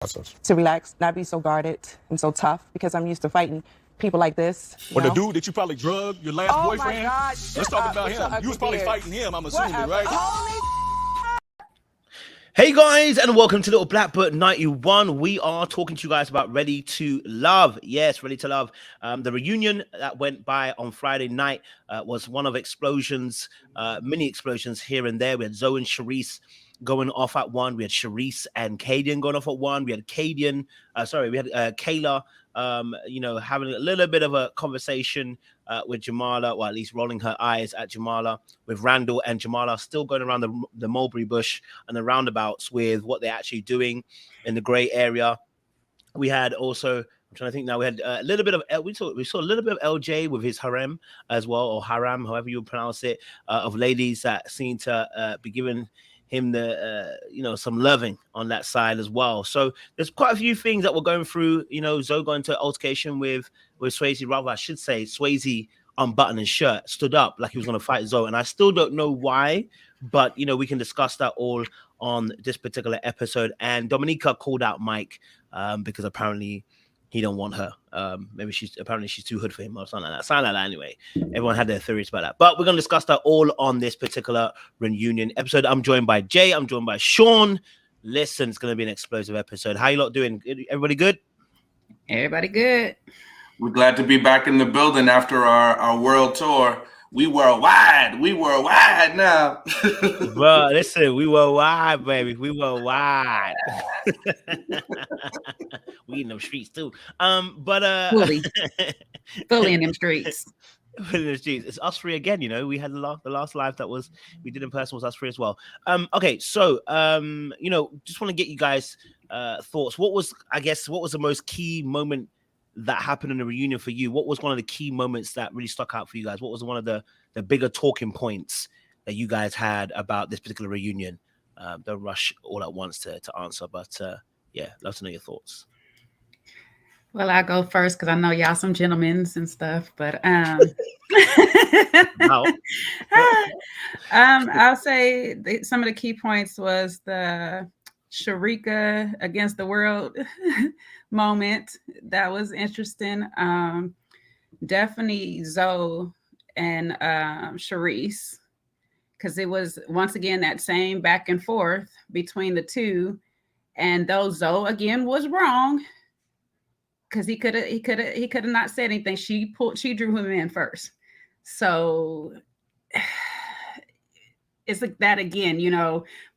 to relax, not be so guarded and so tough, because I'm used to fighting people like this. But the dude that you probably drugged, your last boyfriend, my God, let's talk about him. You was probably fighting him, I'm assuming, right? Hey guys, and welcome to Little Blackbird 91. We are talking to you guys about Ready to Love. Yes, Ready to Love. The reunion that went by on Friday night was one of explosions, mini explosions here and there. We had Zoe and Charisse going off at one. We had Charisse and Kadian going off at one. We had Kayla, having a little bit of a conversation with Jamala, or at least rolling her eyes at Jamala, with Randall and Jamala still going around the mulberry bush and the roundabouts with what they're actually doing in the gray area. We had also, I'm trying to think now, we had a little bit of, we saw a little bit of LJ with his harem as well, or haram, however you pronounce it, of ladies that seem to be giving him the some loving on that side as well. So there's quite a few things that we're going through. Zoe going to altercation with Swayze, rather I should say Swayze unbuttoned his shirt, stood up like he was going to fight Zoe, and I still don't know why, but we can discuss that all on this particular episode. And Dominica called out Mike because apparently he don't want her. Maybe she's too hood for him or something like that. Something like that anyway. Everyone had their theories about that. But we're going to discuss that all on this particular reunion episode. I'm joined by Jay. I'm joined by Sean. Listen, it's going to be an explosive episode. How you lot doing? Everybody good? Everybody good. We're glad to be back in the building after our world tour. We worldwide. We worldwide now. Bro, listen, we worldwide, baby. We worldwide. We in them streets too. Fully in them streets. It's us three again. We had the last live that we did in person was us three as well. Okay, so just want to get you guys thoughts. What was the most key moment that happened in the reunion for you? What was one of the key moments that really stuck out for you guys? What was one of the bigger talking points that you guys had about this particular reunion? Don't rush all at once to answer, but love to know your thoughts. Well, I'll go first because I know y'all some gentlemen and stuff, but I'll say some of the key points was the Sharika against the world moment. That was interesting. Definitely Zoe and Charisse, because it was once again that same back and forth between the two. And though Zoe again was wrong, because he could have not said anything. She drew him in first. So it's like that again,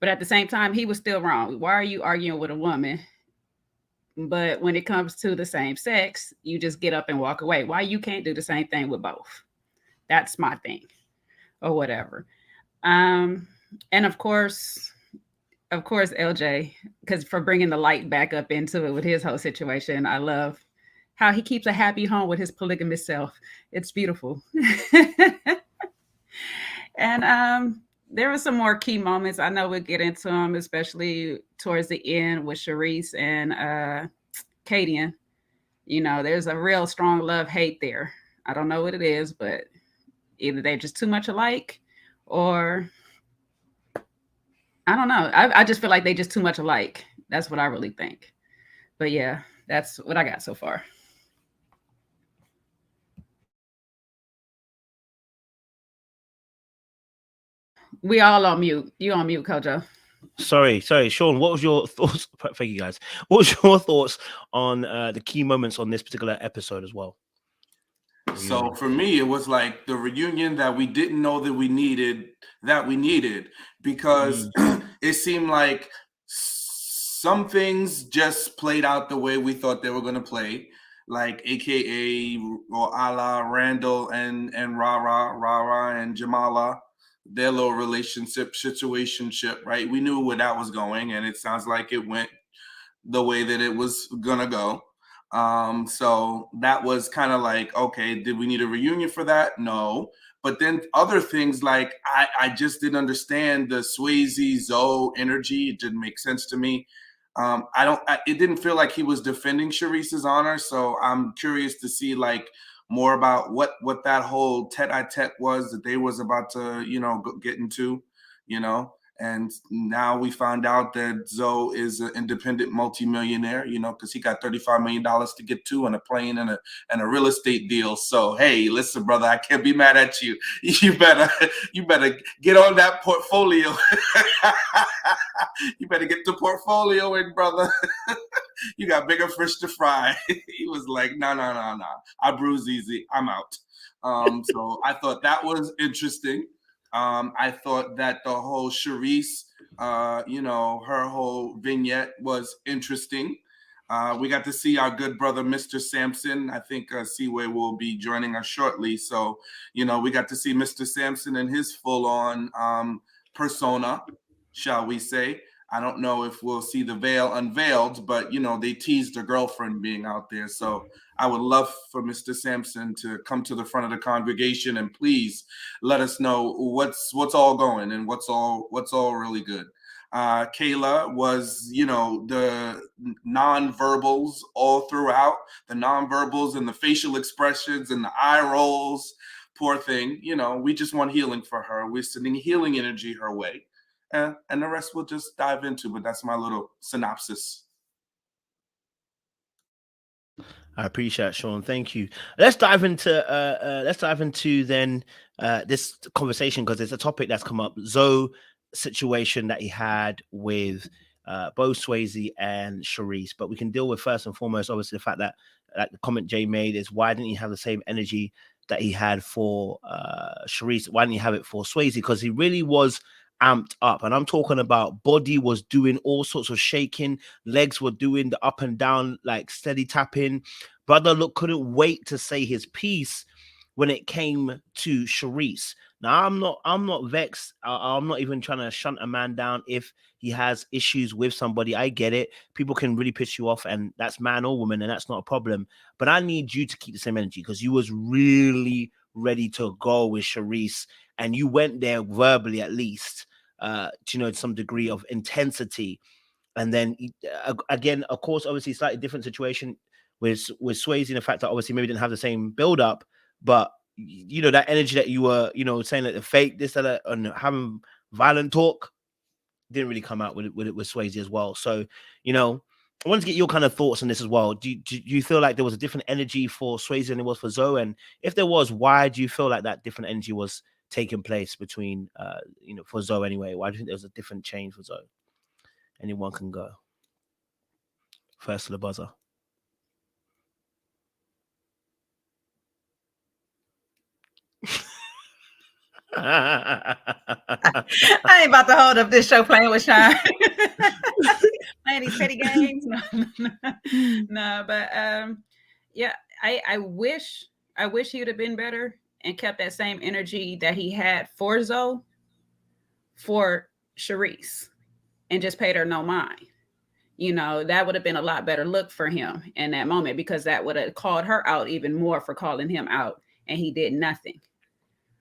but at the same time, he was still wrong. Why are you arguing with a woman? But when it comes to the same sex, you just get up and walk away. Why you can't do the same thing with both? That's my thing, or whatever. And of course, LJ, because for bringing the light back up into it with his whole situation. I love how he keeps a happy home with his polygamous self. It's beautiful. And there were some more key moments. I know we'll get into them, especially towards the end with Charisse and Kadian. There's a real strong love-hate there. I don't know what it is, but either they're just too much alike, or I don't know. I just feel like they just too much alike. That's what I really think. But yeah, that's what I got so far. We all on mute. You on mute, Kojo. Sorry, Sean. What was your thoughts? Thank you, guys. What was your thoughts on the key moments on this particular episode as well? So for me, it was like the reunion that we didn't know that we needed, because it seemed like some things just played out the way we thought they were going to play, like AKA or a la Randall and Rara and Jamala, their little situationship, right? We knew where that was going, and it sounds like it went the way that it was going to go. So that was kind of like, okay, did we need a reunion for that? No. But then other things like I just didn't understand the Swayze Zoe energy. It didn't make sense to me. It didn't feel like he was defending Charisse's honor. So I'm curious to see like more about what that whole tete-a-tete was that they was about to, get into, And now we found out that Zoe is an independent multimillionaire, you know, because he got $35 million to get to and a plane and a real estate deal. So, hey, listen, brother, I can't be mad at you. You better get on that portfolio. You better get the portfolio in, brother. You got bigger fish to fry. He was like, no. I bruise easy. I'm out. So I thought that was interesting. I thought that the whole Charisse, her whole vignette was interesting. We got to see our good brother, Mr. Sampson. I think Seaway will be joining us shortly. So, we got to see Mr. Sampson and his full-on persona, shall we say. I don't know if we'll see the veil unveiled, but, they teased a girlfriend being out there. So I would love for Mr. Sampson to come to the front of the congregation and please let us know what's all going and what's all really good. Kayla was, the nonverbals all throughout, the nonverbals and the facial expressions and the eye rolls. Poor thing. We just want healing for her. We're sending healing energy her way. And the rest we'll just dive into, but that's my little synopsis. I appreciate it, Sean. Thank you. Let's dive into then this conversation, because it's a topic that's come up. Zoe situation that he had with both Swayze and Charisse, but we can deal with first and foremost, obviously, the fact that the comment Jay made is, why didn't he have the same energy that he had for Charisse? Why didn't he have it for Swayze? Because he really was amped up, and I'm talking about body was doing all sorts of shaking, legs were doing the up and down like steady tapping. Brother couldn't wait to say his piece when it came to Charisse. Now I'm not vexed. I'm not even trying to shunt a man down if he has issues with somebody. I get it. People can really piss you off, and that's man or woman, and that's not a problem. But I need you to keep the same energy, because you was really ready to go with Charisse, and you went there verbally at least. To some degree of intensity. And then again, of course, obviously slightly different situation with Swayze, in the fact that obviously maybe didn't have the same build up, but that energy that you were, saying that the fake this, that, and having violent talk didn't really come out with Swayze as well. So, I wanted to get your kind of thoughts on this as well. Do you feel like there was a different energy for Swayze than it was for Zoe? And if there was, why do you feel like that different energy was taking place between, for Zoe anyway? Why do you think there was a different change for Zoe? Anyone can go. First to the buzzer. I ain't about to hold up this show playing with Shine. Playing these petty games. No, but yeah, I wish he would have been better and kept that same energy that he had for Zoe, for Charisse, and just paid her no mind. That would have been a lot better look for him in that moment, because that would have called her out even more for calling him out, and he did nothing.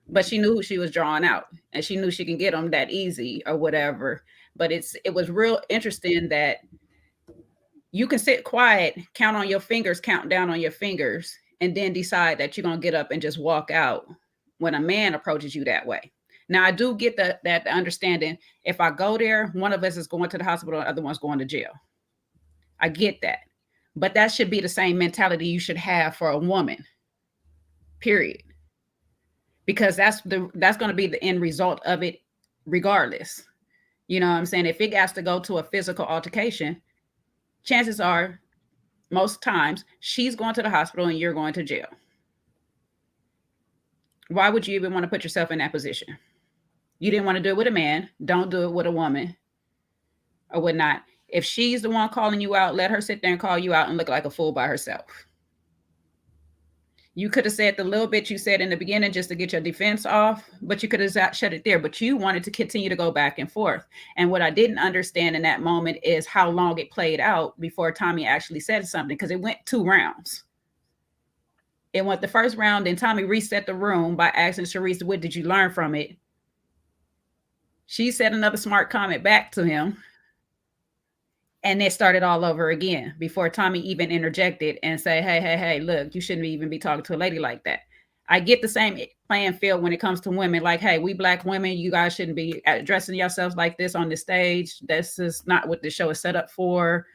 But she knew who she was drawing out, and she knew she can get him that easy or whatever. But it was real interesting that you can sit quiet, count on your fingers, count down on your fingers, and then decide that you're going to get up and just walk out when a man approaches you that way. Now, I do get that understanding. If I go there, one of us is going to the hospital, the other one's going to jail. I get that. But that should be the same mentality you should have for a woman, period. Because that's going to be the end result of it regardless. You know what I'm saying? If it has to go to a physical altercation, chances are, most times, she's going to the hospital and you're going to jail. Why would you even want to put yourself in that position? You didn't want to do it with a man. Don't do it with a woman or whatnot. If she's the one calling you out, let her sit there and call you out and look like a fool by herself. You could have said the little bit you said in the beginning just to get your defense off, but you could have shut it there. But you wanted to continue to go back and forth. And what I didn't understand in that moment is how long it played out before Tommy actually said something, because it went 2 rounds. It went the first round, and Tommy reset the room by asking Charisse, what did you learn from it? She said another smart comment back to him. And it started all over again before Tommy even interjected and say, hey, look, you shouldn't even be talking to a lady like that. I get the same playing field when it comes to women. Like, hey, we Black women, you guys shouldn't be addressing yourselves like this on the stage. This is not what the show is set up for.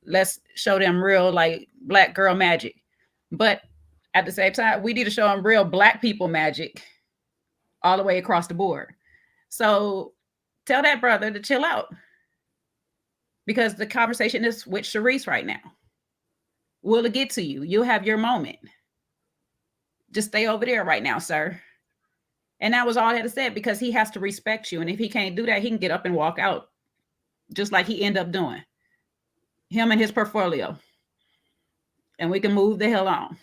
Let's show them real, like, Black girl magic. But at the same time, we need to show them real Black people magic all the way across the board. So tell that brother to chill out, because the conversation is with Sharice right now. Will it get to you? You'll have your moment. Just stay over there right now, sir. And that was all I had to say, because he has to respect you. And if he can't do that, he can get up and walk out, just like he ended up doing. Him and his portfolio. And we can move the hell on.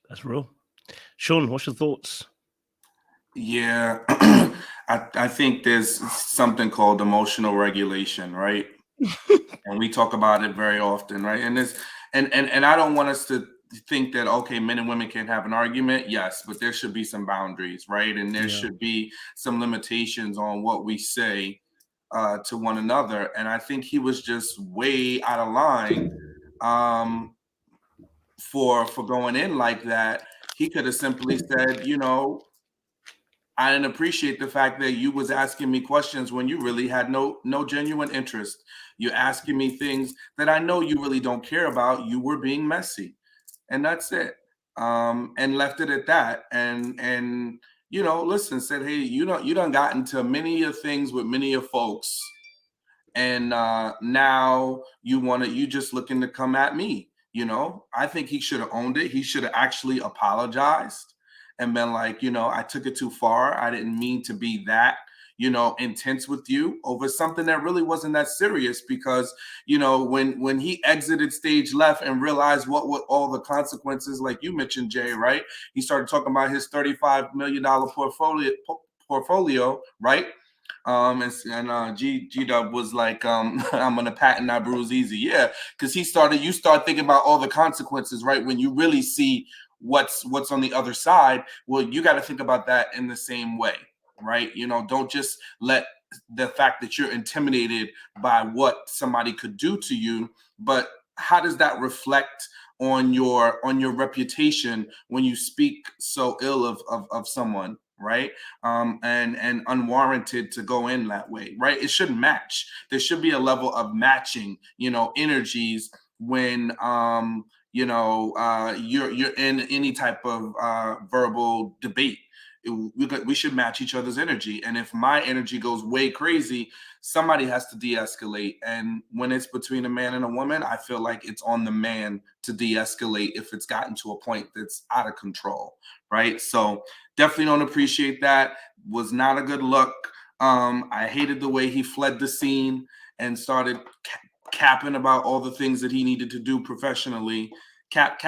That's real. Sean, what's your thoughts? Yeah, I think there's something called emotional regulation, right? And we talk about it very often, right? And this, and I don't want us to think that, okay, men and women can't have an argument. Yes, but there should be some boundaries, right? And there should be some limitations on what we say to one another. And I think he was just way out of line for going in like that. He could have simply said, you know, I didn't appreciate the fact that you was asking me questions when you really had no genuine interest. You're asking me things that I know you really don't care about. You were being messy, and that's it. And left it at that. And you know, listen, said, hey, you done got into many of things with many of folks, and now you just looking to come at me. You know, I think he should have owned it. He should have actually apologized and been like, you know, I took it too far. I didn't mean to be that, you know, intense with you over something that really wasn't that serious. Because, you know, when he exited stage left and realized what all the consequences, like you mentioned, Jay, right? He started talking about his $35 million portfolio, right? And G-Dub was like, I'm gonna patent that bruise easy. Yeah, because you start thinking about all the consequences, right? When you really see what's on the other side, well, you got to think about that in the same way, right? You know, don't just let the fact that you're intimidated by what somebody could do to you, but how does that reflect on your reputation when you speak so ill of someone, right? And unwarranted to go in that way, right? It shouldn't match. There should be a level of matching, you know, energies when you know, you're in any type of verbal debate. We should match each other's energy. And if my energy goes way crazy, somebody has to de-escalate. And when it's between a man and a woman, I feel like it's on the man to de-escalate if it's gotten to a point that's out of control, right? So definitely don't appreciate that. Was not a good look. I hated the way he fled the scene and started capping about all the things that he needed to do professionally. Cap,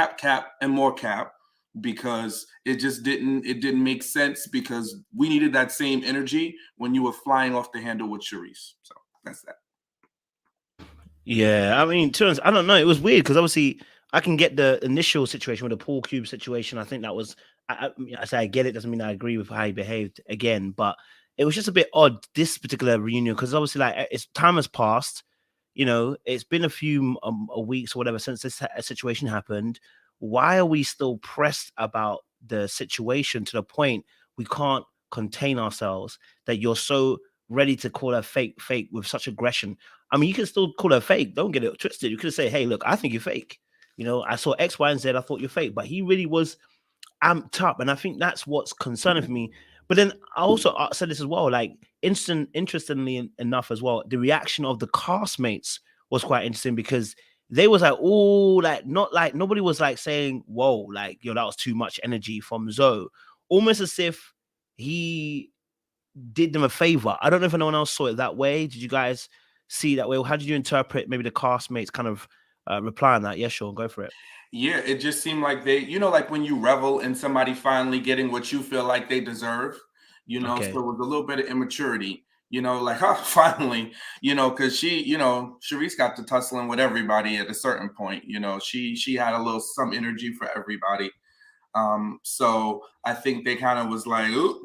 and more cap. Because it didn't make sense, because we needed that same energy when you were flying off the handle with Sharice. So that's that. Yeah, I mean, to be honest, I don't know. It was weird because obviously I can get the initial situation with the Paul Cube situation. I think that was, I say I get it, doesn't mean I agree with how he behaved again, but it was just a bit odd, this particular reunion, because obviously, like, time has passed. You know, it's been a few weeks or whatever since this situation happened. Why are we still pressed about the situation to the point we can't contain ourselves, that you're so ready to call her fake with such aggression? I mean, you can still call her fake. Don't get it twisted. You could say, hey, look, I think you're fake. You know, I saw X, Y, and Z. I thought you're fake. But he really was amped up. And I think that's what's concerning for me. But then I also said this as well, like, interestingly enough as well, the reaction of the castmates was quite interesting, because they was like, oh, like, not like, nobody was like saying, whoa, like, yo, that was too much energy from Zoe. Almost as if he did them a favor. I don't know if anyone else saw it that way. Did you guys see that way? How did you interpret maybe the castmates kind of reply on that? Yeah, sure, go for it. Yeah, it just seemed like they, you know, like when you revel in somebody finally getting what you feel like they deserve, you know, Okay. So it was a little bit of immaturity, you know, like, oh, finally, you know, because she, you know, Sharice got to tussling with everybody at a certain point, you know, she had a little, some energy for everybody. So I think they kind of was like, ooh,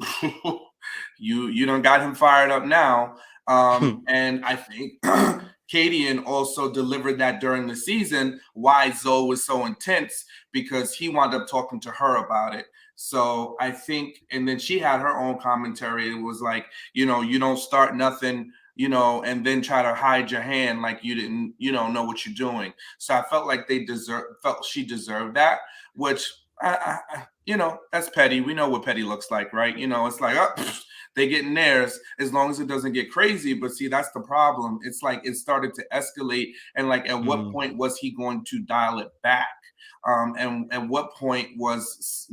you done got him fired up now. And I think Kadian also delivered that during the season, why Zoe was so intense, because he wound up talking to her about it. So I think, and then she had her own commentary. It was like, you don't start nothing, and then try to hide your hand like you didn't, know what you're doing. So I felt like felt she deserved that, which, that's petty. We know what petty looks like, right? It's like, they getting theirs as long as it doesn't get crazy. But see, that's the problem. It's like it started to escalate. And like, at what point was he going to dial it back? And at what point was,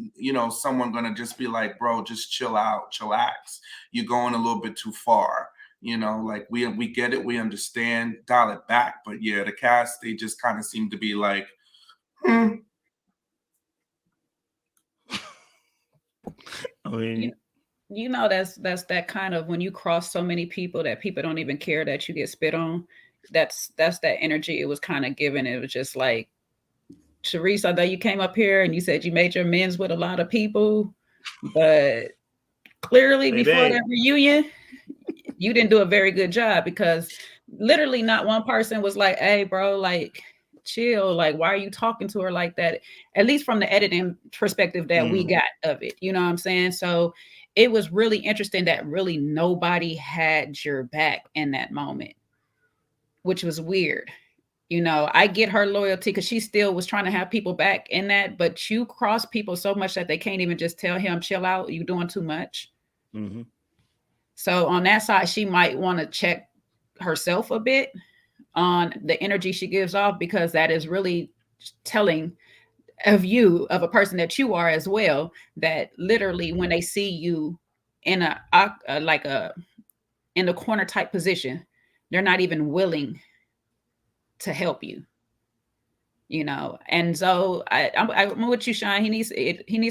someone going to just be like, bro, just chill out, chillax. You're going a little bit too far. Like we get it. We understand, dial it back. But yeah, the cast, they just kind of seem to be like, I mean, that's that kind of, when you cross so many people that people don't even care that you get spit on. That's that energy it was kind of given. It was just like, Sharice, I know you came up here and you said you made your amends with a lot of people, but clearly before that reunion, you didn't do a very good job, because literally not one person was like, hey, bro, like, chill. Like, why are you talking to her like that? At least from the editing perspective that we got of it. You know what I'm saying? So it was really interesting that really nobody had your back in that moment, which was weird. I get her loyalty because she still was trying to have people back in that, but you cross people so much that they can't even just tell him, chill out, you're doing too much. Mm-hmm. So on that side, she might want to check herself a bit on the energy she gives off, because that is really telling of you, of a person that you are as well, that literally when they see you in in the corner type position, they're not even willing to help you. And so I'm with you, Sean. He needs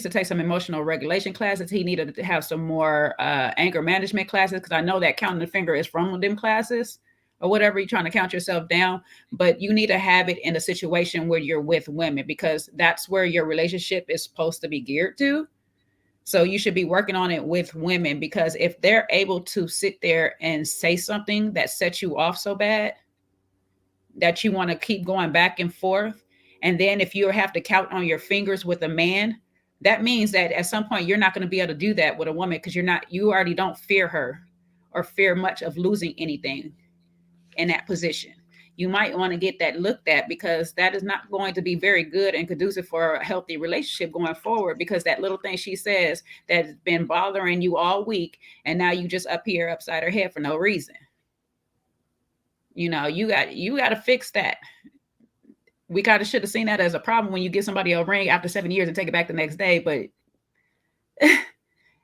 to take some emotional regulation classes. He needed to have some more anger management classes, because I know that counting the finger is from them classes or whatever. You're trying to count yourself down, but you need to have it in a situation where you're with women, because that's where your relationship is supposed to be geared to. So you should be working on it with women, because if they're able to sit there and say something that sets you off so bad that you want to keep going back and forth, and then if you have to count on your fingers with a man, that means that at some point you're not going to be able to do that with a woman, because you already don't fear her or fear much of losing anything in that position. You might want to get that looked at, because that is not going to be very good and conducive for a healthy relationship going forward, because that little thing she says that's been bothering you all week, and now you just up here upside her head for no reason. You got to fix that. We kind of should have seen that as a problem when you give somebody a ring after 7 years and take it back the next day. But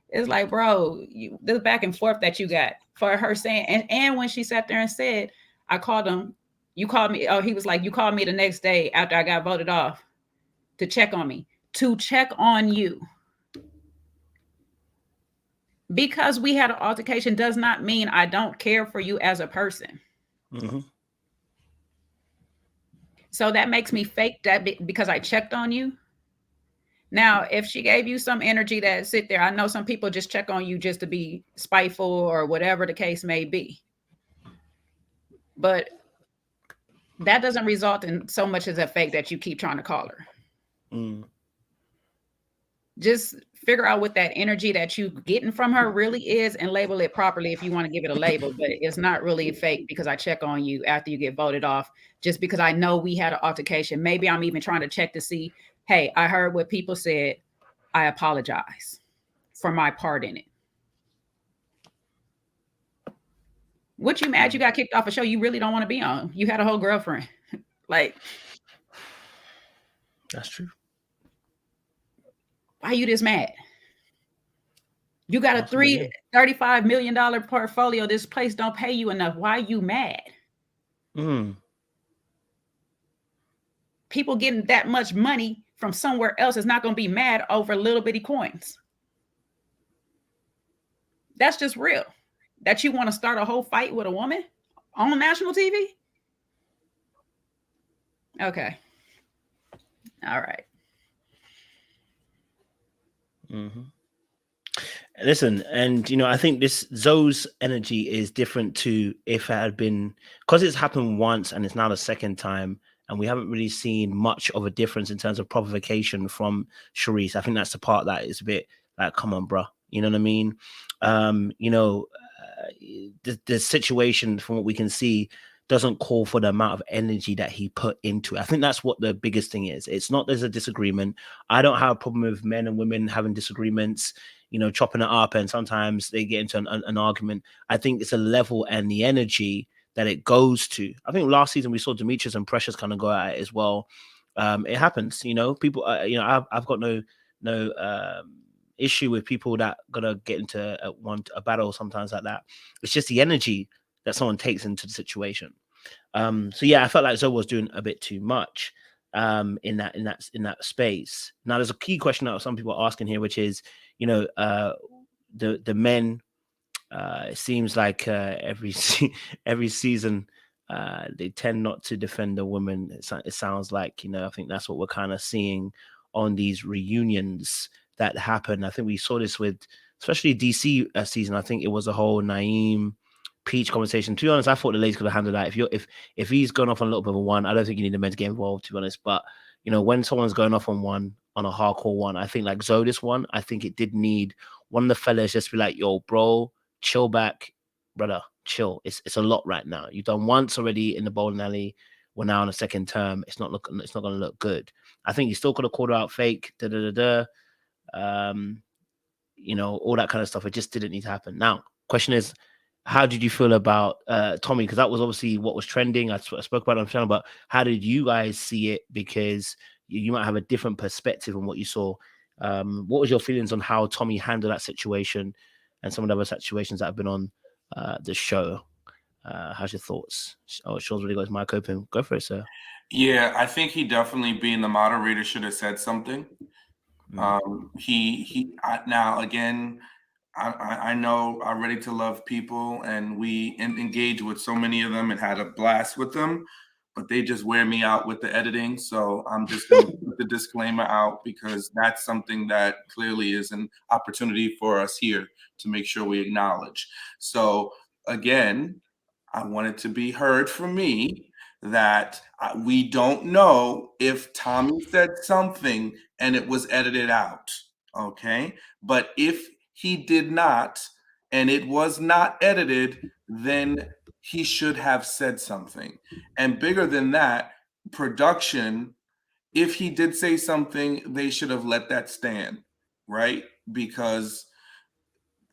it's like, bro, this back and forth that you got for her saying, and when she sat there and said, I called him, you called me. Oh, he was like, you called me the next day after I got voted off to check on me, to check on you. Because we had an altercation does not mean I don't care for you as a person. Mm-hmm. So that makes me fake that because I checked on you. Now, if she gave you some energy that sit there, I know some people just check on you just to be spiteful or whatever the case may be. But that doesn't result in so much as a fake that you keep trying to call her. Just figure out what that energy that you getting from her really is and label it properly if you want to give it a label. But it's not really fake because I check on you after you get voted off, just because I know we had an altercation. Maybe I'm even trying to check to see, hey, I heard what people said. I apologize for my part in it. What you mad you got kicked off a show you really don't want to be on? You had a whole girlfriend. Like, that's true. Why you this mad? You got a $35 million portfolio. This place don't pay you enough. Why you mad? People getting that much money from somewhere else is not going to be mad over little bitty coins. That's just real. That you want to start a whole fight with a woman on national TV? Okay. All right. Listen, and I think this Zoe's energy is different to if it had been, because it's happened once and it's now the second time, and we haven't really seen much of a difference in terms of provocation from Charisse. I think that's the part that is a bit like, come on, bruh. You know what I mean? The situation, from what we can see, doesn't call for the amount of energy that he put into it. I think that's what the biggest thing is. It's not there's a disagreement. I don't have a problem with men and women having disagreements, chopping it up, and sometimes they get into an argument. I think it's a level and the energy that it goes to. I think last season we saw Demetrius and Precious kind of go at it as well. It happens, people. I've got no issue with people that gonna get into a battle sometimes like that. It's just the energy that someone takes into the situation. So yeah, I felt like Zoe was doing a bit too much in that space. Now, there's a key question that some people are asking here, which is, the men. It seems like every season they tend not to defend the women. It sounds like, I think that's what we're kind of seeing on these reunions that happen. I think we saw this with especially DC season. I think it was a whole Naeem Peach conversation. To be honest, I thought the ladies could have handled that. If he's going off on a little bit of a one, I don't think you need the men to get involved, to be honest. But when someone's going off on a hardcore one, I think like Zoe, this one, I think it did need one of the fellas just be like, yo, bro, chill back, brother, chill. It's a lot right now. You've done once already in the bowling alley. We're now on a second term. It's not going to look good. I think you still could have called her out fake, all that kind of stuff. It just didn't need to happen. Now, question is, how did you feel about Tommy? Because that was obviously what was trending. I spoke about it on the channel, but how did you guys see it? Because you might have a different perspective on what you saw. What was your feelings on how Tommy handled that situation and some of the other situations that have been on the show? How's your thoughts? Oh, Shaw's really got his mic open. Go for it, sir. Yeah, I think he definitely, being the moderator, should have said something. Now again, I know I'm ready to love people, and we engage with so many of them and had a blast with them, but they just wear me out with the editing. So I'm just going to put the disclaimer out, because that's something that clearly is an opportunity for us here to make sure we acknowledge. So again, I want it to be heard from me that we don't know if Tommy said something and it was edited out, okay? But if he did not, and it was not edited, then he should have said something. And bigger than that, production, if he did say something, they should have let that stand, right? Because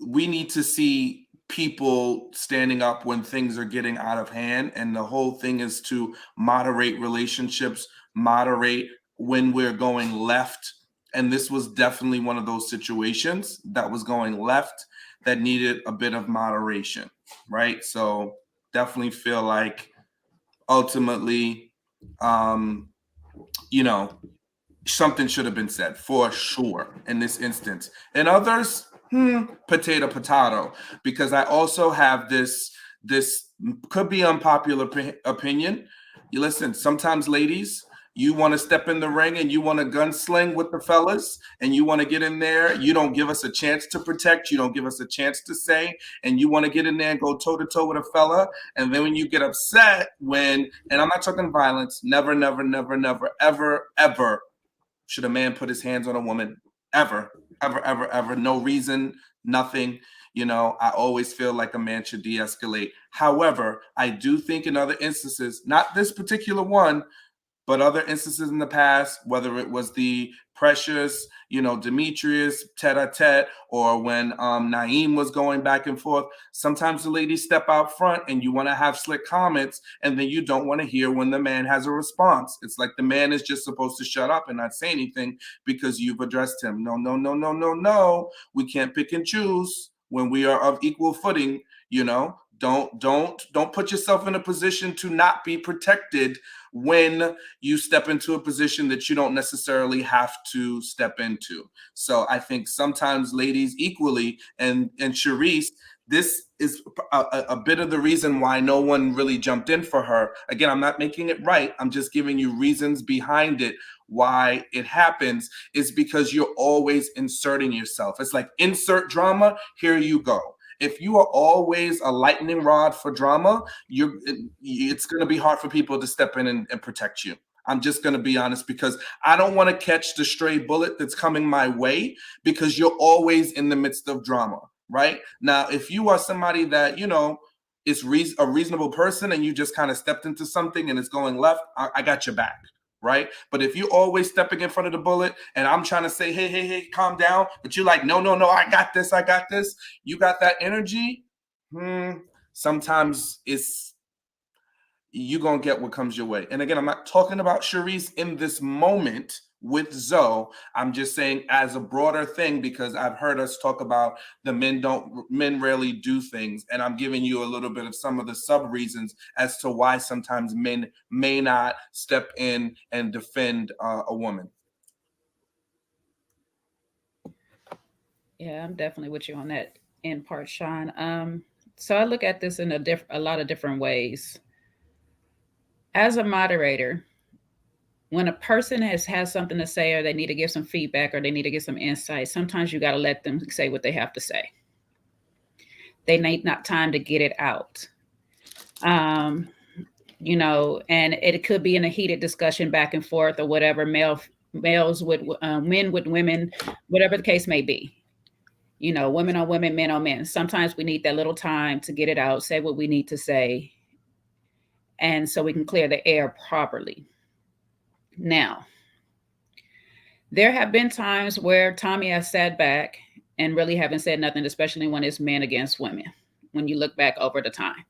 we need to see people standing up when things are getting out of hand. And the whole thing is to moderate relationships, moderate when we're going left. And this was definitely one of those situations that was going left that needed a bit of moderation, right? So definitely feel like ultimately, something should have been said for sure in this instance. In others, potato, because I also have this could be unpopular opinion. You listen, sometimes ladies, you want to step in the ring and you want to gunsling with the fellas and you want to get in there. You don't give us a chance to protect. You don't give us a chance to say, and you want to get in there and go toe to toe with a fella. And then when you get upset and I'm not talking violence, never, ever should a man put his hands on a woman, ever. No reason, nothing. I always feel like a man should de-escalate. However, I do think in other instances, not this particular one, but other instances in the past, whether it was the Precious, Demetrius tete-a-tete, or when Naeem was going back and forth, sometimes the ladies step out front and you want to have slick comments, and then you don't want to hear when the man has a response. It's like the man is just supposed to shut up and not say anything because you've addressed him. No. We can't pick and choose when we are of equal footing. Don't put yourself in a position to not be protected when you step into a position that you don't necessarily have to step into. So I think sometimes ladies equally, and Charisse, this is a bit of the reason why no one really jumped in for her. Again, I'm not making it right. I'm just giving you reasons behind it why it happens is because you're always inserting yourself. It's like insert drama, here you go. If you are always a lightning rod for drama, it's going to be hard for people to step in and protect you. I'm just going to be honest, because I don't want to catch the stray bullet that's coming my way, because you're always in the midst of drama, right? Now, if you are somebody that, you know, is a reasonable person and you just kind of stepped into something and it's going left, I got your back, right? But if you're always stepping in front of the bullet and I'm trying to say, hey, calm down, but you're like, no, I got this. You got that energy. Sometimes you're going to get what comes your way. And again, I'm not talking about Charisse in this moment with Zoe. I'm just saying as a broader thing, because I've heard us talk about the men rarely do things. And I'm giving you a little bit of some of the sub reasons as to why sometimes men may not step in and defend a woman. Yeah, I'm definitely with you on that in part, Sean. So I look at this in a lot of different ways. As a moderator, when a person has something to say, or they need to give some feedback, or they need to get some insight, sometimes you got to let them say what they have to say. They need not time to get it out. You know, and it could be in a heated discussion back and forth or whatever, males with men with women, whatever the case may be. You know, women on women, men on men. Sometimes we need that little time to get it out, say what we need to say, and so we can clear the air properly. Now, there have been times where Tommy has sat back and really haven't said nothing, especially when it's men against women. When you look back over the time,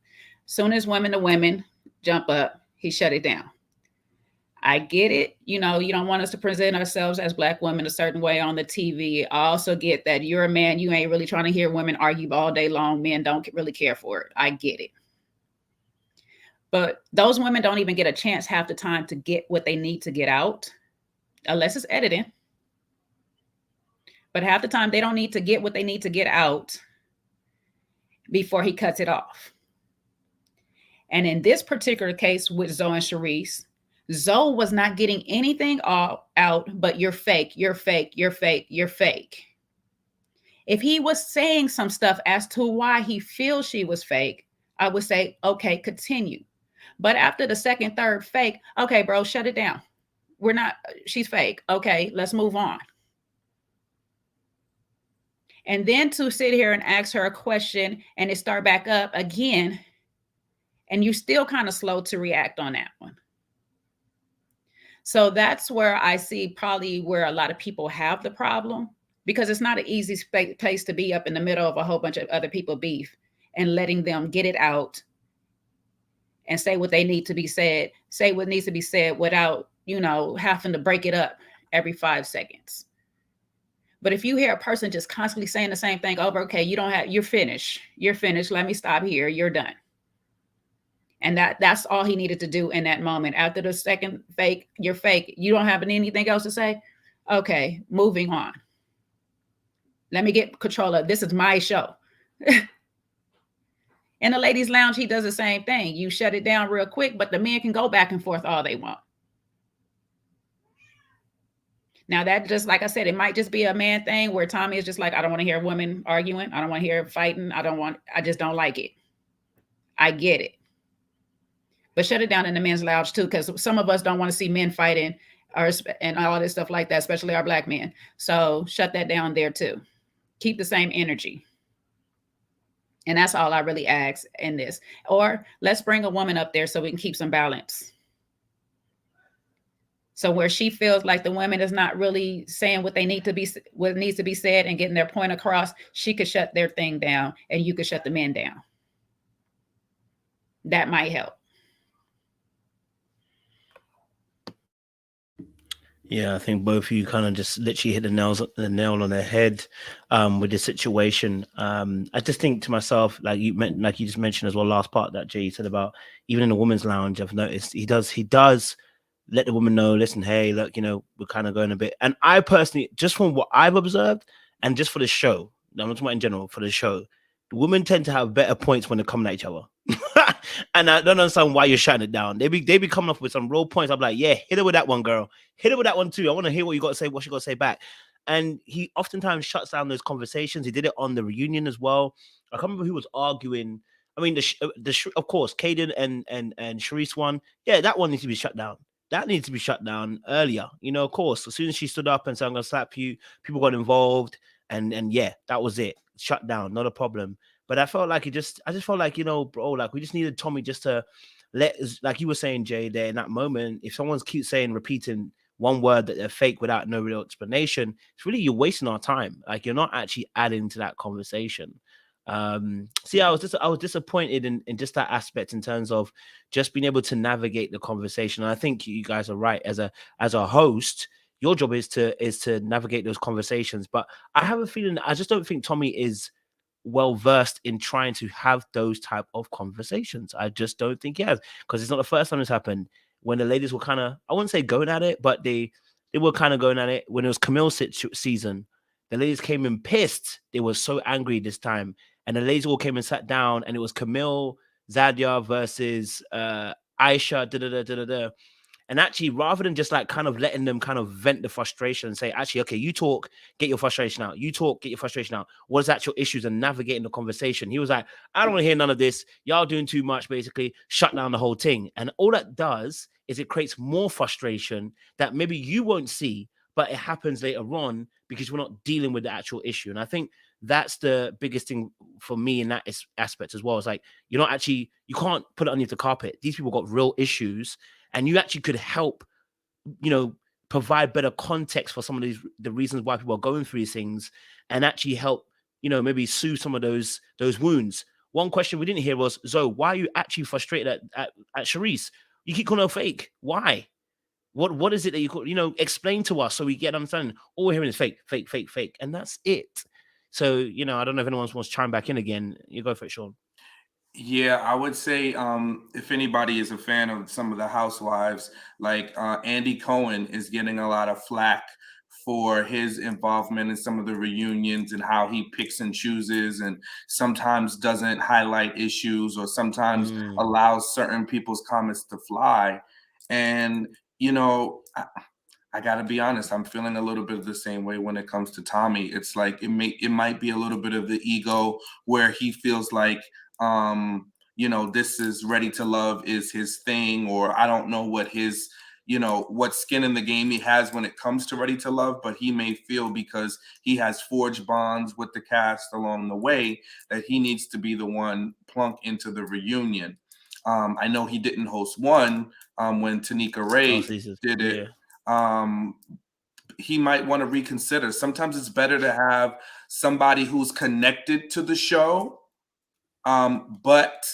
soon as women to women jump up, he shut it down. I get it. You know, you don't want us to present ourselves as Black women a certain way on the TV. I also get that you're a man. You ain't really trying to hear women argue all day long. Men don't really care for it. I get it. But those women don't even get a chance half the time to get what they need to get out, unless it's editing. But half the time they don't need to get what they need to get out before he cuts it off. And in this particular case with Zoe and Charisse, Zoe was not getting anything out, but you're fake, you're fake, you're fake, you're fake. If he was saying some stuff as to why he feels she was fake, I would say, okay, continue. But after the second, third fake, okay, bro, shut it down. She's fake. Okay, let's move on. And then to sit here and ask her a question and it start back up again, and you're still kind of slow to react on that one. So that's where I see probably where a lot of people have the problem, because it's not an easy place to be up in the middle of a whole bunch of other people beef and letting them get it out and say what they need to be said, say what needs to be said without, you know, having to break it up every 5 seconds. But if you hear a person just constantly saying the same thing over, okay, you're finished. Let me stop here. You're done. And that's all he needed to do in that moment. After the second fake, you're fake. You don't have anything else to say. Okay, moving on. Let me get control of this. Is my show. In the ladies' lounge, he does the same thing. You shut it down real quick, but the men can go back and forth all they want. Now that just, like I said, it might just be a man thing where Tommy is just like, I don't want to hear women arguing. I don't want to hear fighting. I just don't like it. I get it. But shut it down in the men's lounge too, because some of us don't want to see men fighting and all this stuff like that, especially our Black men. So shut that down there too. Keep the same energy. And that's all I really ask in this. Or let's bring a woman up there so we can keep some balance. So where she feels like the woman is not really saying what needs to be said and getting their point across, she could shut their thing down and you could shut the men down. That might help. Yeah, I think both of you kind of just literally hit the nail on the head with this situation. I just think to myself, like you just mentioned as well, last part that Jay said about even in the women's lounge, I've noticed he does let the woman know, listen, hey, look, you know, we're kind of going a bit. And I personally, just from what I've observed, and just for the show, I'm not talking about in general, for the show, the women tend to have better points when they're coming at each other. And I don't understand why you're shutting it down. They be coming up with some real points. I'm like, yeah, hit her with that one, girl. Hit her with that one too. I want to hear what you got to say, what she got to say back. And he oftentimes shuts down those conversations. He did it on the reunion as well. I can't remember who was arguing. I mean, of course, Caden and Sharice one. Yeah, that one needs to be shut down. That needs to be shut down earlier. You know, of course, as soon as she stood up and said, "I'm gonna slap you," people got involved, and yeah, that was it. Shut down, not a problem. But I felt like I just felt like, you know, bro, like we just needed Tommy just to like you were saying, Jay, there in that moment. If someone's keep repeating one word that they're fake without no real explanation, it's really you're wasting our time. Like you're not actually adding to that conversation. See, I was disappointed in just that aspect in terms of just being able to navigate the conversation. And I think you guys are right. As a host, your job is to navigate those conversations. But I have a feeling I just don't think Tommy is well versed in trying to have those type of conversations. I just don't think he has, because it's not the first time this happened. When the ladies were kind of, I wouldn't say going at it, but they were kind of going at it when it was Camille's season. The ladies came in pissed. They were so angry this time. And the ladies all came and sat down, and it was Camille, Zadia versus Aisha, da-da-da-da-da-da. And actually, rather than just like kind of letting them kind of vent the frustration and say, actually, okay, you talk, get your frustration out. You talk, get your frustration out. What is actual issues and navigating the conversation? He was like, I don't want to hear none of this. Y'all doing too much, basically. Shut down the whole thing. And all that does is it creates more frustration that maybe you won't see, but it happens later on because we're not dealing with the actual issue. And I think that's the biggest thing for me in that aspect as well. It's like, you can't put it underneath the carpet. These people got real issues, and you actually could help, you know, provide better context for some of the reasons why people are going through these things, and actually help, you know, maybe soothe some of those wounds. One question we didn't hear was, Zoe, why are you actually frustrated at Sharice? You keep calling her fake. Why? What is it that you call, you know, explain to us so we get an understanding. All we're hearing is fake, fake, fake, fake. And that's it. So, you know, I don't know if anyone wants to chime back in again. You go for it, Sean. Yeah, I would say if anybody is a fan of some of the housewives, like Andy Cohen is getting a lot of flack for his involvement in some of the reunions and how he picks and chooses and sometimes doesn't highlight issues or sometimes allows certain people's comments to fly. And, you know, I got to be honest, I'm feeling a little bit of the same way when it comes to Tommy. It's like it might be a little bit of the ego where he feels like you know, this is Ready to Love is his thing, or I don't know what his, you know, what skin in the game he has when it comes to Ready to Love, but he may feel because he has forged bonds with the cast along the way that he needs to be the one plunk into the reunion. I know he didn't host one when Tanika Ray did it. Yeah. He might want to reconsider. Sometimes it's better to have somebody who's connected to the show, but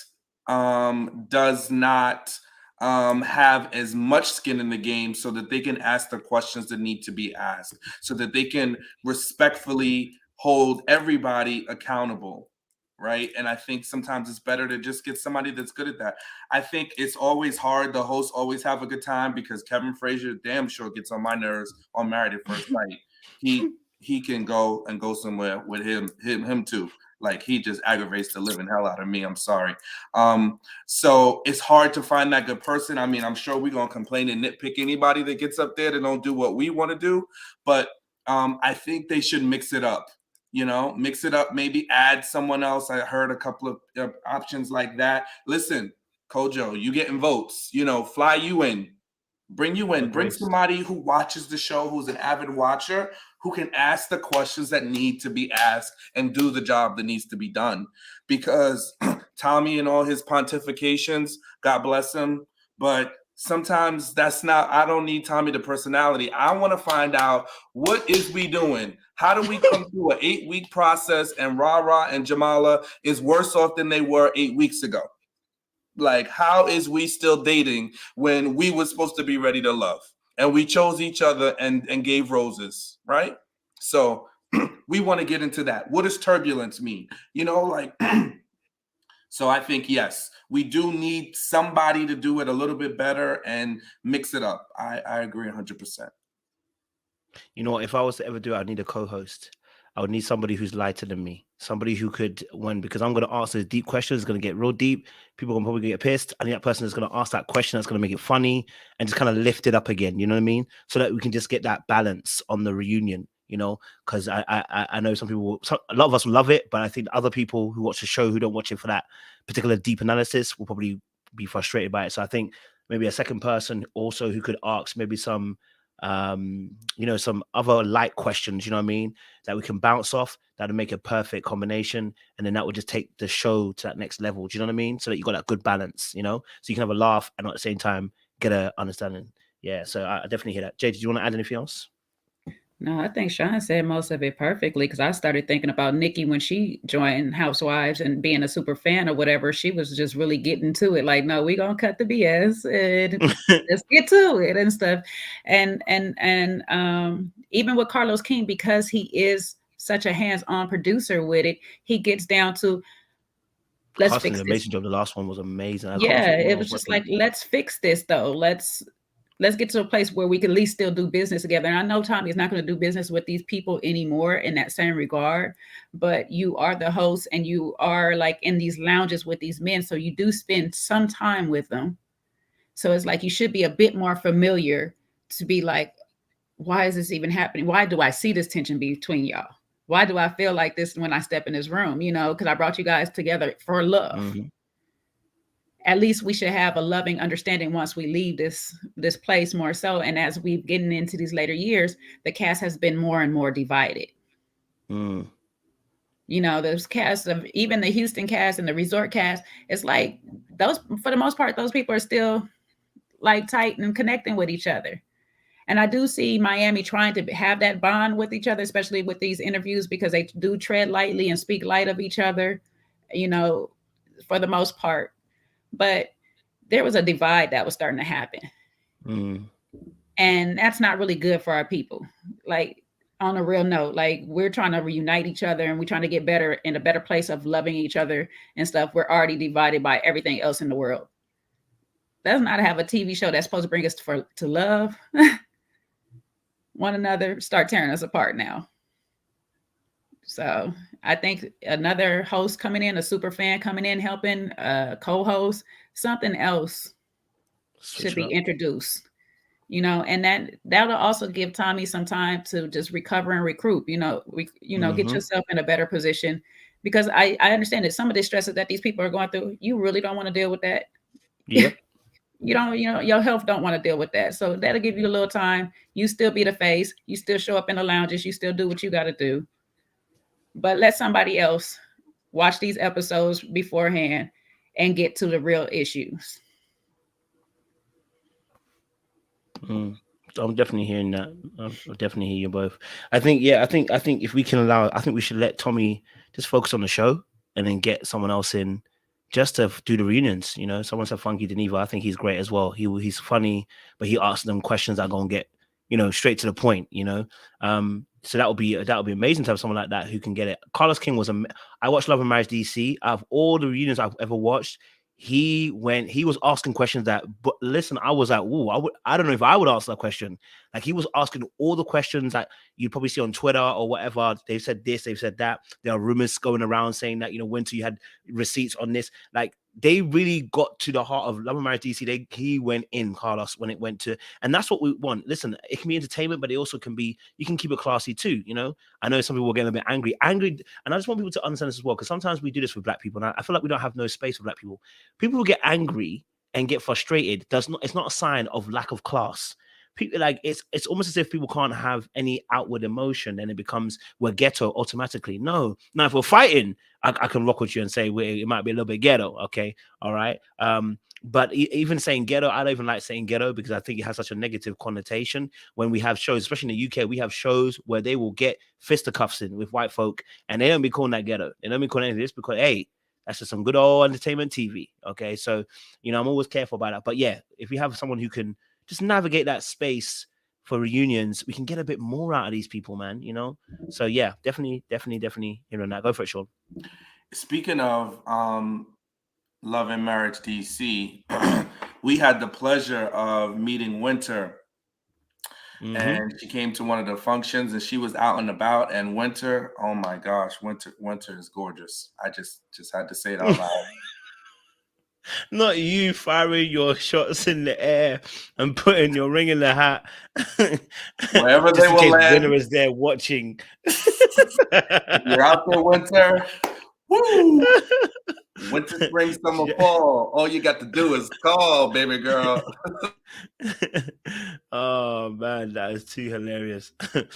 does not have as much skin in the game so that they can ask the questions that need to be asked, so that they can respectfully hold everybody accountable, right? And I think sometimes it's better to just get somebody that's good at that. I think it's always hard. The hosts always have a good time because Kevin Frazier damn sure gets on my nerves on Married at First Sight. He can go somewhere with him too. Like, he just aggravates the living hell out of me. I'm sorry. So it's hard to find that good person. I mean, I'm sure we're going to complain and nitpick anybody that gets up there that don't do what we want to do. But I think they should mix it up, you know, mix it up, maybe add someone else. I heard a couple of options like that. Listen, Kojo, you getting votes, you know, fly you in. Bring you in. Bring somebody who watches the show, who's an avid watcher, who can ask the questions that need to be asked and do the job that needs to be done. Because Tommy and all his pontifications, God bless him, but sometimes that's not, I don't need Tommy the personality. I want to find out, what is we doing? How do we come through an 8-week process and Rara and Jamala is worse off than they were 8 weeks ago? Like, how is we still dating when we were supposed to be ready to love and we chose each other and gave roses, right? So we want to get into that. What does turbulence mean? You know, like, so I think, yes, we do need somebody to do it a little bit better and mix it up. I agree 100%. You know, if I was to ever do it, I'd need a co-host. I would need somebody who's lighter than me. Somebody who could, because I'm going to ask those deep questions, it's going to get real deep. People are probably get pissed. I think that person is going to ask that question that's going to make it funny and just kind of lift it up again. You know what I mean? So that we can just get that balance on the reunion. You know, because I know some people, a lot of us will love it, but I think other people who watch the show who don't watch it for that particular deep analysis will probably be frustrated by it. So I think maybe a second person also who could ask maybe some, some other light questions, you know what I mean, that we can bounce off, that'll make a perfect combination, and then that would just take the show to that next level. Do you know what I mean? So that you got that good balance, you know, so you can have a laugh and at the same time get a understanding. Yeah, so I definitely hear that. Jay, did you want to add anything else? No, I think Sean said most of it perfectly, because I started thinking about Nikki when she joined Housewives and being a super fan or whatever. She was just really getting to it. Like, no, we're gonna cut the BS and let's get to it and stuff. And even with Carlos King, because he is such a hands-on producer with it, he gets down to let's Carson fix did an this. amazing job. The last one was amazing. Yeah, it was just like, let's fix this though. Let's get to a place where we can at least still do business together. And I know Tommy is not going to do business with these people anymore in that same regard, but you are the host and you are like in these lounges with these men. So you do spend some time with them. So it's like, you should be a bit more familiar to be like, why is this even happening? Why do I see this tension between y'all? Why do I feel like this when I step in this room? You know, because I brought you guys together for love. Mm-hmm. At least we should have a loving understanding once we leave this place more so. And as we've getting into these later years, the cast has been more and more divided. You know, those casts of even the Houston cast and the resort cast, it's like those, for the most part, those people are still like tight and connecting with each other. And I do see Miami trying to have that bond with each other, especially with these interviews, because they do tread lightly and speak light of each other, you know, for the most part. But there was a divide that was starting to happen. And that's not really good for our people. Like, on a real note, like, we're trying to reunite each other and we're trying to get better in a better place of loving each other and stuff. We're already divided by everything else in the world. That's not to have a TV show that's supposed to bring us to love one another, start tearing us apart now. So I think another host coming in, a super fan coming in, helping co-host, something else should be introduced, you know, and that'll also give Tommy some time to just recover and recruit, get yourself in a better position, because I understand that some of the stresses that these people are going through, you really don't want to deal with that. Yep. You don't, your health don't want to deal with that. So that'll give you a little time. You still be the face. You still show up in the lounges. You still do what you got to do. But let somebody else watch these episodes beforehand and get to the real issues. I'm definitely hearing that. I definitely hear you both. I think if we can allow, I think we should let Tommy just focus on the show and then get someone else in just to do the reunions. You know, someone said Funky Deneva. I think he's great as well. He's funny, but he asks them questions that are gonna get, straight to the point. So that would be amazing to have someone like that who can get it. Carlos King was I watched Love and Marriage DC. Out of all the reunions I've ever watched, he was asking questions that, but listen, I was like, ooh, I don't know if I would ask that question. Like, he was asking all the questions that you'd probably see on Twitter or whatever. They've said this, they've said that. There are rumors going around saying that, Winter, you had receipts on this. Like, they really got to the heart of Love and Marriage DC. He went in, Carlos, when it went to, and that's what we want. Listen, it can be entertainment, but it also can be, you can keep it classy too. I know some people are getting a bit angry, and I just want people to understand this as well, because sometimes we do this with Black people, and I feel like we don't have no space for Black people. People who get angry and get frustrated, it's not a sign of lack of class. People, like, it's almost as if people can't have any outward emotion, and it becomes we're ghetto automatically. No, now if we're fighting, I can rock with you and say it might be a little bit ghetto. Okay, all right. But even saying ghetto, I don't even like saying ghetto, because I think it has such a negative connotation. When we have shows, especially in the UK, we have shows where they will get fisticuffs in with white folk, and they don't be calling that ghetto. They don't be calling anything this, because hey, that's just some good old entertainment TV. Okay, so I'm always careful about that. But yeah, if we have someone who can just navigate that space for reunions, we can get a bit more out of these people, man. So yeah, definitely hearing that. Go for it, Sean. Speaking of Love and Marriage DC, we had the pleasure of meeting Winter and she came to one of the functions, and she was out and about. And Winter, oh my gosh, Winter is gorgeous. I just had to say it out loud. Not you firing your shots in the air and putting your ring in the hat. Wherever just they in will case land. Winter is there watching. You're out there, Winter. Woo! Winter, spring, summer, fall. All you got to do is call, baby girl. Oh man, that is too hilarious. Too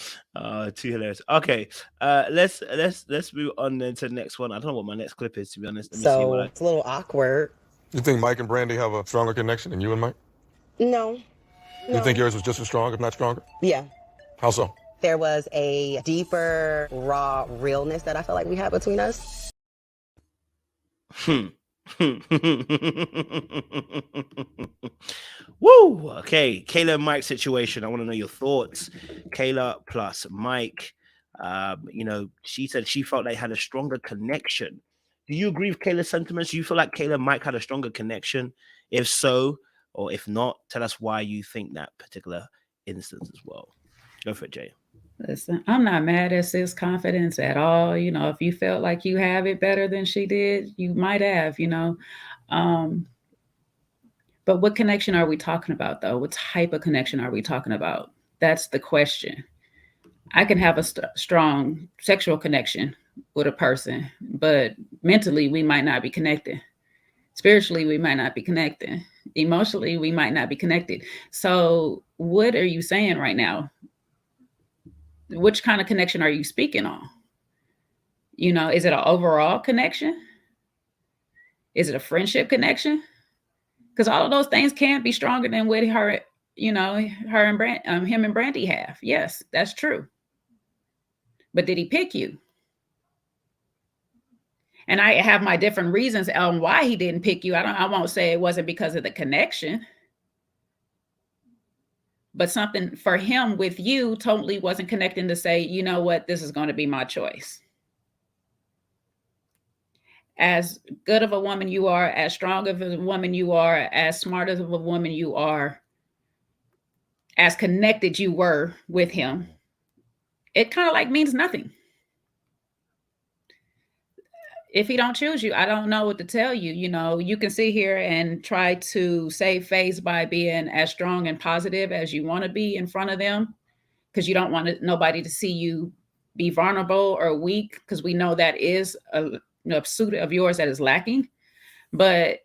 hilarious. Okay, let's move on then to the next one. I don't know what my next clip is, to be honest. Let me see what It's a little awkward. You think Mike and Brandi have a stronger connection than you and Mike? No. You think yours was just as strong, if not stronger? Yeah. How so? There was a deeper, raw realness that I felt like we had between us. Woo! Okay, Kayla and Mike situation. I want to know your thoughts. Kayla plus Mike. She said she felt they had a stronger connection. Do you agree with Kayla's sentiments? Do you feel like Kayla and Mike had a stronger connection? If so, or if not, tell us why you think that particular instance as well. Go for it, Jay. Listen, I'm not mad at sis' confidence at all. If you felt like you have it better than she did, you might have, But what connection are we talking about, though? What type of connection are we talking about? That's the question. I can have a strong sexual connection with a person, but mentally, we might not be connected. Spiritually, we might not be connected. Emotionally, we might not be connected. So what are you saying right now? Which kind of connection are you speaking on? Is it an overall connection? Is it a friendship connection? Because all of those things can't be stronger than what her, him and Brandi have. Yes, that's true. But did he pick you? And I have my different reasons on why he didn't pick you. I won't say it wasn't because of the connection, but something for him with you totally wasn't connecting to say, you know what, this is going to be my choice. As good of a woman you are, as strong of a woman you are, as smart of a woman you are, as connected you were with him, it kind of means nothing. If he don't choose you, I don't know what to tell you. You can sit here and try to save face by being as strong and positive as you want to be in front of them, because you don't want nobody to see you be vulnerable or weak, because we know that is a pursuit of yours that is lacking. And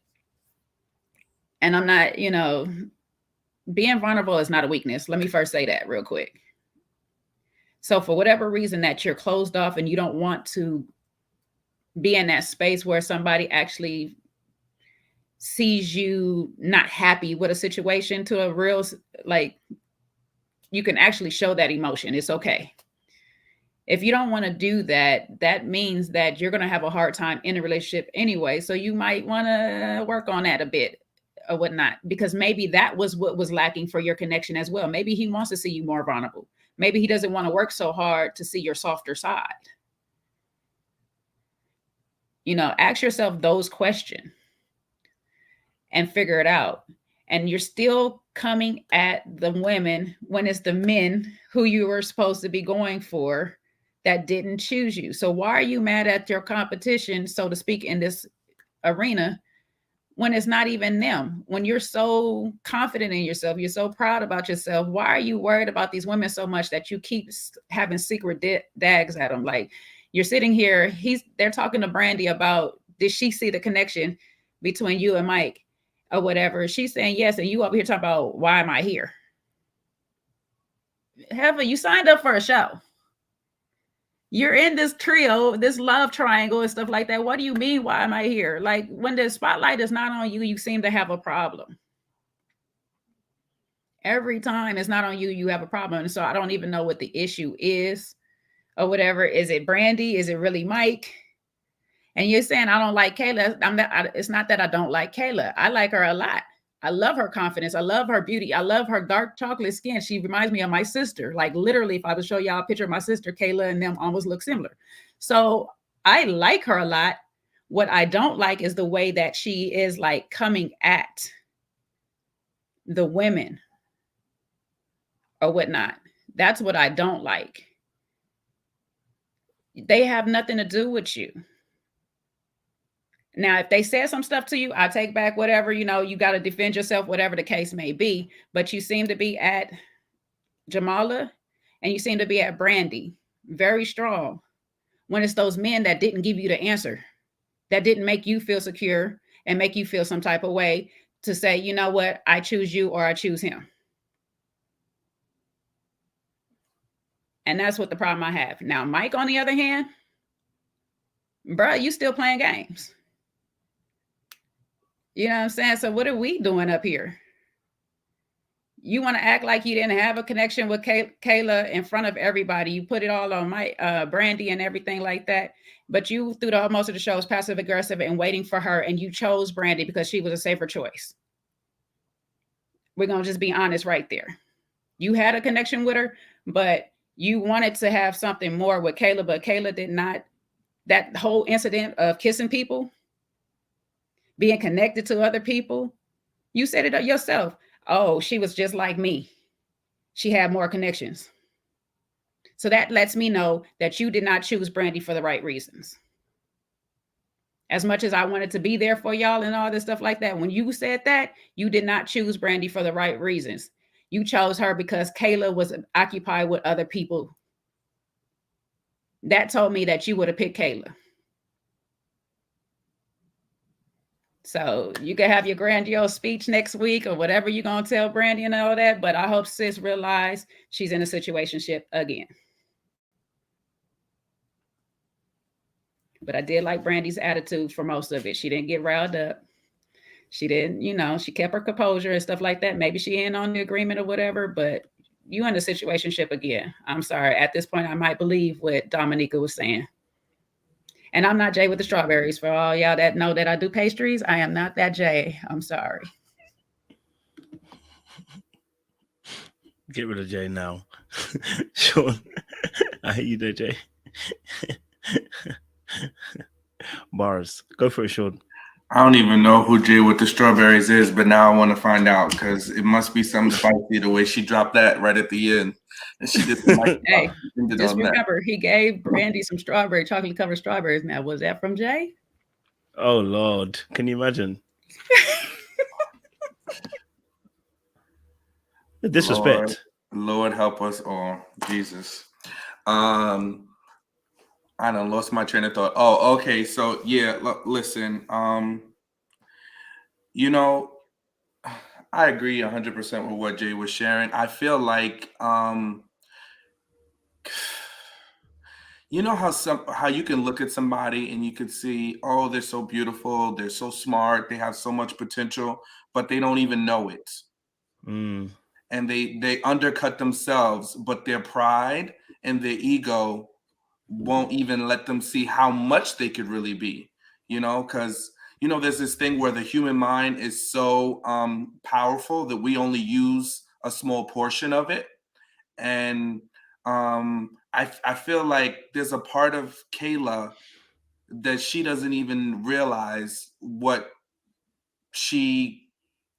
I'm not, being vulnerable is not a weakness. Let me first say that real quick. So for whatever reason that you're closed off and you don't want to be in that space where somebody actually sees you not happy with a situation, to a real, you can actually show that emotion. It's okay. If you don't want to do that, that means that you're going to have a hard time in a relationship anyway. So you might want to work on that a bit or whatnot, because maybe that was what was lacking for your connection as well. Maybe he wants to see you more vulnerable. Maybe he doesn't want to work so hard to see your softer side. Ask yourself those questions and figure it out. And you're still coming at the women when it's the men who you were supposed to be going for that didn't choose you. So why are you mad at your competition, so to speak, in this arena, when it's not even them? When you're so confident in yourself, you're so proud about yourself, why are you worried about these women so much that you keep having secret dags at them? You're sitting here, they're talking to Brandi about, did she see the connection between you and Mike or whatever? She's saying yes, and you over here talking about, why am I here? Heather, you signed up for a show. You're in this trio, this love triangle and stuff like that. What do you mean, why am I here? When the spotlight is not on you, you seem to have a problem. Every time it's not on you, you have a problem. And so I don't even know what the issue is or whatever. Is it Brandi? Is it really Mike? And you're saying, I don't like Kayla. It's not that I don't like Kayla. I like her a lot. I love her confidence. I love her beauty. I love her dark chocolate skin. She reminds me of my sister. Literally, if I would show y'all a picture of my sister, Kayla, and them almost look similar. So I like her a lot. What I don't like is the way that she is coming at the women or whatnot. That's what I don't like. They have nothing to do with you. Now, if they said some stuff to you, I take back whatever, you got to defend yourself, whatever the case may be. But you seem to be at Jamala and you seem to be at Brandi very strong when it's those men that didn't give you the answer, that didn't make you feel secure and make you feel some type of way to say, you know what, I choose you or I choose him. And that's what the problem I have. Now, Mike, on the other hand, bruh, you still playing games. You know what I'm saying? So what are we doing up here? You want to act like you didn't have a connection with Kayla in front of everybody. You put it all on Brandi and everything like that. But you, through most of the show, was passive aggressive and waiting for her. And you chose Brandi because she was a safer choice. We're going to just be honest right there. You had a connection with her, but you wanted to have something more with Kayla, but Kayla did not. That whole incident of kissing people, being connected to other people, you said it yourself. Oh, she was just like me. She had more connections. So that lets me know that you did not choose Brandi for the right reasons. As much as I wanted to be there for y'all and all this stuff like that, when you said that, you did not choose Brandi for the right reasons. You chose her because Kayla was occupied with other people. That told me that you would have picked Kayla. So you can have your grandiose speech next week or whatever you're going to tell Brandi and all that. But I hope sis realized she's in a situationship again. But I did like Brandi's attitude for most of it. She didn't get riled up. She didn't, she kept her composure and stuff like that. Maybe she ain't on the agreement or whatever, but you in a situationship again. I'm sorry. At this point, I might believe what Dominica was saying. And I'm not Jay with the strawberries. For all y'all that know that I do pastries, I am not that Jay. I'm sorry. Get rid of Jay now. Sean, I hate you there, Jay. Bars. Go for it, Sean. I don't even know who Jay with the strawberries is, but now I want to find out because it must be something spicy the way she dropped that right at the end. And she just hey, just remember, he gave Brandi some chocolate covered strawberries. Now, was that from Jay? Oh Lord, can you imagine? The disrespect. Lord help us all, Jesus. I done lost my train of thought. Oh, okay. So yeah, listen. I agree 100% with what Jay was sharing. I feel like, how you can look at somebody and you can see, oh, they're so beautiful, they're so smart, they have so much potential, but they don't even know it. And they undercut themselves, but their pride and their ego won't even let them see how much they could really be, because there's this thing where the human mind is so powerful that we only use a small portion of it. And I feel like there's a part of Kayla that she doesn't even realize what she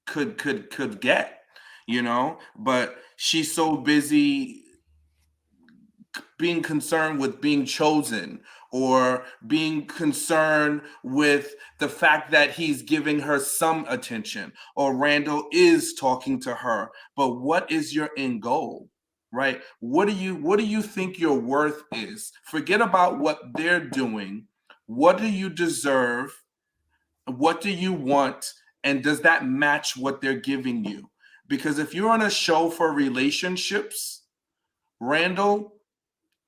could get, but she's so busy being concerned with being chosen or being concerned with the fact that he's giving her some attention or Randall is talking to her. But what is your end goal, right? What do you think your worth is? Forget about what they're doing. What do you deserve? What do you want? And does that match what they're giving you? Because if you're on a show for relationships, Randall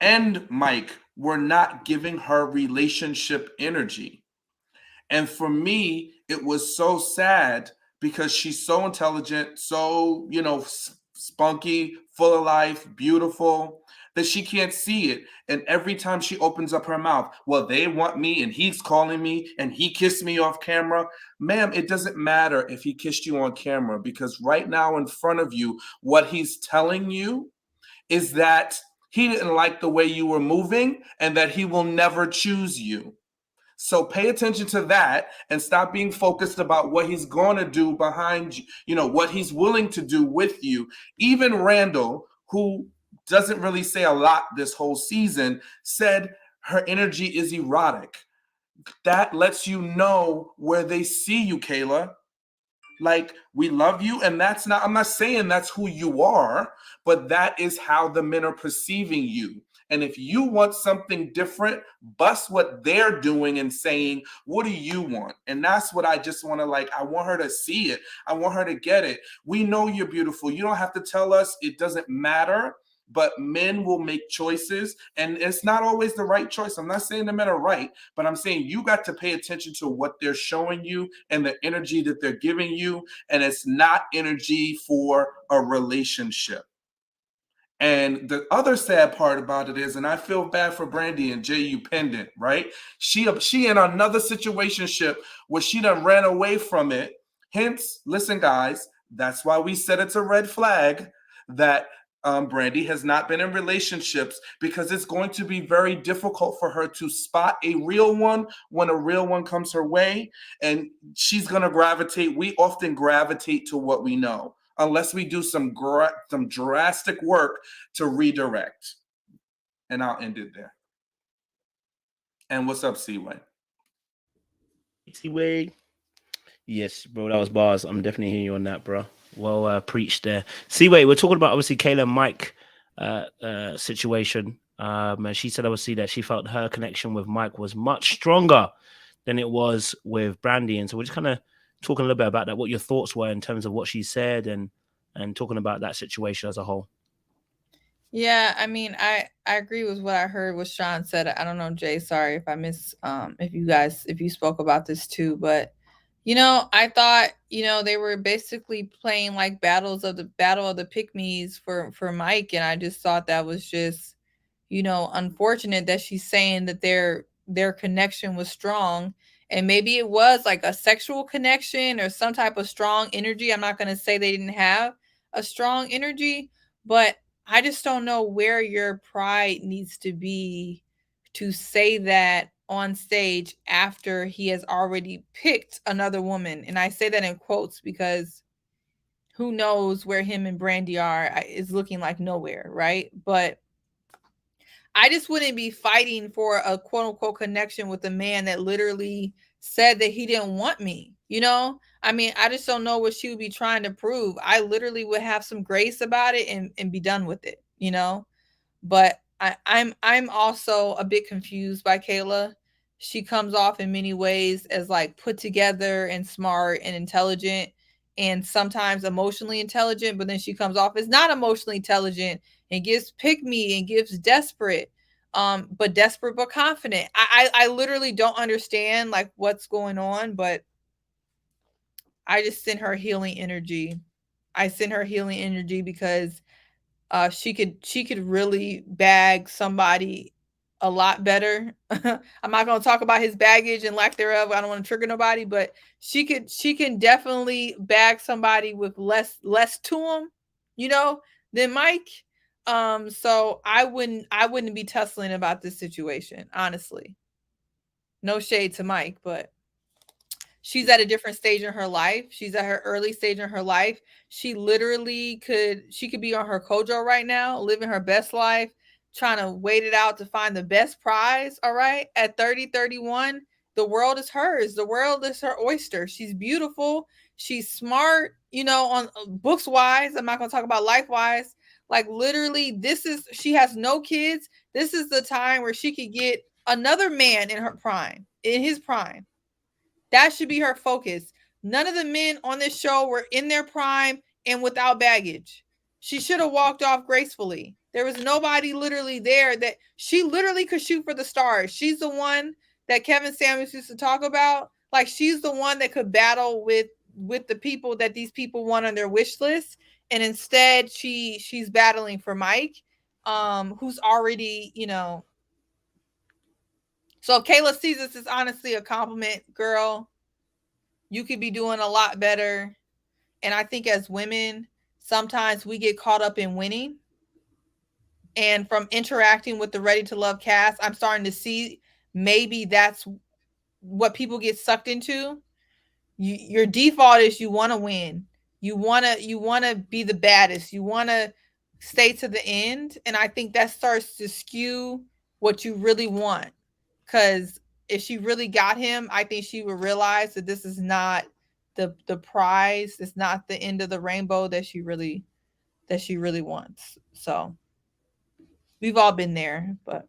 and Mike were not giving her relationship energy. And for me, it was so sad because she's so intelligent, so, spunky, full of life, beautiful, that she can't see it. And every time she opens up her mouth, well, they want me and he's calling me and he kissed me off camera. Ma'am, it doesn't matter if he kissed you on camera, because right now in front of you, what he's telling you is that he didn't like the way you were moving and that he will never choose you. So pay attention to that and stop being focused about what he's going to do behind you, what he's willing to do with you. Even Randall, who doesn't really say a lot this whole season, said her energy is erotic. That lets you know where they see you, Kayla. Like, we love you, and that's not, I'm not saying that's who you are, but that is how the men are perceiving you. And if you want something different, bust what they're doing and saying, what do you want? And that's what I just want to, like, I want her to see it. I want her to get it. We know you're beautiful. You don't have to tell us. It doesn't matter. But men will make choices, and it's not always the right choice. I'm not saying the men are right, but I'm saying you got to pay attention to what they're showing you and the energy that they're giving you, and it's not energy for a relationship. And the other sad part about it is, and I feel bad for Brandi and J.U. Pendant, right? She in another situationship where she done ran away from it. Hence, listen, guys, that's why we said it's a red flag that Brandi has not been in relationships, because it's going to be very difficult for her to spot a real one when a real one comes her way. And she's going to gravitate. We often gravitate to what we know, unless we do some drastic work to redirect. And I'll end it there. And what's up, Seaway? Seaway. Yes, bro, that was bars. I'm definitely hearing you on that, bro. Well preached there. Seaway, we're talking about obviously Kayla and Mike situation. And she said obviously that she felt her connection with Mike was much stronger than it was with Brandi. And so we're just kind of talking a little bit about that, what your thoughts were in terms of what she said, and talking about that situation as a whole. Yeah, I mean, I agree with what I heard what Sean said. I don't know, Jay, sorry if I miss if you spoke about this too, but I thought, they were basically playing like battle of the pick-me's for Mike, and I just thought that was just, unfortunate that she's saying that their connection was strong, and maybe it was like a sexual connection or some type of strong energy. I'm not going to say they didn't have a strong energy, but I just don't know where your pride needs to be to say that on stage after he has already picked another woman. And I say that in quotes because who knows where him and Brandi are. It's looking like nowhere, right? But I just wouldn't be fighting for a quote unquote connection with a man that literally said that he didn't want me. I mean, I just don't know what she would be trying to prove. I literally would have some grace about it and be done with it, But I'm also a bit confused by Kayla. She comes off in many ways as like put together and smart and intelligent, and sometimes emotionally intelligent, but then she comes off as not emotionally intelligent and gives pick me and gives desperate but confident. I literally don't understand like what's going on, but I just send her healing energy. I send her healing energy because she could really bag somebody a lot better. I'm not going to talk about his baggage and lack thereof. I don't want to trigger nobody, but she can definitely bag somebody with less to him, than Mike. So I wouldn't be tussling about this situation, honestly. No shade to Mike, but she's at a different stage in her life. She's at her early stage in her life. She literally could be on her Kojo right now, living her best life, trying to wait it out to find the best prize. All right. At 30, 31, the world is hers. The world is her oyster. She's beautiful. She's smart, on books wise. I'm not going to talk about life wise. Like literally, she has no kids. This is the time where she could get another man in his prime. That should be her focus. None of the men on this show were in their prime and without baggage. She should have walked off gracefully. There was nobody literally there that she literally could shoot for the stars. She's the one that Kevin Samuels used to talk about. Like she's the one that could battle with the people that these people want on their wish list. And instead she's battling for Mike, who's already, So if Kayla sees this as honestly a compliment, girl, you could be doing a lot better. And I think as women, sometimes we get caught up in winning. And from interacting with the Ready to Love cast, I'm starting to see maybe that's what people get sucked into. Your default is you want to win. You want to be the baddest. You want to stay to the end. And I think that starts to skew what you really want. Because if she really got him, I think she would realize that this is not the prize. It's not the end of the rainbow that she really wants. So we've all been there, but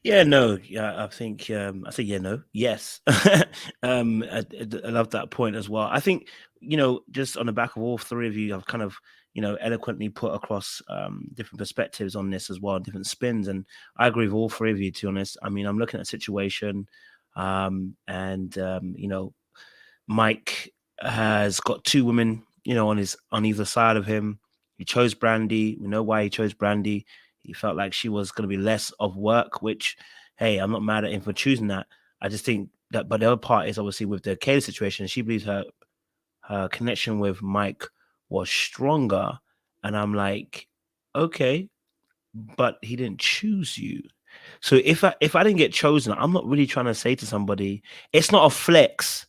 yeah, no, yeah, I think I say yeah, no, yes. I love that point as well. I think, just on the back of all three of you, I've kind of, eloquently put across different perspectives on this as well, different spins, and I agree with all three of you. To be honest, I mean, I'm looking at the situation, and Mike has got two women, on either side of him. He chose Brandi. We know why he chose Brandi. He felt like she was going to be less of work, which, hey, I'm not mad at him for choosing that. I just think that, but the other part is obviously with the Kayla situation, she believes her connection with Mike was stronger. And I'm like, okay, but he didn't choose you. So if I didn't get chosen, I'm not really trying to say to somebody, it's not a flex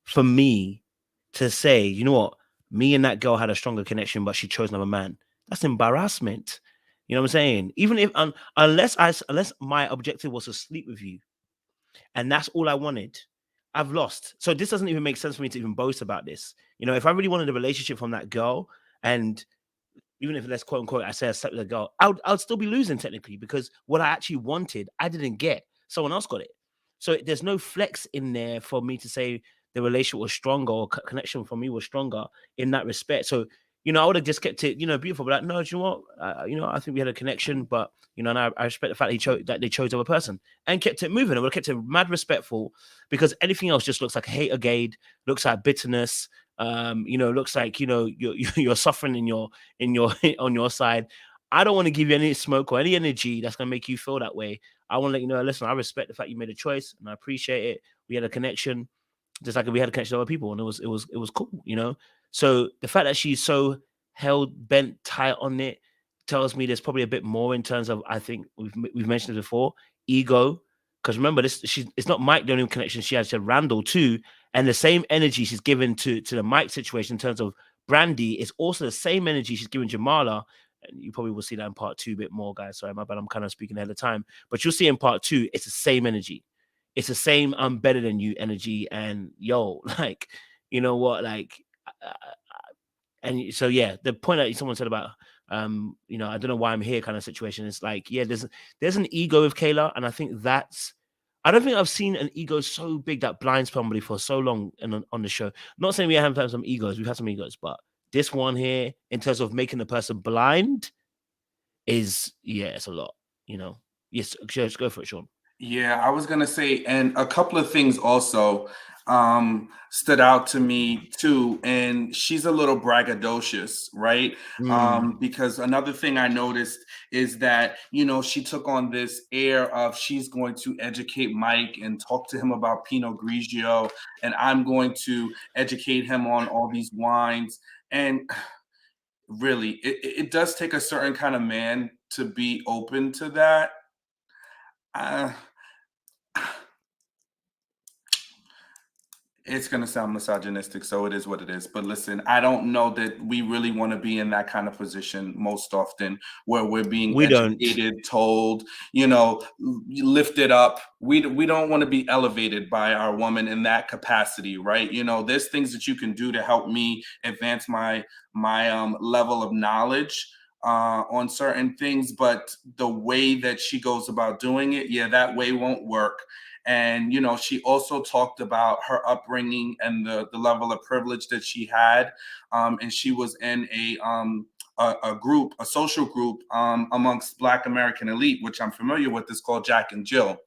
for me to say, you know what, me and that girl had a stronger connection, but she chose another man. That's embarrassment. You know what I'm saying? Even if unless my objective was to sleep with you, and that's all I wanted, I've lost. So this doesn't even make sense for me to even boast about this. If I really wanted a relationship from that girl, and even if, let's quote unquote, I say I slept with a girl, I'd still be losing technically, because what I actually wanted, I didn't get. Someone else got it. So there's no flex in there for me to say the relationship was stronger, or connection for me was stronger in that respect. So, I would have just kept it, beautiful. But like, no, do you know what? I think we had a connection, but, and I respect the fact that they chose the other person and kept it moving. I would have kept it mad respectful, because anything else just looks like a hatergade, looks like bitterness. Looks like, you're suffering on your side. I don't want to give you any smoke or any energy that's gonna make you feel that way. I want to let you know, listen, I respect the fact you made a choice and I appreciate it. We had a connection, just like we had a connection with other people, and it was cool, So the fact that she's so bent tight on it tells me there's probably a bit more in terms of, I think we've mentioned it before, ego. Because remember, it's not Mike the only connection she had Randall too, and the same energy she's given to the Mike situation in terms of Brandi is also the same energy she's given Jamala. And you probably will see that in part 2 a bit more, guys. Sorry, my bad. I'm kind of speaking ahead of time, but you'll see in part 2, it's the same energy. It's the same I'm better than you energy. And yo, like, you know what? Like, and so, yeah, the point that someone said about, I don't know why I'm here kind of situation. It's like, yeah, there's an ego with Kayla. And I think I don't think I've seen an ego so big that blinds somebody for so long on the show. Not saying we haven't had some egos. We've had some egos, but this one here, in terms of making the person blind, is, yeah, it's a lot, Yes, just go for it, Sean. Yeah, I was gonna say, and a couple of things also stood out to me too. And she's a little braggadocious, right? Because another thing I noticed is that, she took on this air of she's going to educate Mike and talk to him about Pinot Grigio, and I'm going to educate him on all these wines. And really, it does take a certain kind of man to be open to that. It's going to sound misogynistic, so it is what it is. But listen, I don't know that we really want to be in that kind of position most often, where we're being educated, told, lifted up. We don't want to be elevated by our woman in that capacity, right? There's things that you can do to help me advance my level of knowledge on certain things, but the way that she goes about doing it, yeah, that way won't work. And, she also talked about her upbringing and the level of privilege that she had. And she was in a group, a social group amongst Black American elite, which I'm familiar with. It's called Jack and Jill.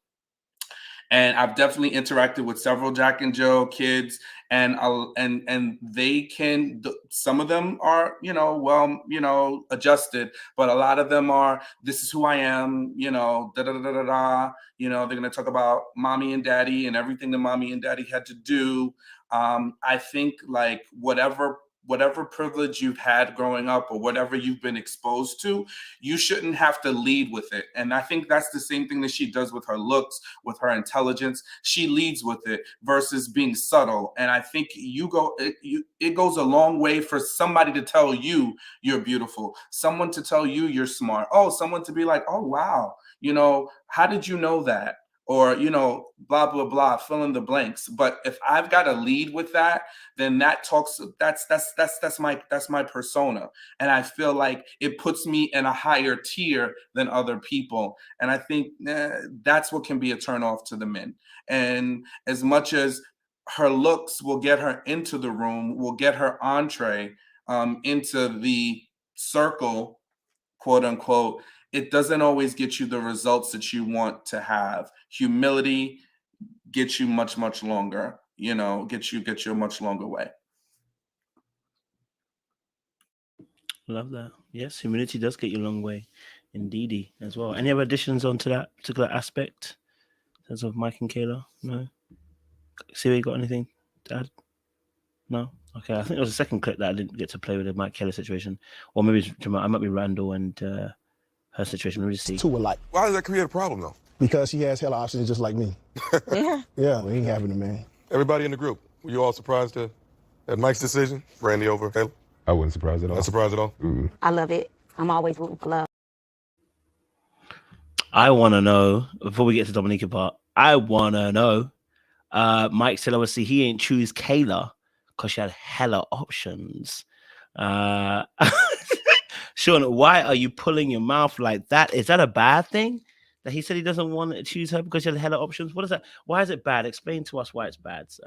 And I've definitely interacted with several Jack and Jill kids, and they can. Some of them are, adjusted, but a lot of them are. This is who I am, da da da da da. They're gonna talk about mommy and daddy and everything that mommy and daddy had to do. I think like whatever whatever privilege you've had growing up or whatever you've been exposed to, you shouldn't have to lead with it. And I think that's the same thing that she does with her looks, with her intelligence. She leads with it versus being subtle. And I think it goes a long way for somebody to tell you you're beautiful, someone to tell you you're smart. Oh, someone to be like, oh, wow, how did you know that? Or, blah, blah, blah, fill in the blanks. But if I've got to lead with that, then that's my persona. And I feel like it puts me in a higher tier than other people. And I think that's what can be a turnoff to the men. And as much as her looks will get her into the room, will get her entree into the circle, quote unquote, it doesn't always get you the results that you want to have. Humility gets you much, much longer, get you a much longer way. Love that. Yes, humility does get you a long way, indeed, as well. Any other additions onto that particular aspect in terms of Mike and Kayla? No? See, you got anything to add? No? Okay, I think there was a second clip that I didn't get to play with the Mike Kayla situation. Or maybe it might be Randall and her situation. Let me just see. Two alike. Why does that create a problem, though? Because she has hella options just like me. Yeah, it ain't happening, man. Everybody in the group, were you all surprised at Mike's decision? Brandi over Kayla? I wasn't surprised at all. Not surprised at all? Mm-mm. I love it. I'm always rooting for love. I want to know, before we get to the Dominica part, Mike said, obviously, he ain't choose Kayla because she had hella options. Sean, why are you pulling your mouth like that? Is that a bad thing? That he said he doesn't want to choose her because she had hella options? What is that? Why is it bad? Explain to us why it's bad, sir.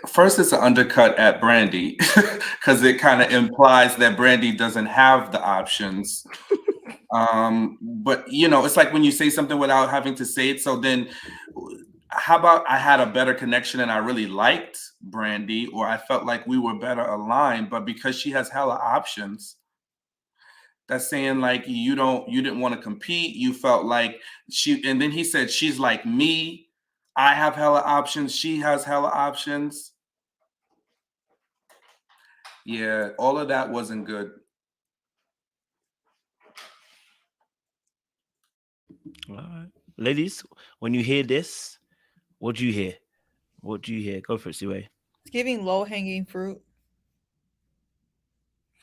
First, it's an undercut at Brandi because it kind of implies that Brandi doesn't have the options. But, it's like when you say something without having to say it. So then how about I had a better connection and I really liked Brandi, or I felt like we were better aligned, but because she has hella options, that's saying like you didn't want to compete. You felt like and then he said, she's like me. I have hella options. She has hella options. Yeah, all of that wasn't good. All right. Ladies, when you hear this, what do you hear? What do you hear? Go for it, Siwe. It's giving low-hanging fruit.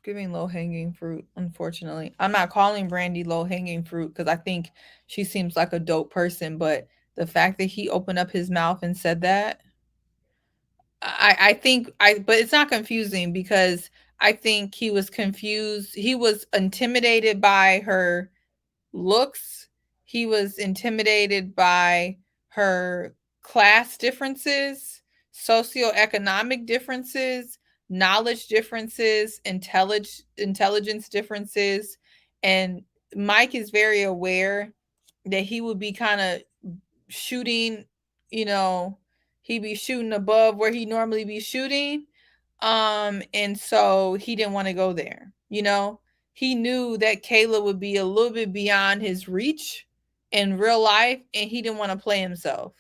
Giving low-hanging fruit, unfortunately. I'm not calling Brandi low-hanging fruit because I think she seems like a dope person, but the fact that he opened up his mouth and said that, but it's not confusing because I think he was confused. He was intimidated by her looks. He was intimidated by her class differences, socioeconomic differences, knowledge differences, intelligence differences. And Mike is very aware that he would be kind of shooting, he'd be shooting above where he normally be shooting. And so he didn't want to go there. He knew that Kayla would be a little bit beyond his reach in real life, and he didn't want to play himself.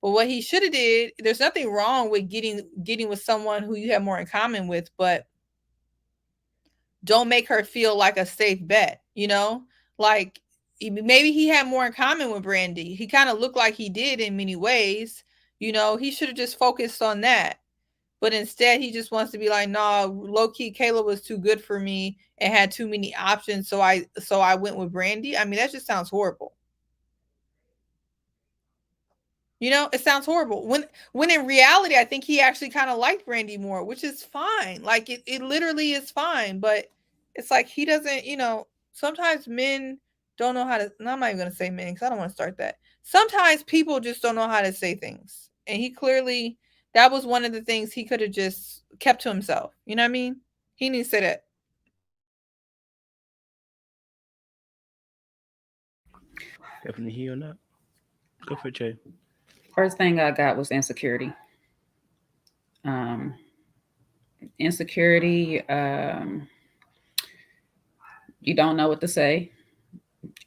But what he should have did, there's nothing wrong with getting with someone who you have more in common with, but don't make her feel like a safe bet, Like maybe he had more in common with Brandi. He kind of looked like he did in many ways. He should have just focused on that. But instead, he just wants to be like, nah, low-key, Kayla was too good for me and had too many options, so I went with Brandi. I mean, that just sounds horrible. It sounds horrible. When in reality, I think he actually kind of liked Brandi more, which is fine. Like, it literally is fine. But it's like he doesn't, sometimes men don't know how to, no, I'm not even going to say men because I don't want to start that. Sometimes people just don't know how to say things. And he clearly, that was one of the things he could have just kept to himself. You know what I mean? He needs to say that. Definitely hear on that. Go for it, Jay. First thing I got was insecurity. Insecurity, you don't know what to say.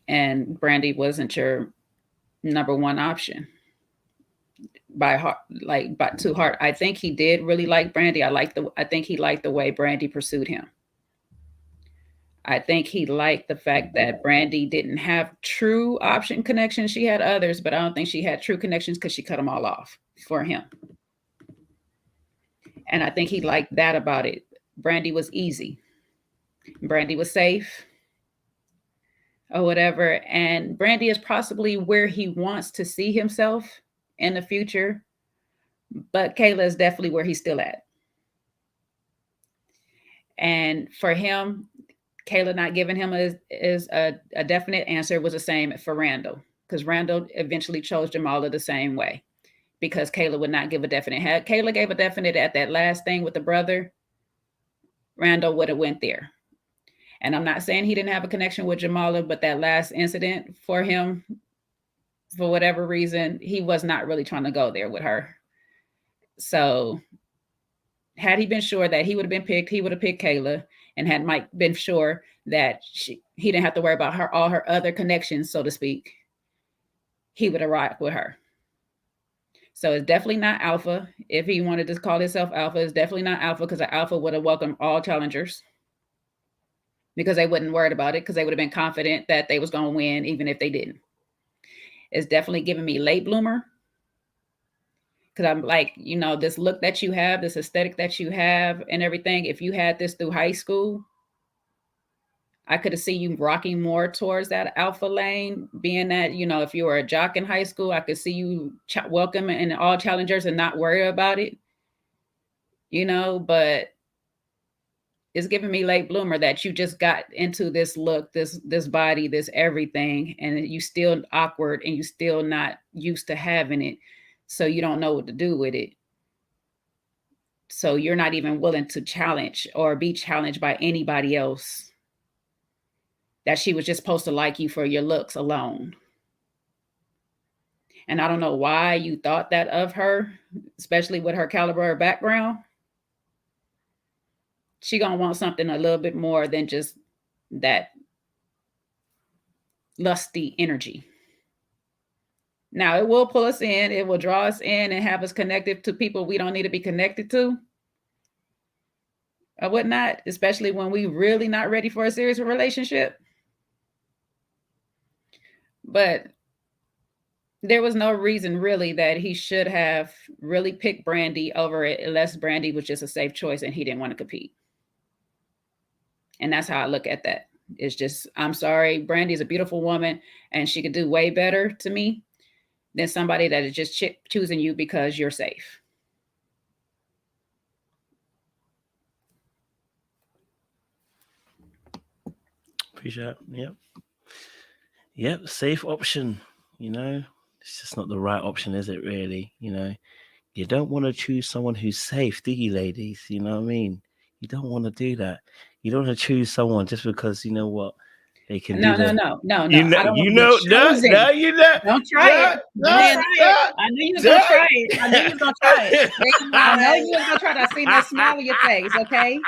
And Brandi wasn't your number one option. by heart, like but to heart. I think he did really like Brandi. I think he liked the way Brandi pursued him. I think he liked the fact that Brandi didn't have true option connections. She had others, but I don't think she had true connections because she cut them all off for him. And I think he liked that about it. Brandi was easy. Brandi was safe or whatever. And Brandi is possibly where he wants to see himself in the future. But Kayla is definitely where he's still at. And for him, Kayla not giving him a definite answer was the same for Randall, because Randall eventually chose Jamala the same way, because Kayla would not give a definite. Had Kayla gave a definite at that last thing with the brother, Randall would have went there. And I'm not saying he didn't have a connection with Jamala, but that last incident for him, for whatever reason, he was not really trying to go there with her. So had he been sure that he would have been picked, he would have picked Kayla. And had Mike been sure that he didn't have to worry about all her other connections, so to speak, he would have rocked with her. So it's definitely not alpha. If he wanted to call himself alpha, it's definitely not alpha, because the alpha would have welcomed all challengers, because they wouldn't worry about it, because they would have been confident that they was going to win even if they didn't. It's definitely giving me late bloomer, because I'm like, you know, this look that you have, this aesthetic that you have and everything, if you had this through high school, I could have seen you rocking more towards that alpha lane, being that, you know, if you were a jock in high school, I could see you welcome in all challengers and not worry about it, you know, but it's giving me late bloomer that you just got into this look, this body, this everything, and you still awkward and you still not used to having it. So you don't know what to do with it. So you're not even willing to challenge or be challenged by anybody else. That she was just supposed to like you for your looks alone. And I don't know why you thought that of her, especially with her caliber or background. She gonna want something a little bit more than just that lusty energy. Now, it will pull us in, it will draw us in and have us connected to people we don't need to be connected to or whatnot, especially when we really not ready for a serious relationship. But there was no reason really that he should have really picked Brandi over it, unless Brandi was just a safe choice and he didn't want to compete. And that's how I look at that. It's just, I'm sorry, Brandi is a beautiful woman and she could do way better to me than somebody that is just choosing you because you're safe. Appreciate it. Yep. Yep. Safe option. You know, it's just not the right option, is it really? You know, you don't want to choose someone who's safe, do you, ladies? You know what I mean? You don't want to do that. You don't want to choose someone just because, you know what, they can No. do. I No, don't you know, you know. Don't try it. I knew you was gonna try it. I knew you was gonna try it. I know you was gonna try it. I seen that smile on your face, okay?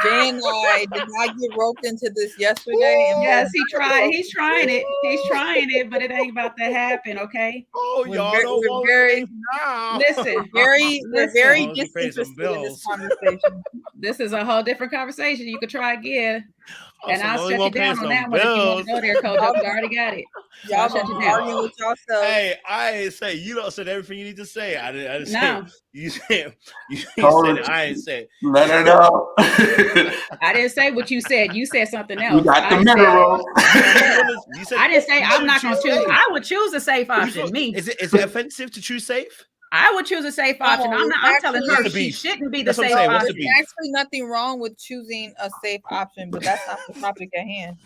Jay and I did not get roped into this yesterday. And yes, he tried. He's trying it. He's trying it, but it ain't about to happen, okay? Oh, y'all we're very listen. We're very disinterested in this conversation. This is a whole different conversation. You could try again. And so I'll shut you down on that one if you want to go there, Coach. You already got it. Y'all shut you arguing down. with yourself. Hey, I ain't say you don't said everything you need to say. I didn't No. say you said I ain't say. Let her know. I didn't say what you said. You said something else. You got the mineral. I didn't say I'm not going to choose. I would choose a safe option. Me. Is it offensive to choose safe? I would choose a safe option. I'm telling her she shouldn't be the safe option. There's actually nothing wrong with choosing a safe option, but that's not the topic at hand.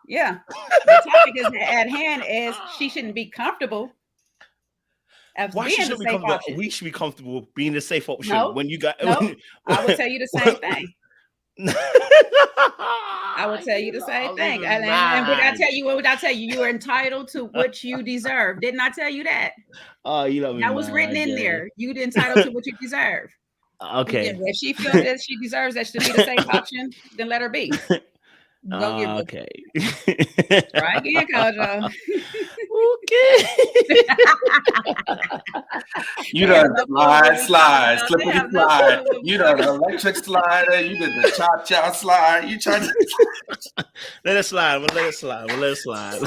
Yeah. The topic is at hand is she shouldn't be comfortable. Why should we be comfortable? We should be comfortable being the safe option when you got. No, I would tell you the same thing. I would tell you the same thing. And would I tell you? What would I tell you? You are entitled to what you deserve. Didn't I tell you that? Oh, you know that was written in there. You entitled to what you deserve. Okay. If she feels that she deserves that to be the safe option, then let her be. Don't get Okay. Try again, Kojo. Okay. You They have done no clue what we slide, talking about. They slippity have no slide. clue what we You done talking the electric slider. You did the cha-cha slide. You tried to... Let it slide. We'll let it slide. We'll let it slide.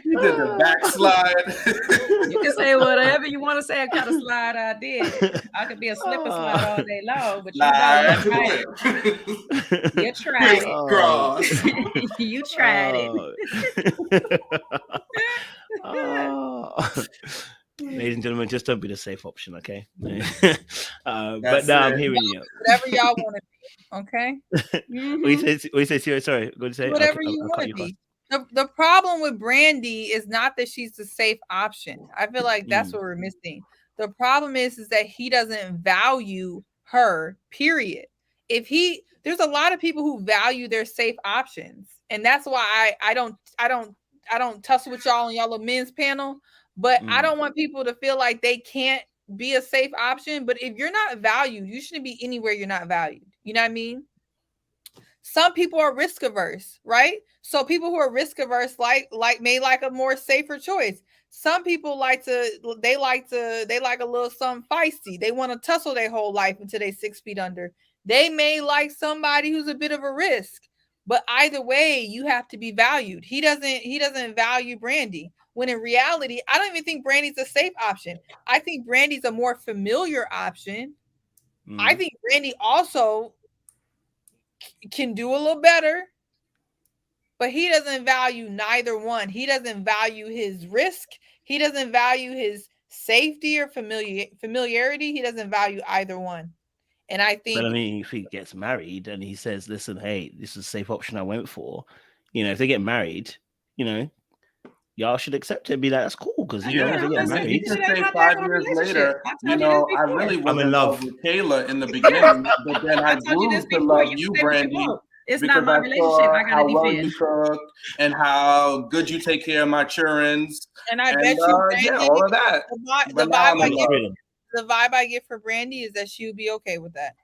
You did the backslide. You can say whatever you want to say. What kind of slide I did. I could be a slip and slide all day long, but you know, you tried it. Cross. You tried it. Ladies and gentlemen, just don't be the safe option, okay? But That's now I'm it. hearing you. whatever y'all want to be. Okay. What you say, Sierra? Sorry, go to say Whatever Okay, you I'll want cut to you be. The problem with Brandi is not that she's the safe option. I feel like that's what we're missing. The problem is that he doesn't value her, period. There's a lot of people who value their safe options, and that's why I don't tussle with y'all on y'all little men's panel, but I don't want people to feel like they can't be a safe option. But if you're not valued, you shouldn't be anywhere you're not valued. You know what I mean? Some people are risk averse, right? So people who are risk averse may like a more safer choice. Some people like a little something feisty. They want to tussle their whole life until they 6 feet under. They may like somebody who's a bit of a risk, but either way, you have to be valued. He doesn't value Brandi. When in reality, I don't even think Brandi's a safe option. I think Brandi's a more familiar option. I think Brandi also can do a little better, but he doesn't value neither one. He doesn't value his risk. He doesn't value his safety or familiarity. He doesn't value either one. And I think, but I mean, if he gets married and he says, "Listen, hey, this is a safe option I went for," if they get married, y'all should accept it and be like, "That's cool," because if they get married, you can say 5 years later, I really was I'm in love with Kayla in the beginning, but then I grew to love you, Brandi. It's because not my relationship. I how gotta well defend. you cook and how good you take care of my children. And I bet you, Brandi, all of that. The vibe I get for Brandi is that she would be okay with that.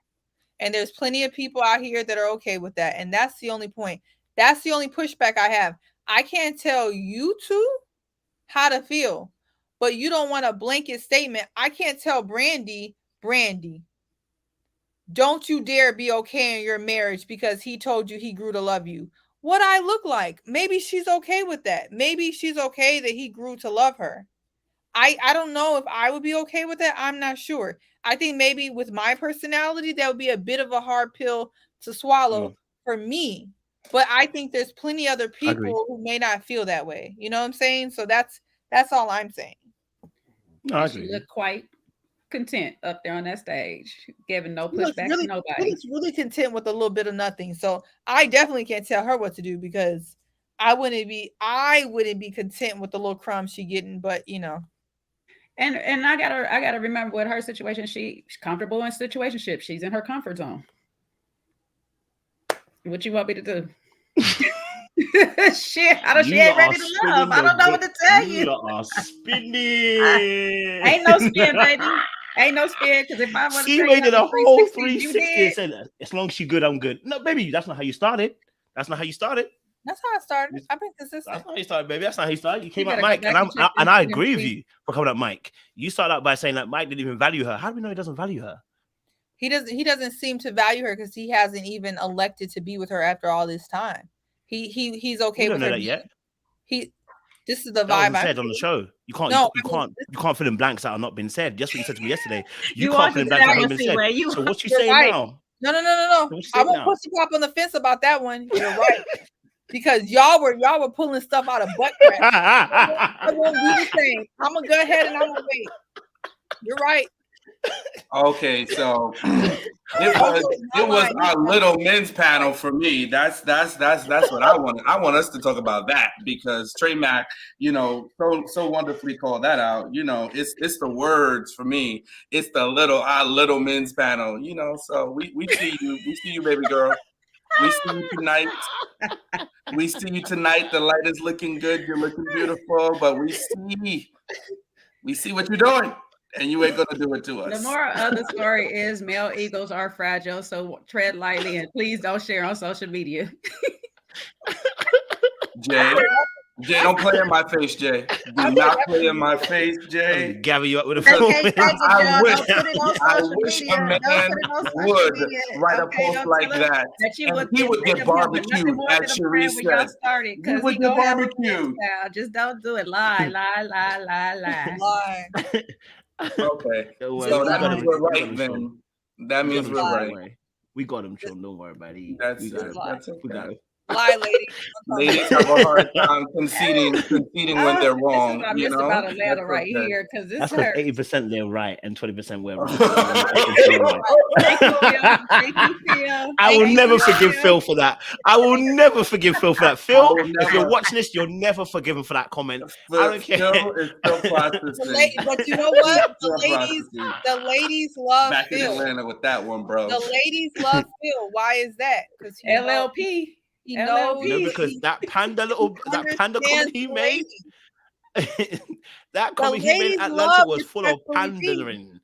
And there's plenty of people out here that are okay with that. And that's the only point. That's the only pushback I have. I can't tell you two how to feel, but you don't want a blanket statement. I can't tell Brandi, don't you dare be okay in your marriage because he told you he grew to love you. What I look like? Maybe she's okay with that. Maybe she's okay that he grew to love her. I don't know if I would be okay with that. I'm not sure. I think maybe with my personality, that would be a bit of a hard pill to swallow for me. But I think there's plenty other people who may not feel that way. You know what I'm saying? So that's all I'm saying. No, she looked quite content up there on that stage, giving no pushback to nobody. She's really content with a little bit of nothing. So I definitely can't tell her what to do because I wouldn't be content with the little crumbs she getting, but And I gotta remember what her situation. She's comfortable in situationship. She's in her comfort zone. What you want me to do? Shit, she ain't ready to love. I don't know what to tell you. You are spinning. Ain't no spin, baby. Ain't no spin. Because if I want to, she made it a whole 360 and said, "As long as she's good, I'm good." No, baby, that's not how you started. That's not how you started. That's how I started. I've been consistent. That's not how you started, baby. That's not how you started. You came out Mike, and I agree with you for coming up Mike. You started out by saying that Mike didn't even value her. How do we know he doesn't value her? He doesn't seem to value her because he hasn't even elected to be with her after all this time. He's okay with her. That yet. This is the that vibe I said on the show. You can't fill in blanks that are not been said. Just what you said to me yesterday. You can't fill in blanks that have not been said. So what you saying now? No. I won't push you up on the fence about that one. You're right. Because y'all were pulling stuff out of butt crack. I won't do the same. I'm gonna go ahead and I'm gonna wait. You're right. Okay, so it was our little men's panel for me. That's what I want. I want us to talk about that because Trey Mack, so wonderfully called that out. It's the words for me. It's our little men's panel. So we see you, baby girl. We see you tonight. We see you tonight. The light is looking good. You're looking beautiful, but we see what you're doing. And you ain't gonna do it to The us. moral of the story is male egos are fragile, so tread lightly and please don't share on social media. Jay, don't play in my face, Jay. Do not play in my face, Jay. Gather you up with a Okay, phone. Cedric, I wish, don't put it on I social wish media. a man Don't put it on social would media. write Okay, a post don't like tell us that. That you And would he would get think of him with barbecued, nothing more as than a friend Cherise when y'all says. started, He because would he get don't have a barbecued. now. Just don't do it. Lie, lie, lie, lie, lie. Lie. Okay. Don't worry, So we that got means him. we're we got right him, Sean. then. That We got means him, we're Sean. right. Don't worry. We got him, Sean. Don't worry about it. That's We got it. him. That's We got okay. him. Lie, lady. Ladies have a hard time conceding when they're This is wrong. what I You missed know, about Atlanta that's right okay. here, because this That's because hurts. 80% they're right and 20% we're wrong. Thank you, Phil. Thank you, Phil. I will Thank never you, forgive Phil for that. I will never forgive Phil for that. I Phil, will if you're never. watching this, you'll never forgive him for that comment. I Phil don't care. is still processing. But you know what? Still processing. The ladies love Back in Phil. Atlanta with that one, bro. The ladies love Phil. Why is that? Because LLP. he knows. No, because that panda comment he made, that comment he made in Atlanta was full of pandering.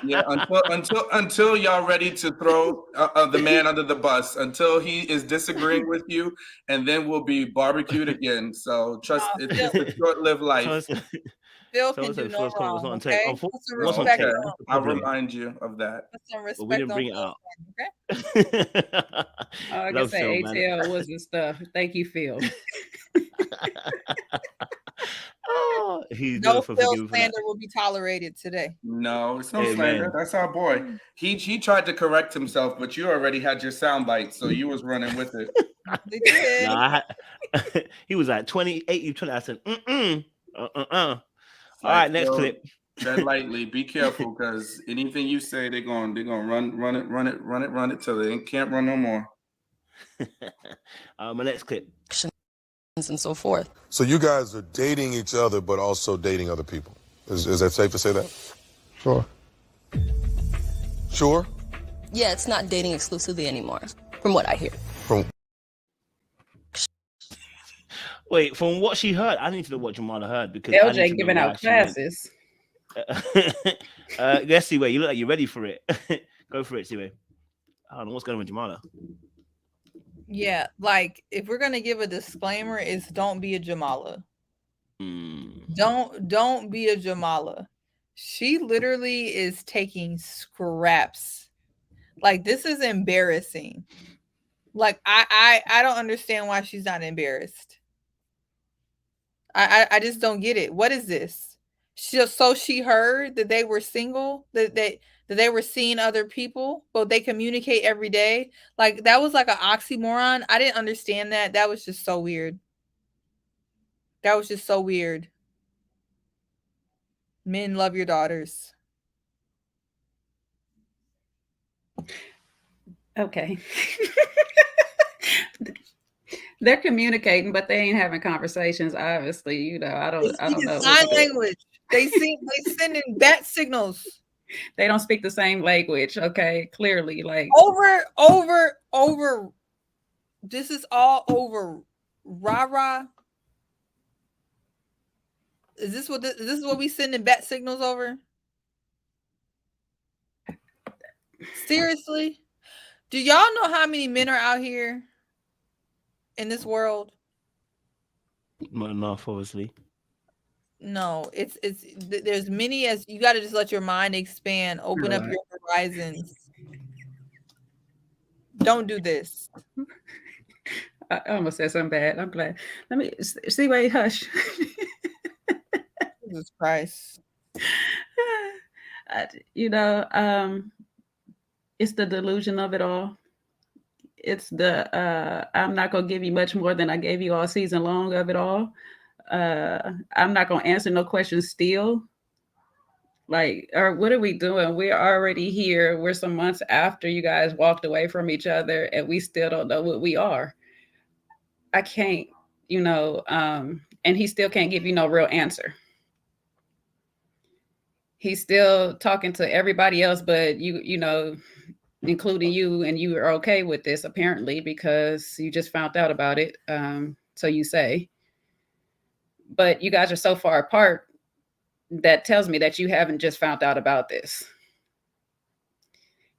Yeah, until y'all ready to throw the man under the bus, until he is disagreeing with you, and then we'll be barbecued again. So trust, it's a short-lived life. Phil can do no wrong. Okay, put some respect Okay, on him. I'll remind you of that. Put some respect But we didn't on bring it Phil's out. name, okay? I Love can say Phil, man. ATL was and stuff. Thank you, Phil. Oh, he's No never for Phil forgiving for that. slander will be tolerated today. No, it's no Amen. slander. That's our boy. He tried to correct himself, but you already had your sound bite, so you was running with it. They did. No, I had, he was like 20, 80, 20. I said, All right, next clip. Tread lightly. Be careful, because anything you say, they're gonna run it till they can't run no more. My next clip. And so forth. So you guys are dating each other, but also dating other people. Is that safe to say that? Sure. Sure? Yeah, it's not dating exclusively anymore, from what I hear. Wait, from what she heard, I need to know what Jamala heard, because I need to LJ know giving why out she went. classes. Let's see where you look like you're ready for it. Go for it, Siwe. I don't know what's going on with Jamala. Yeah, like if we're gonna give a disclaimer, it's don't be a Jamala. Don't be a Jamala. She literally is taking scraps. Like, this is embarrassing. Like, I don't understand why she's not embarrassed. I just don't get it. What is this? So she heard that they were single, that they were seeing other people, but they communicate every day. Like, that was like an oxymoron. I didn't understand that. That was just so weird. That was just so weird. Men, love your daughters. Okay. They're communicating, but they ain't having conversations. Obviously, you know. I don't know. Sign language. They sending bat signals. They don't speak the same language. Okay, clearly, like over. This is all over. Rah. Is this what we sending bat signals over? Seriously? Do y'all know how many men are out here in this world? Not enough, obviously. No, it's there's many as you got to just let your mind expand, open up your horizons. Don't do this. I almost said something bad. I'm glad. Let me see. Wait, hush. Jesus Christ. It's the delusion of it all. It's the I'm not gonna give you much more than I gave you all season long of it all. I'm not gonna answer no questions still. Like, or what are we doing? We're already here. We're some months after you guys walked away from each other, and we still don't know what we are. I can't, and he still can't give you no real answer. He's still talking to everybody else, but including you, and you are okay with this apparently because you just found out about it. So you say, but you guys are so far apart. that tells me that you haven't just found out about this.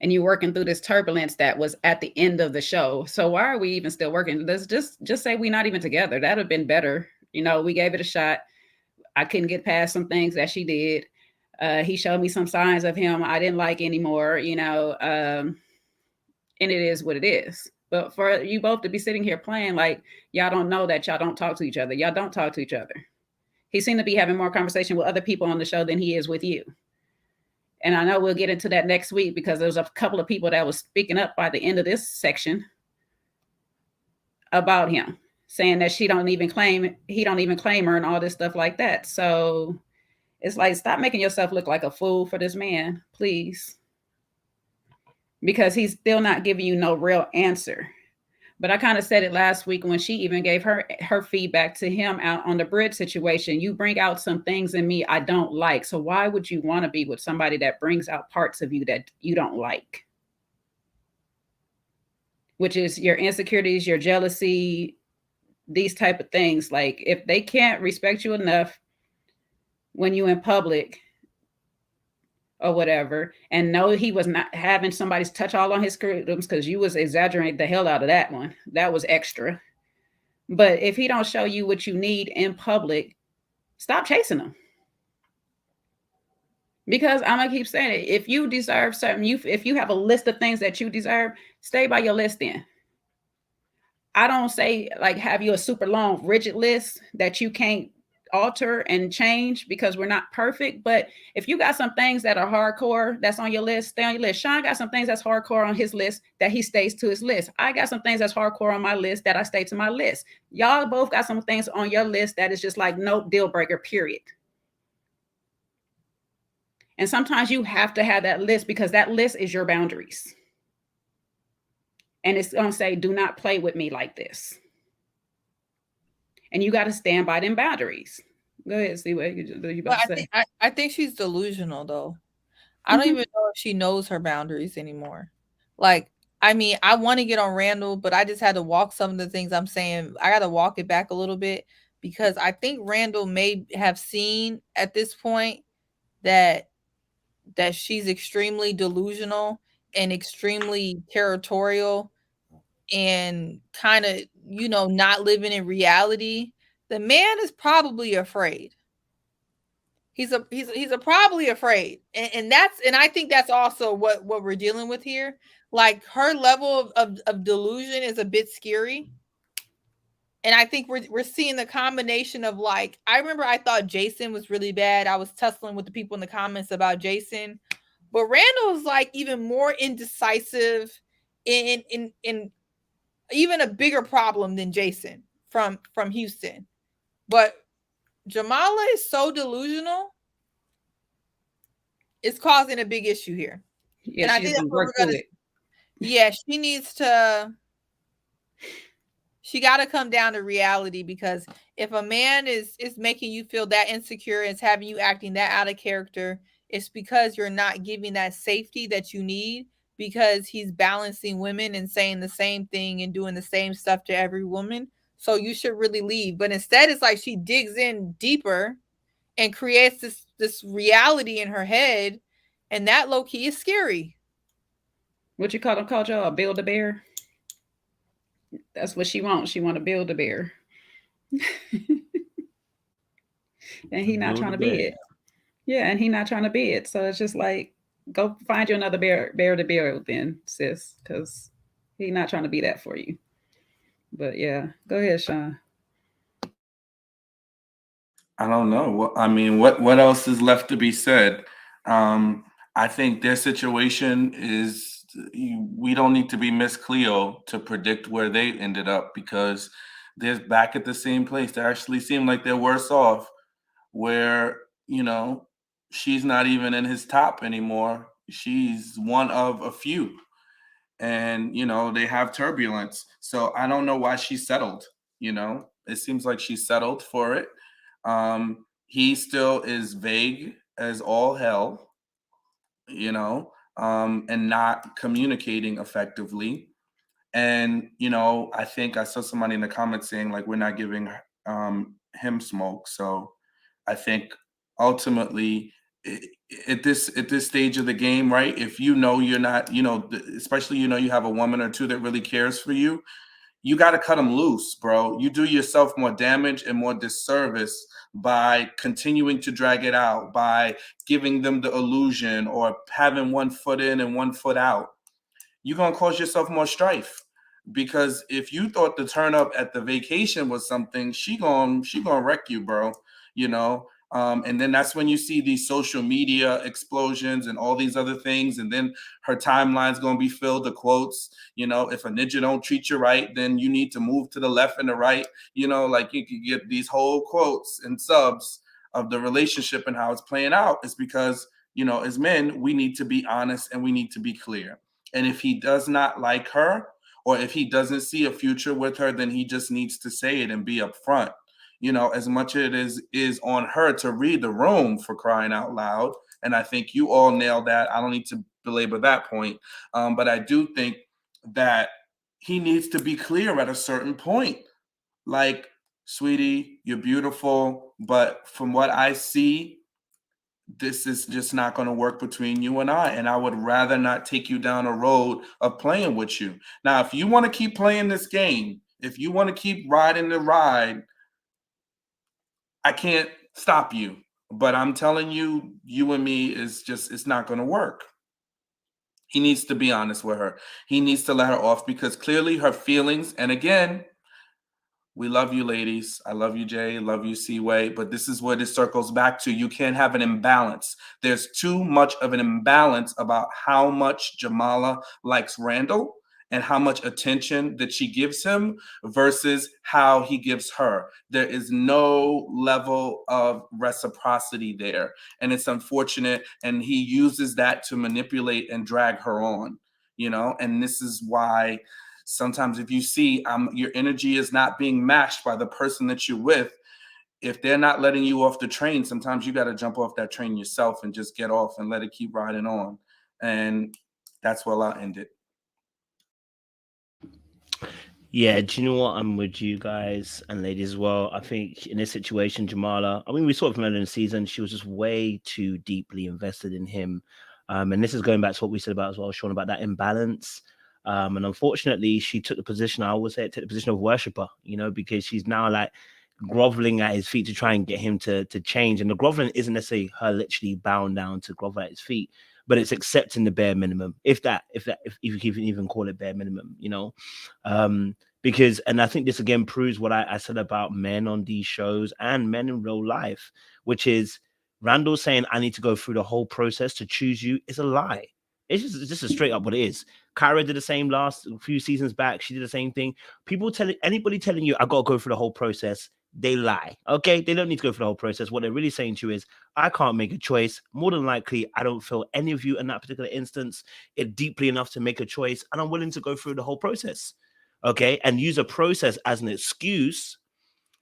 And you're working through this turbulence that was at the end of the show. So why are we even still working? Let's just say we're not even together. That would have been better. You know, we gave it a shot. I couldn't get past some things that she did. He showed me some signs of him I didn't like anymore, you know, and it is what it is. But for you both to be sitting here playing like y'all don't know that y'all don't talk to each other. Y'all don't talk to each other. He seemed to be having more conversation with other people on the show than he is with you. And I know we'll get into that next week because there was a couple of people that was speaking up by the end of this section about him, saying that he don't even claim her and all this stuff like that. So it's like, stop making yourself look like a fool for this man, please. Because he's still not giving you no real answer. But I kind of said it last week when she even gave her feedback to him out on the Brit situation. You bring out some things in me I don't like. So why would you want to be with somebody that brings out parts of you that you don't like? Which is your insecurities, your jealousy, these type of things. Like if they can't respect you enough when you in public or whatever, and know he was not having somebody's touch all on his scrutums, because you was exaggerating the hell out of that one. That was extra. But if he don't show you what you need in public, stop chasing him. Because I'm gonna keep saying it. If you deserve something, if you have a list of things that you deserve, stay by your list then. I don't say like have you a super long rigid list that you can't alter and change because we're not perfect. But if you got some things that are hardcore that's on your list, stay on your list. Sean got some things that's hardcore on his list that he stays to his list. I got some things that's hardcore on my list that I stay to my list. Y'all both got some things on your list that is just like no deal breaker, period. And sometimes you have to have that list because that list is your boundaries. And it's going to say, do not play with me like this. And you got to stand by them boundaries. Go ahead, see what you about to say. I think she's delusional, though. I don't even know if she knows her boundaries anymore. Like, I mean, I want to get on Randall, but I just had to walk some of the things I'm saying. I got to walk it back a little bit because I think Randall may have seen at this point that she's extremely delusional and extremely territorial and kind of, you know, not living in reality. The man is probably afraid. He's probably afraid. And I think that's also what we're dealing with here. Like her level of delusion is a bit scary. And I think we're seeing the combination of like, I remember I thought Jason was really bad. I was tussling with the people in the comments about Jason, but Randall is like even more indecisive in even a bigger problem than Jason from Houston. But Jamala is so delusional, it's causing a big issue here. Yeah, and I think that's what we're gonna. Yeah, she got to come down to reality, because if a man is making you feel that insecure and is having you acting that out of character, it's because you're not giving that safety that you need, because he's balancing women and saying the same thing and doing the same stuff to every woman. So you should really leave. But instead, it's like she digs in deeper and creates this reality in her head, and that low key is scary. What you call them, culture? A Build-A-Bear? That's what she wants. She want to build a bear. And he not trying to be it. Yeah, and he not trying to be it. So it's just like, go find you another bear to build then, sis, because he not trying to be that for you. But yeah, go ahead, Sean. I don't know. I mean, what else is left to be said? I think their situation is, we don't need to be Miss Cleo to predict where they ended up, because they're back at the same place. They actually seem like they're worse off, where, you know, she's not even in his top anymore. She's one of a few. And, you know, they have turbulence. So I don't know why she settled, you know. It seems like she settled for it. He still is vague as all hell, you know, and not communicating effectively. And, you know, I think I saw somebody in the comments saying like, we're not giving him smoke. So I think ultimately, at this stage of the game, right? If you know you're not, especially you have a woman or two that really cares for you, you got to cut them loose, bro. You do yourself more damage and more disservice by continuing to drag it out, by giving them the illusion or having one foot in and one foot out. You're going to cause yourself more strife, because if you thought the turn up at the vacation was something, she gonna wreck you, bro. And then that's when you see these social media explosions and all these other things, and then her timeline's gonna be filled with quotes. If a ninja don't treat you right, then you need to move to the left and the right. Like you could get these whole quotes and subs of the relationship and how it's playing out. It's because as men, we need to be honest and we need to be clear. And if he does not like her, or if he doesn't see a future with her, then he just needs to say it and be upfront. As much as it is on her to read the room, for crying out loud. And I think you all nailed that. I don't need to belabor that point. But I do think that he needs to be clear at a certain point. Like, sweetie, you're beautiful, but from what I see, this is just not going to work between you and I would rather not take you down a road of playing with you. Now, if you want to keep playing this game, if you want to keep riding the ride, I can't stop you. But I'm telling you, you and me it's not going to work. He needs to be honest with her. He needs to let her off, because clearly her feelings, and again, we love you, ladies. I love you, Jay. Love you, Seaway. But this is what it circles back to. You can't have an imbalance. There's too much of an imbalance about how much Jamala likes Randall and how much attention that she gives him versus how he gives her. There is no level of reciprocity there. And it's unfortunate. And he uses that to manipulate and drag her on, and this is why sometimes if you see your energy is not being matched by the person that you're with, if they're not letting you off the train, sometimes you got to jump off that train yourself and just get off and let it keep riding on. And that's where I'll end it. Yeah, do you know what? I'm with you guys and ladies as well. I think in this situation, Jamala, we saw it from earlier in the season, she was just way too deeply invested in him. And this is going back to what we said about as well, Sean, about that imbalance. And unfortunately, she took the position, I always say, took the position of worshiper, because she's now like groveling at his feet to try and get him to change. And the groveling isn't necessarily her literally bowing down to grovel at his feet, but it's accepting the bare minimum, if you can even call it bare minimum, because, and I think this again proves what I said about men on these shows and men in real life, which is Randall saying, I need to go through the whole process to choose you, is a lie. It's just a straight up what it is. Kyra did the same last few seasons back. She did the same thing. Anybody telling you I got to go through the whole process, they lie. Okay, they don't need to go through the whole process. What they're really saying to you is, I can't make a choice. More than likely, I don't feel any of you in that particular instance it deeply enough to make a choice, and I'm willing to go through the whole process. Okay, and use a process as an excuse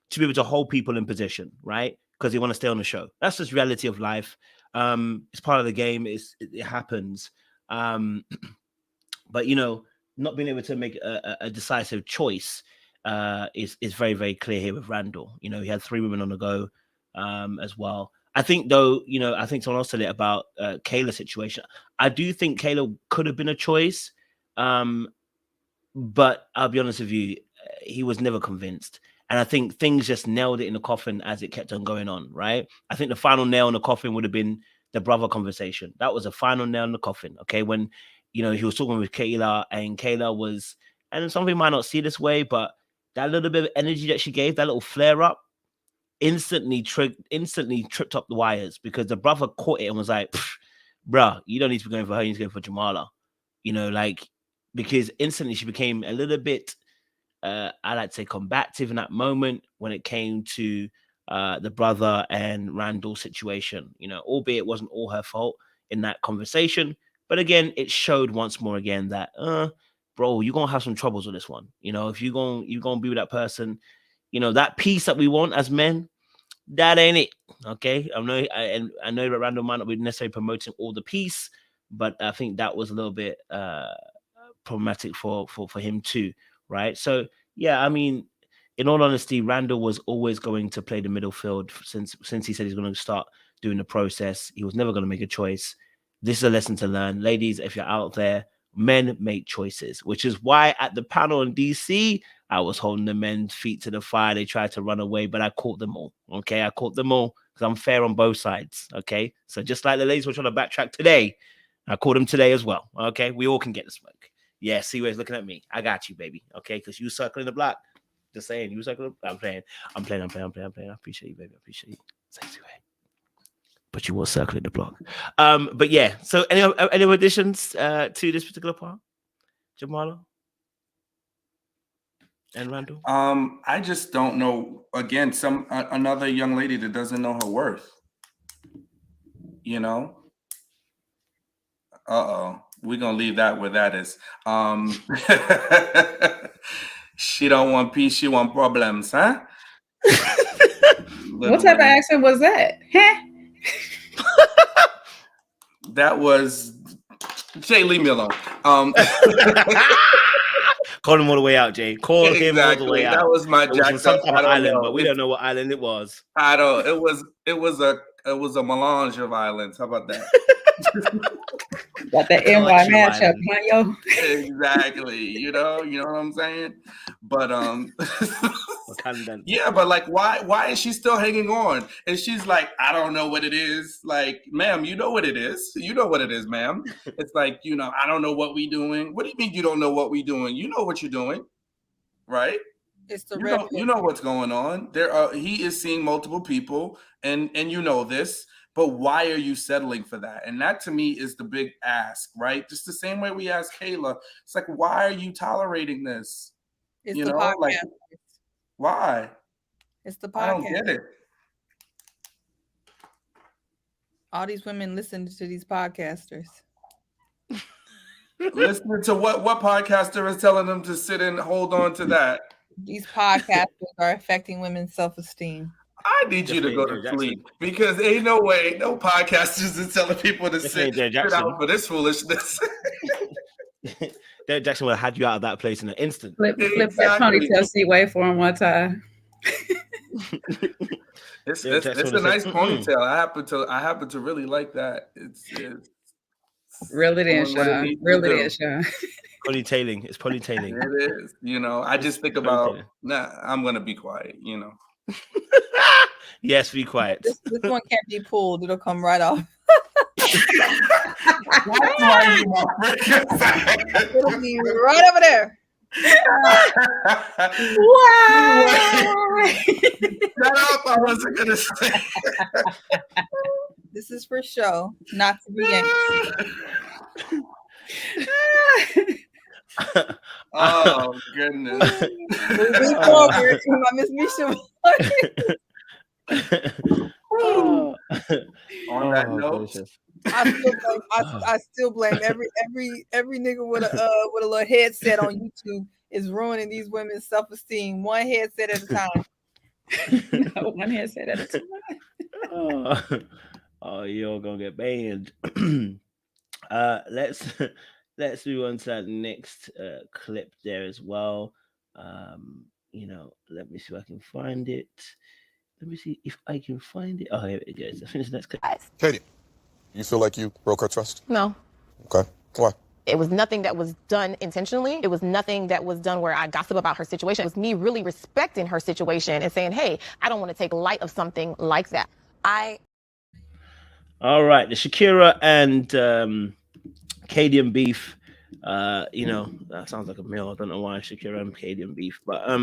to be able to hold people in position, right? Because they want to stay on the show. That's just reality of life. It's part of the game. It happens. But not being able to make a decisive choice is very, very clear here with Randall. He had 3 women on the go as well. I think though, I think someone else said it about Kayla's situation. I do think Kayla could have been a choice, but I'll be honest with you, he was never convinced. And I think things just nailed it in the coffin as it kept on going on, right? I think the final nail in the coffin would have been the brother conversation. That was a final nail in the coffin, okay? When, he was talking with Kayla, and Kayla was, and some people might not see this way, but that little bit of energy that she gave, that little flare up, instantly tripped up the wires, because the brother caught it and was like, bruh, you don't need to be going for her, you need to go for Jamala. Because instantly she became a little bit, I like to say, combative in that moment when it came to the brother and Randall situation, albeit it wasn't all her fault in that conversation. But again, it showed once more again that, bro, you're going to have some troubles with this one. If you're going to be with that person, that peace that we want as men, that ain't it. Okay. I know that Randall might not be necessarily promoting all the peace, but I think that was a little bit problematic for him too. Right. So, yeah, in all honesty, Randall was always going to play the middle field since he said he's going to start during the process. He was never going to make a choice. This is a lesson to learn. Ladies, if you're out there, men make choices, which is why at the panel in DC, I was holding the men's feet to the fire. They tried to run away, but I caught them all. Okay, I caught them all because I'm fair on both sides. Okay, so just like the ladies were trying to backtrack today, I caught them today as well. Okay, we all can get the smoke. Yeah, Seaway's looking at me. I got you, baby. Okay, because you circling the block. Just saying, you circling. I'm playing. I appreciate you, baby. I appreciate you. Say Seaway. But you were circling the block. But yeah, so any additions to this particular part, Jamala and Randall? I just don't know. Again, another young lady that doesn't know her worth. You know. We're gonna leave that where that is. She don't want peace. She want problems, huh? What type of accent was that? Huh? That was Jay. Leave me alone. Call him all the way out, Jay. Call him all the way out. That was my Jack. Some type of island, know. But we don't know what island it was. I don't. It was a melange of islands. How about that? Got the NY matchup, huh, yo? Exactly. You know what I'm saying? But yeah, but like why is she still hanging on? And she's like, I don't know what it is. Like, ma'am, you know what it is. You know what it is, ma'am. It's like, I don't know what we doing. What do you mean you don't know what we doing? You know what you're doing, right? It's the you know what's going on. He is seeing multiple people, and you know this. But why are you settling for that? And that to me is the big ask, right? Just the same way we asked Kayla. It's like, why are you tolerating this? It's the podcast. Like, why? It's the podcast. I don't get it. All these women listen to these podcasters. Listening to what podcaster is telling them to sit and hold on to that? These podcasters are affecting women's self-esteem. I need you to go to sleep because ain't no way no podcasters is telling people to sit out for this foolishness. Derek Jackson would have had you out of that place in an instant. Flip that ponytail Seaway for him one time. It's a nice ponytail. I happen to really like that. It's Reel it in, Sean. Reel it in, Sean. Ponytailing. It's ponytailing. It is. I just think about. I'm gonna be quiet. Yes, be quiet. This one can't be pulled. It'll come right off. That's why you want It'll be right over there. Why? Shut up! I wasn't gonna say. This is for show, not to be yanked. Oh goodness! Moving forward to my Miss Misha. On that note, I still blame every nigga with a little headset on YouTube is ruining these women's self-esteem. One headset at a time. No, one headset at a time. Oh, you're gonna get banned. Let's move on to that next clip there as well. Let me see if I can find it. Let me see if I can find it. Oh, here it goes. I think it's the next clip. Katie, you feel like you broke her trust? No. Okay. Why? It was nothing that was done intentionally. It was nothing that was done where I gossip about her situation. It was me really respecting her situation and saying, hey, I don't want to take light of something like that. All right. The Shakira and Kadian beef. That sounds like a meal. I don't know why Shakira and Kadian beef. But, I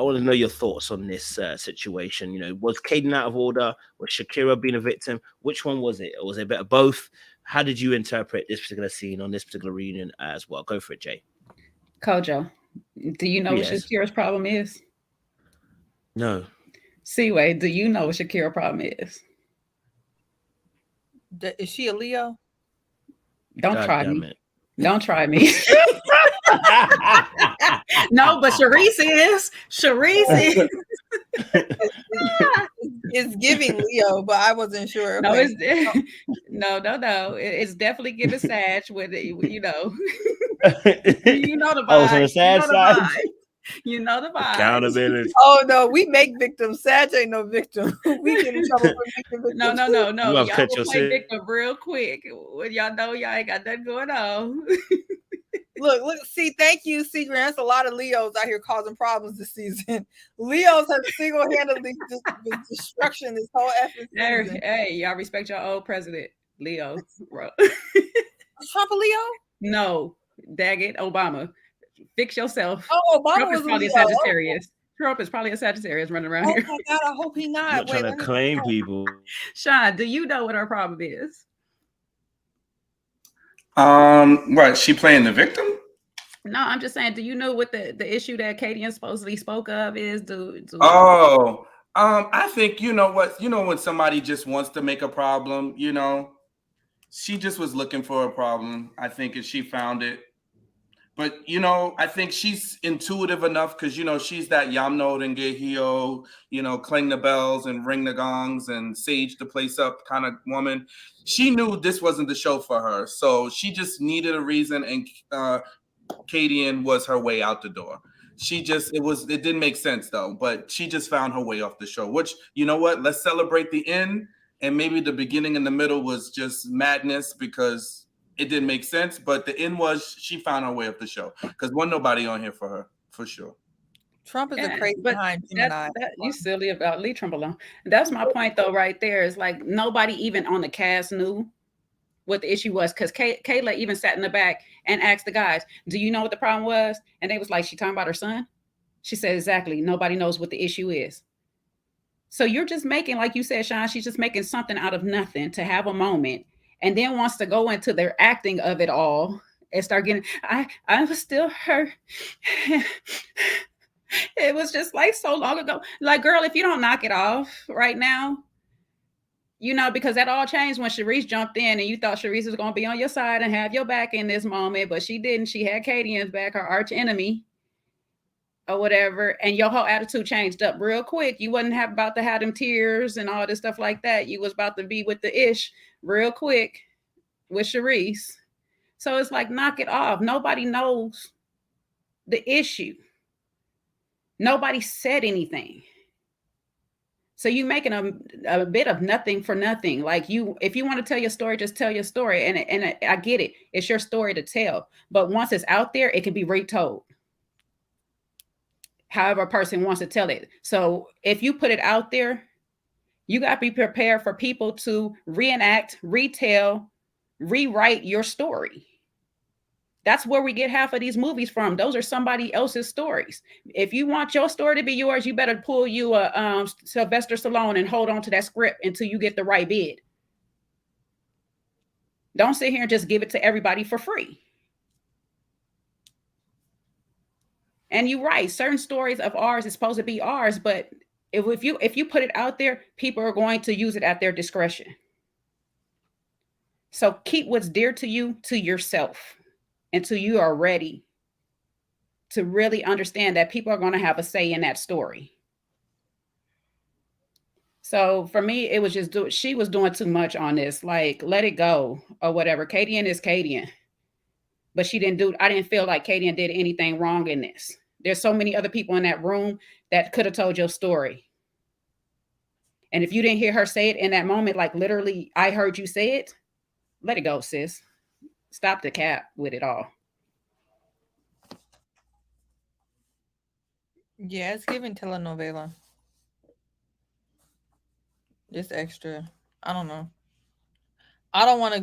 want to know your thoughts on this situation. Was Kadian out of order? Was Shakira being a victim? Which one was it? Or was it a bit of both? How did you interpret this particular scene on this particular reunion as well? Go for it, Jay. Kojo, do you know what Shakira's problem is? No. Seaway, do you know what Shakira's problem is? Is she a Leo? Don't try me. Don't try me. No, but Sharice is. It's giving Leo, but I wasn't sure. No, no. It's definitely giving Sag with it, you know. You know the vibe. Oh, so the Sag side. You know the vibe. Accountability. Oh no, we make victims. Sag ain't no victim. We get in trouble for making victims. No. You have Y'all cut will your play shit. victim real quick. When y'all know y'all ain't got nothing going on. Look, see, thank you, Secret. That's a lot of Leos out here causing problems this season. Leos have single-handedly destruction this whole effing season. Hey, y'all respect your old president, Leo. Bro. Trump a Leo? No, dag it, Obama. Fix yourself. Oh, Obama Trump was is probably a Leo. Sagittarius. Trump is probably a Sagittarius running around Oh here. my God, I hope he I'm not. not trying to claim people. Sean, do you know what our problem is? What? She playing the victim? No, I'm just saying, do you know what the issue that Kadian supposedly spoke of is? Oh, I think you know what, when somebody just wants to make a problem, she just was looking for a problem, I think, and she found it. But I think she's intuitive enough because she's that Yamno and Gehio, clang the bells and ring the gongs and sage the place up kind of woman. She knew this wasn't the show for her, so she just needed a reason, and Kadian was her way out the door. It didn't make sense though, but she just found her way off the show, which, you know what, let's celebrate the end, and maybe the beginning and the middle was just madness because it didn't make sense, but the end was she found her way up the show because wasn't nobody on here for her, for sure. Trump is a crazy behind Gemini. You silly about Lee Trump alone. That's my point though, right there. Is like nobody even on the cast knew what the issue was, because Kayla even sat in the back and asked the guys, do you know what the problem was? And they was like, she talking about her son? She said, exactly. Nobody knows what the issue is. So you're just making, like you said, Sean, she's just making something out of nothing to have a moment, and then wants to go into their acting of it all and start getting, I was still hurt. It was just like so long ago. Like, girl, if you don't knock it off right now, because that all changed when Sharice jumped in and you thought Sharice was going to be on your side and have your back in this moment, but she didn't. She had Kadian's back, her arch enemy or whatever, and your whole attitude changed up real quick. You wasn't about to have them tears and all this stuff like that. You was about to be with the ish real quick with Sharice. So it's like, knock it off. Nobody knows the issue. Nobody said anything. So you making a bit of nothing for nothing. Like, if you want to tell your story, just tell your story. And I get it. It's your story to tell. But once it's out there, it can be retold. However a person wants to tell it. So if you put it out there, you got to be prepared for people to reenact, retell, rewrite your story. That's where we get half of these movies from. Those are somebody else's stories. If you want your story to be yours, you better pull you a Sylvester Stallone and hold on to that script until you get the right bid. Don't sit here and just give it to everybody for free. And you're right. Certain stories of ours is supposed to be ours, but if you put it out there, people are going to use it at their discretion. So keep what's dear to you to yourself until you are ready to really understand that people are going to have a say in that story. So for me, it was just she was doing too much on this. Like, let it go or whatever. Kadian is Kadian. But I didn't feel like Kadian did anything wrong in this. There's so many other people in that room that could have told your story. And if you didn't hear her say it in that moment, like literally, I heard you say it, let it go, sis. Stop the cap with it all. Yeah, it's giving telenovela. Just extra. I don't know. I don't want to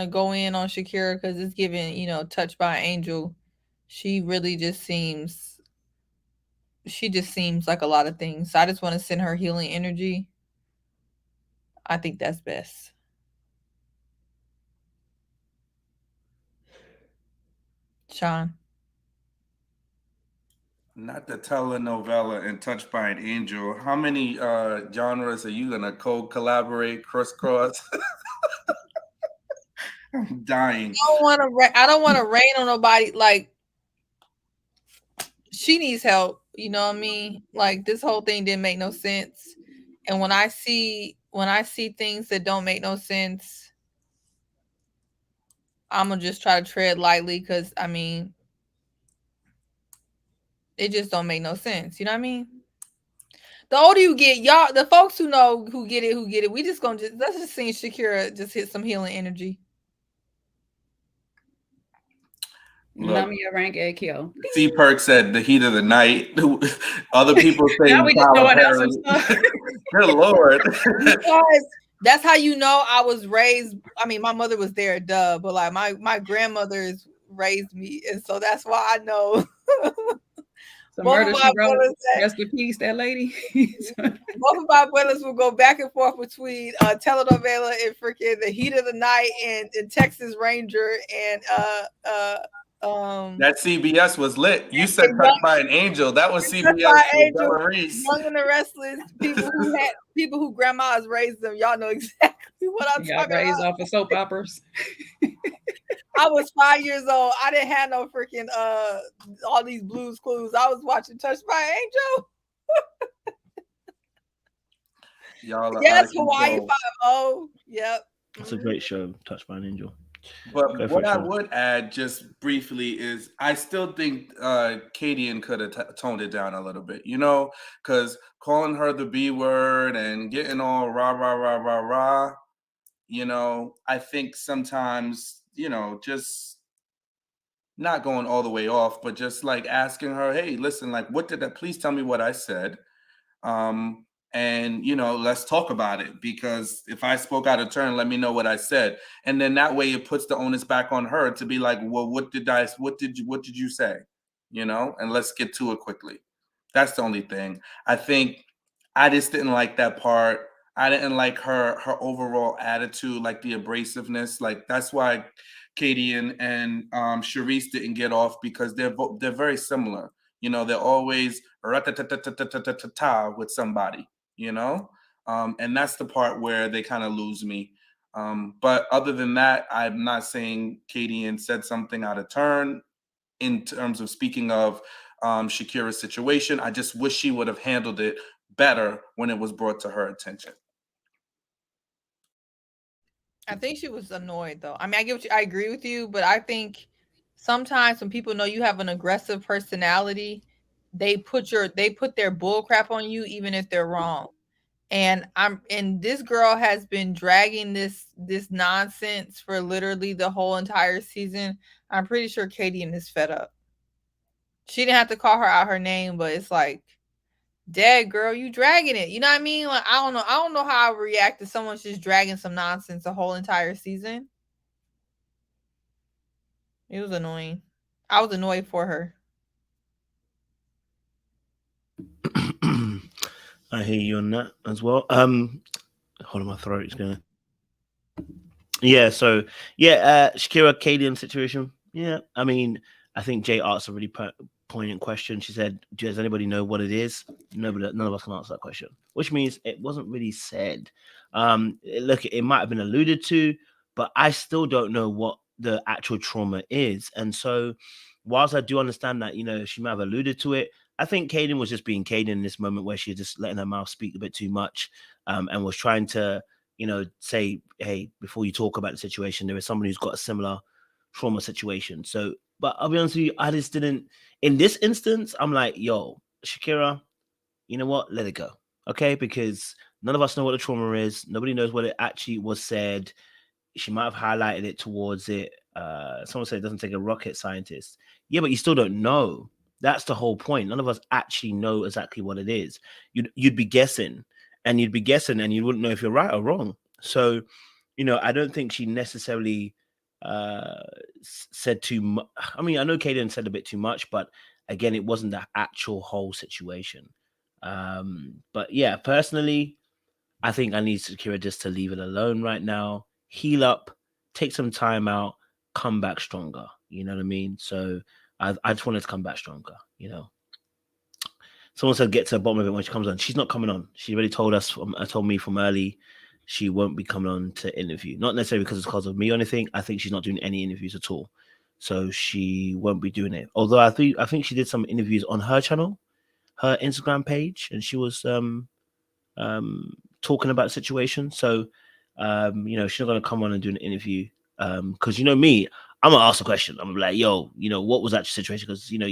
go in on Shakira because it's giving, touched by an angel. She really just seems like a lot of things. So I just want to send her healing energy. I think that's best. Sean. Not the telenovela and Touched by an Angel. How many genres are you gonna collaborate, crisscross? I'm dying. I don't want to rain on nobody. Like, she needs help. You know what I mean? Like, this whole thing didn't make no sense. And when I see things that don't make no sense, I'm gonna just try to tread lightly because It just don't make no sense. You know what I mean? The older you get, y'all, the folks who know who get it. We just gonna let's just see Shakira just hit some healing energy. Look, Numb your rank egg kill. C Perk said the heat of the night. Other people say Now we just throwing out some stuff. Good Lord. Because that's how you know I was raised. I mean, my mother was there, duh, but like my grandmother's raised me, and so that's why I know. Some murder she wrote. Rest in peace, that lady. Both of my brothers will go back and forth between telenovela and freaking The Heat of the Night and Texas Ranger and that CBS was lit. You said Touched by an Angel. That was CBS. Angel, Young and the Restless. People who grandmas raised them. Y'all know exactly what I'm talking raised about. off of soap operas. I was 5 years old. I didn't have no freaking all these Blues Clues. I was watching Touched by an Angel. Y'all yes, Hawaii 5-0. Yep. That's a great show, Touched by an Angel. But what I would add just briefly is I still think Kadian could have toned it down a little bit, you know, because calling her the B word and getting all rah, rah, rah, rah, rah, you know, I think sometimes, you know, just not going all the way off, but just like asking her, hey, listen, like, what did that? Please tell me what I said. And, you know, let's talk about it, because if I spoke out of turn, let me know what I said. And then that way it puts the onus back on her to be like, well, what did you say? You know, and let's get to it quickly. That's the only thing. I think I just didn't like that part. I didn't like her overall attitude, like the abrasiveness. Like that's why Katie and Charisse didn't get off, because they're very similar. You know, they're always with somebody, you know? And that's the part where they kind of lose me. But other than that, I'm not saying Kadian said something out of turn in terms of speaking of Shakira's situation. I just wish she would have handled it better when it was brought to her attention. I think she was annoyed though. I mean, I agree with you, but I think sometimes when people know you have an aggressive personality, they put their bull crap on you even if they're wrong. And this girl has been dragging this nonsense for literally the whole entire season. I'm pretty sure Kadian is fed up. She didn't have to call her out her name, but it's like, dead girl, you dragging it. You know what I mean? Like, I don't know how I would react to someone just dragging some nonsense the whole entire season. It was annoying. I was annoyed for her. I hear you on that as well. Hold on, my throat is gonna. Yeah, so Shakira Kadian situation. Yeah, I mean, I think Jay asked a really poignant question. She said, does anybody know what it is? None of us can answer that question, which means it wasn't really said. Look, it might have been alluded to, but I still don't know what the actual trauma is. And so whilst I do understand that, you know, she might have alluded to it, I think Kadian was just being Kadian in this moment where she was just letting her mouth speak a bit too much, and was trying to, you know, say, hey, before you talk about the situation, there is somebody who's got a similar trauma situation. So, but I'll be honest with you, I just didn't, in this instance, I'm like, yo, Shakira, you know what? Let it go. Okay? Because none of us know what the trauma is. Nobody knows what it actually was said. She might have highlighted it towards it. Someone said it doesn't take a rocket scientist. Yeah, but you still don't know. That's the whole point. None of us actually know exactly what it is. You'd be guessing, and you wouldn't know if you're right or wrong. So, you know, I don't think she necessarily said too much. I mean, I know Kadian said a bit too much, but again, it wasn't the actual whole situation. But yeah, personally, I think I need Shakira just to leave it alone right now, heal up, take some time out, come back stronger. You know what I mean? So I just wanted to come back stronger, you know. Someone said get to the bottom of it when she comes on. She's not coming on. She already told me from early she won't be coming on to interview. Not necessarily because of me or anything. I think she's not doing any interviews at all. So she won't be doing it. Although I think she did some interviews on her channel, her Instagram page, and she was talking about the situation. So you know, she's not gonna come on and do an interview. Because you know me, I'm gonna ask a question. I'm gonna be like, yo, you know, what was that situation? Because you know,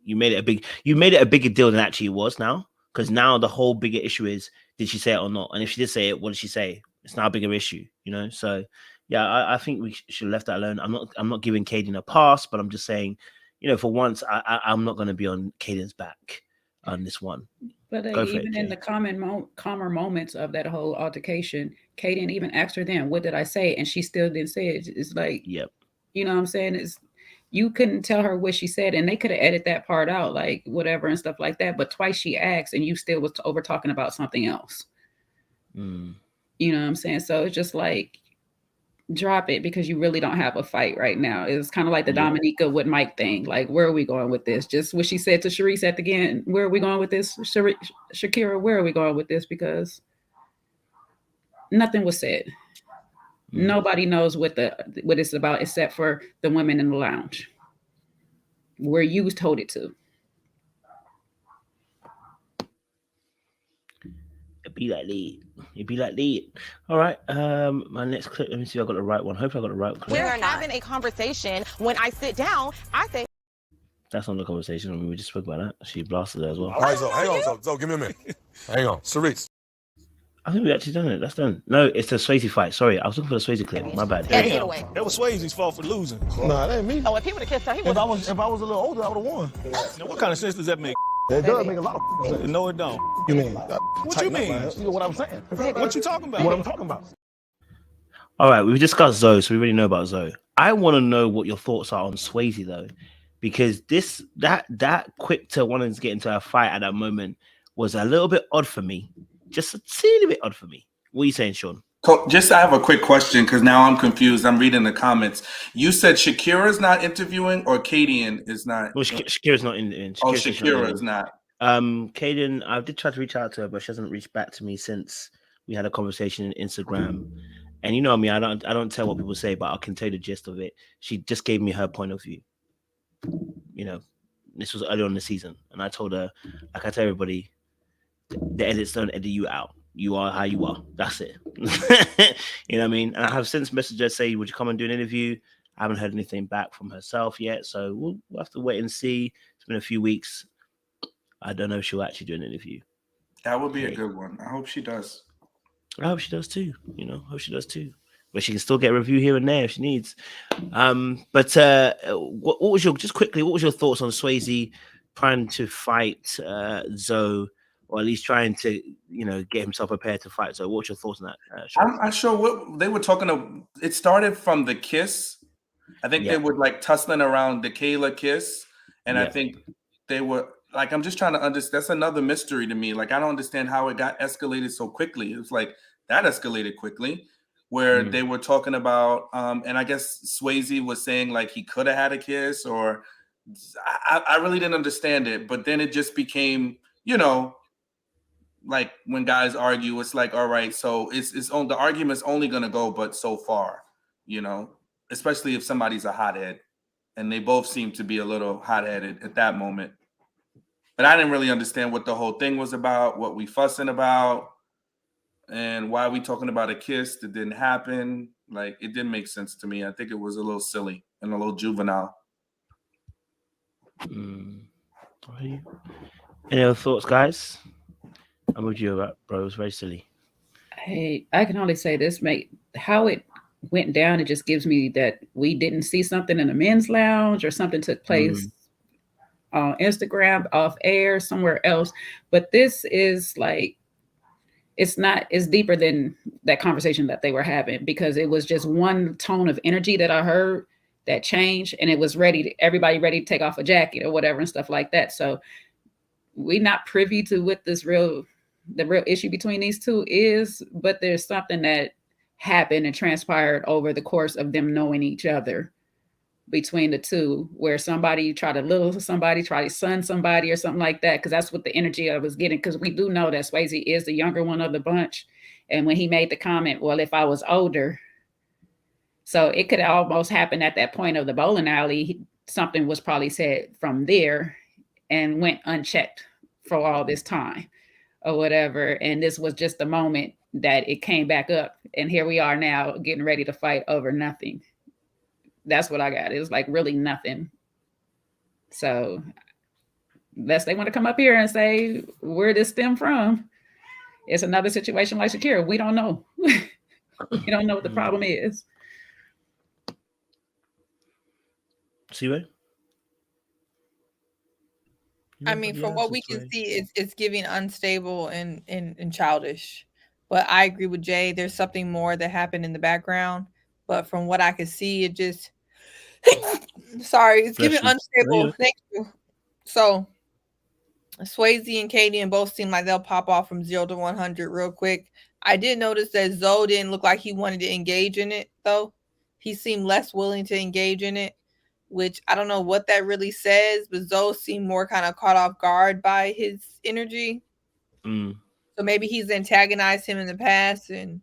You made it a bigger deal than actually it was now, because now the whole bigger issue is, did she say it or not? And if she did say it, what did she say? It's now a bigger issue, you know. So yeah, I think we should have left that alone. I'm not giving Kadian a pass, but I'm just saying, you know, for once, I'm not going to be on Kadian's back on this one. But even in the calmer moments of that whole altercation, Kadian even asked her then, what did I say? And she still didn't say it. It's like, yep. You know what I'm saying? You couldn't tell her what she said, and they could have edited that part out, like whatever and stuff like that. But twice she asked, and you still was over talking about something else. Mm. You know what I'm saying? So it's just like, drop it, because you really don't have a fight right now. It's kind of like the Dominica with Mike thing. Like, where are we going with this? Just what she said to Sharice at the end. Where are we going with this? Shakira, where are we going with this? Because nothing was said. Nobody knows what it's about except for the women in the lounge, where you was told it to. It'd be like that. All right. My next clip. Let me see if I got the right one. Hope I got the right clip. We're having a conversation. When I sit down, I say, that's not the conversation. I mean, we just spoke about that. She blasted her as well. All right, so hang on, so give me a minute. Hang on, Sharice. I think we actually done it. That's done. No, it's the Swayze fight. Sorry, I was looking for the Swayze clip. My bad. get away. That was Swayze's fault for losing. Nah, that ain't me. Oh, if he would have kissed her, he would. If I was a little older, I would have won. Now, what kind of sense does that make? That does make a lot of sense. No, it don't. You mean? What you mean? You know what I'm saying? What you talking about? What I'm talking about. All right, we've discussed Zoe, so we already know about Zoe. I want to know what your thoughts are on Swayze though, because that quick to wanting to get into a fight at that moment was a little bit odd for me. Just a teeny bit odd for me. What are you saying, Sean? Just I have a quick question because now I'm confused. I'm reading the comments. You said Shakira's not interviewing or Kadian is not? Well, Shakira's not in. Shakira's not. Kadian, I did try to reach out to her, but she hasn't reached back to me since we had a conversation in Instagram. And you know me, I don't tell what people say, but I can tell you the gist of it. She just gave me her point of view. You know, this was early on in the season, and I told her, like I tell everybody, the edits don't edit you out. You are how you are. That's it. You know what I mean? And I have since messaged her say, would you come and do an interview? I haven't heard anything back from herself yet, so we'll have to wait and see. It's been a few weeks. I don't know if she'll actually do an interview. That would be a good one. I hope she does. I hope she does too. You know, hope she does too. But she can still get a review here and there if she needs. But what was your thoughts on Swayze trying to fight Zoe, or at least trying to, you know, get himself prepared to fight Zoe? What's your thoughts on that? I'm not sure what they were talking about. It started from the kiss. I think they were like tussling around the Kayla kiss, and I think they were like, I'm just trying to understand. That's another mystery to me. Like, I don't understand how it got escalated so quickly. It was like that escalated quickly, where they were talking about, and I guess Swayze was saying like he could have had a kiss, or I really didn't understand it. But then it just became, you know, like when guys argue, it's like, all right, so it's on the argument's only gonna go but so far, you know, especially if somebody's a hothead, and they both seem to be a little hot-headed at that moment. But I didn't really understand what the whole thing was about, what we fussing about, and why we talking about a kiss that didn't happen. Like, it didn't make sense to me. I think it was a little silly and a little juvenile. Any other thoughts, guys? I'm with you, bro. It was very silly. Hey, I can only say this, mate. How it went down, it just gives me that we didn't see something in the men's lounge, or something took place on Instagram, off air, somewhere else. But this is like, it's deeper than that conversation that they were having, because it was just one tone of energy that I heard that changed, and it was everybody ready to take off a jacket or whatever and stuff like that. So we're not privy to what the real issue between these two is, but there's something that happened and transpired over the course of them knowing each other between the two, where somebody tried to little somebody, try to son somebody or something like that. Because that's what the energy I was getting. Because we do know that Swayze is the younger one of the bunch. And when he made the comment, well, if I was older, so it could almost happen at that point of the bowling alley. Something was probably said from there and went unchecked for all this time or whatever. And this was just the moment that it came back up. And here we are now getting ready to fight over nothing. That's what I got. It was like really nothing. So unless they want to come up here and say where this stem from. It's another situation like Shakira. We don't know. We don't know what the problem is. See what? I mean, from what we can see, it's giving unstable and childish. But I agree with Jay. There's something more that happened in the background. But from what I could see, it just sorry, it's giving unstable. Thank you. So Swayze and Kadian both seem like they'll pop off from 0 to 100 real quick. I did notice that Zoe didn't look like he wanted to engage in it, though. He seemed less willing to engage in it, which I don't know what that really says, but Zoe seemed more kind of caught off guard by his energy. So maybe he's antagonized him in the past and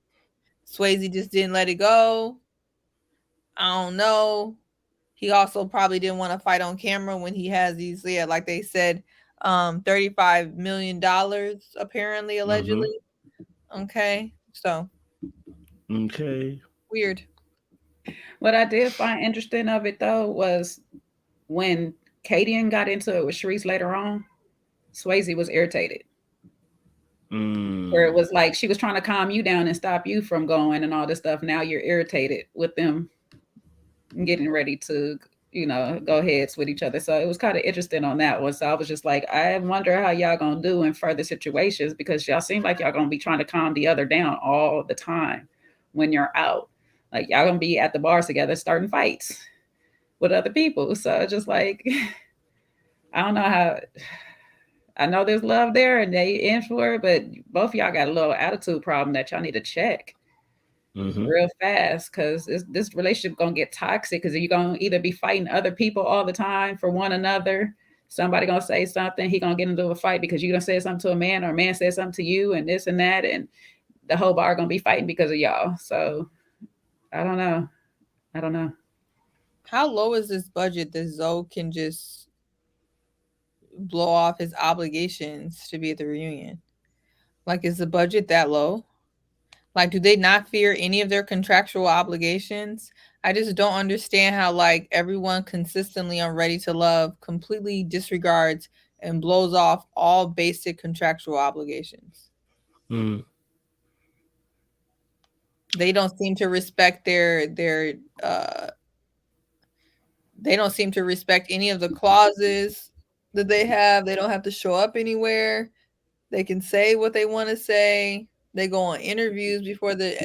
Swayze just didn't let it go. I don't know. He also probably didn't want to fight on camera when he has these, like they said, $35 million apparently, allegedly. Okay, so weird. What I did find interesting of it though was when Kadian got into it with Sharice later on, Swayze was irritated. Where it was like she was trying to calm you down and stop you from going and all this stuff. Now you're irritated with them getting ready to, go heads with each other. So it was kind of interesting on that one. So I was just like, I wonder how y'all gonna do in further situations, because y'all seem like y'all gonna be trying to calm the other down all the time when you're out. Like y'all gonna be at the bars together starting fights with other people. So just like, I don't know how. I know there's love there and they in for it, but both of y'all got a little attitude problem that y'all need to check real fast, because this relationship gonna get toxic, because you're gonna either be fighting other people all the time for one another. Somebody gonna say something, he gonna get into a fight because you're gonna say something to a man, or a man says something to you, and this and that, and the whole bar gonna be fighting because of y'all. So I don't know. How low is this budget that Zoe can just blow off his obligations to be at the reunion? Like, is the budget that low? Like, do they not fear any of their contractual obligations? I just don't understand how, like, everyone consistently on Ready to Love completely disregards and blows off all basic contractual obligations. They don't seem to respect they don't seem to respect any of the clauses that they have. They don't have to show up anywhere. They can say what they want to say. They go on interviews before the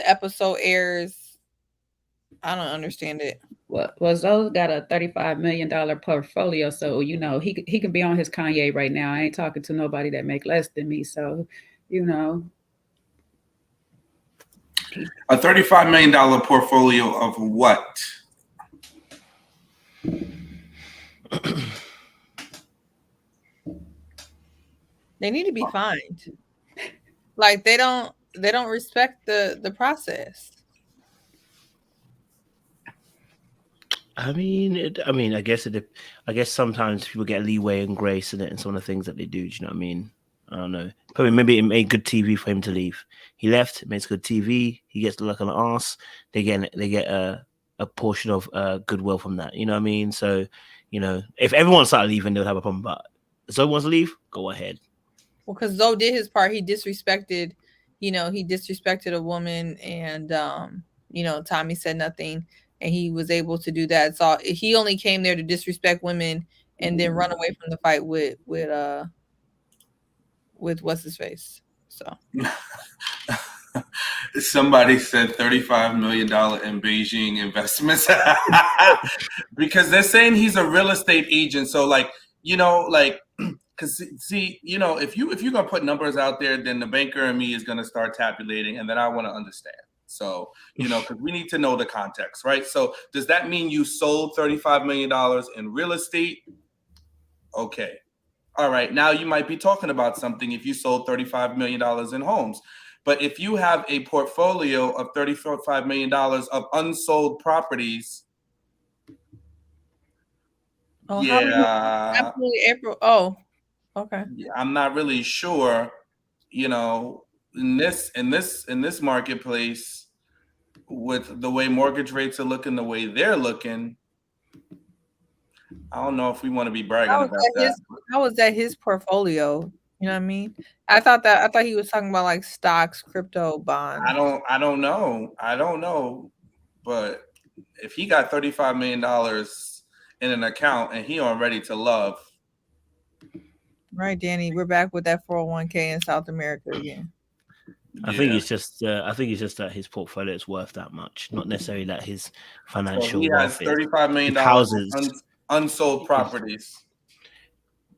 episode airs. I don't understand it. Well, Zoe's got a $35 million portfolio, so he can be on his Kanye right now. I ain't talking to nobody that make less than me, so A $35 million portfolio of what? They need to be fined. Like they don't respect the process. I guess sometimes people get leeway and grace in it, and some of the things that they do. Do you know what I mean? I don't know. Probably maybe it made good TV for him to leave. He left. It makes good TV. He gets to look on the arse. They get a portion of goodwill from that. You know what I mean? So, if everyone started leaving, they'll have a problem. But if Zoe wants to leave, go ahead. Well, because Zoe did his part. He disrespected a woman, and Tommy said nothing, and he was able to do that. So he only came there to disrespect women and then run away from the fight with what's his face. So somebody said $35 million in Beijing investments because they're saying he's a real estate agent. So because see, if you're gonna put numbers out there, then the banker and me is gonna start tabulating, and then I want to understand. So because we need to know the context, right? So does that mean you sold $35 million in real estate? Okay. All right, now you might be talking about something if you sold $35 million in homes. But if you have a portfolio of $35 million of unsold properties, absolutely April. Oh, okay. I'm not really sure, in this marketplace, with the way mortgage rates are looking, the way they're looking, I don't know if we want to be bragging about that. How was that his portfolio? You know what I mean? I thought he was talking about like stocks, crypto, bonds. I don't know. But if he got $35 million in an account and he on Ready to Love. Right, Danny, we're back with that 401k in South America again. I think it's just that his portfolio is worth that much, not necessarily that his financial. So he has $35 million unsold properties.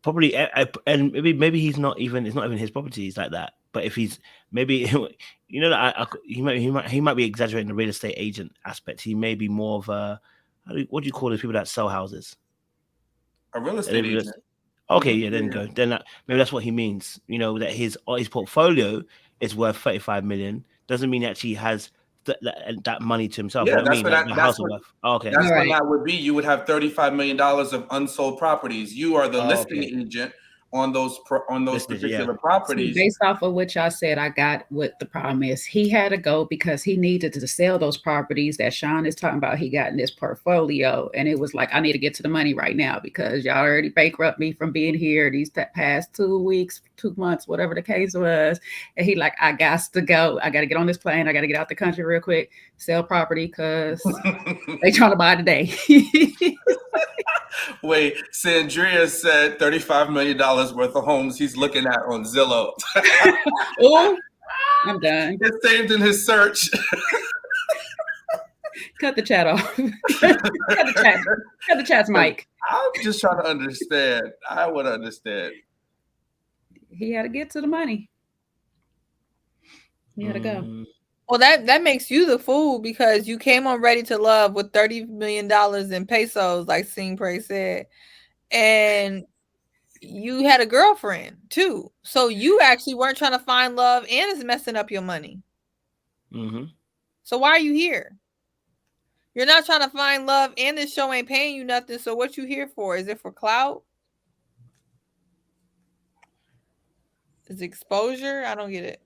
Probably, and maybe he's not even. It's not even his properties like that. But if he's maybe, you know, that he might be exaggerating the real estate agent aspect. He may be more of a what do you call those people that sell houses? A real estate agent. Okay, yeah, then go. Then maybe that's what he means. You know, that his portfolio is worth 35 million. Doesn't mean he actually has that money to himself. Yeah, that's what okay. That's what that would be. You would have $35 million of unsold properties. You are the listing agent on those particular properties. See, based off of what y'all said, I got what the problem is. He had to go because he needed to sell those properties that Sean is talking about. He got in this portfolio, and it was like, I need to get to the money right now because y'all already bankrupt me from being here these past 2 weeks, 2 months, whatever the case was. And he like, I got to go. I got to get on this plane. I got to get out the country real quick, sell property because they trying to buy today. Wait, Sandria said $35 million worth of homes he's looking at on Zillow. Oh, I'm done. It's saved in his search. Cut the chat off. Cut the chat's mic. I'm just trying to understand. I would understand. He had to get to the money. He had to go. Well, that makes you the fool because you came on Ready to Love with $30 million in pesos, like Sing Pray said, and you had a girlfriend too. So you actually weren't trying to find love and it's messing up your money. Mm-hmm. So why are you here? You're not trying to find love and this show ain't paying you nothing. So what you here for? Is it for clout? Is it exposure? I don't get it.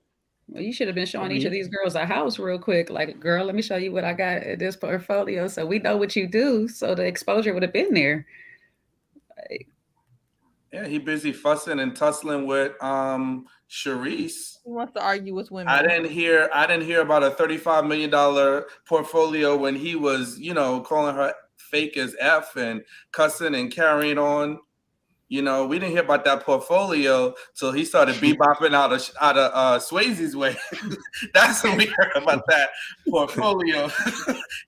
Well, you should have been showing each of these girls a house real quick. Like, girl, let me show you what I got in this portfolio so we know what you do. So the exposure would have been there. Yeah, he busy fussing and tussling with Sharice. He wants to argue with women. I didn't hear about a $35 million portfolio when he was, calling her fake as F and cussing and carrying on. We didn't hear about that portfolio till he started bebopping out of Swayze's way. That's when we heard about that portfolio.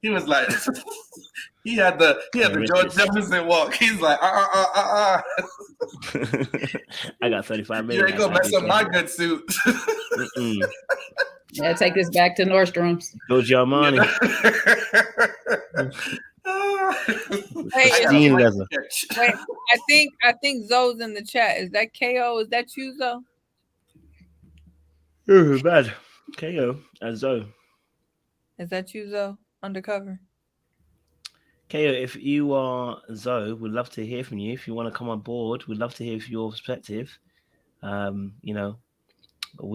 He was like, he had the George Jefferson walk. He's like, I got 35 million. You ain't gonna mess up my good suit. Yeah, take this back to Nordstrom's. Go Armani. Wait, I think Zoe's in the chat. Is that KO? Is that you, Zoe? Bad. KO and Zoe. Is that you, Zoe? Undercover. KO, if you are Zoe, we'd love to hear from you. If you want to come on board, we'd love to hear your perspective. We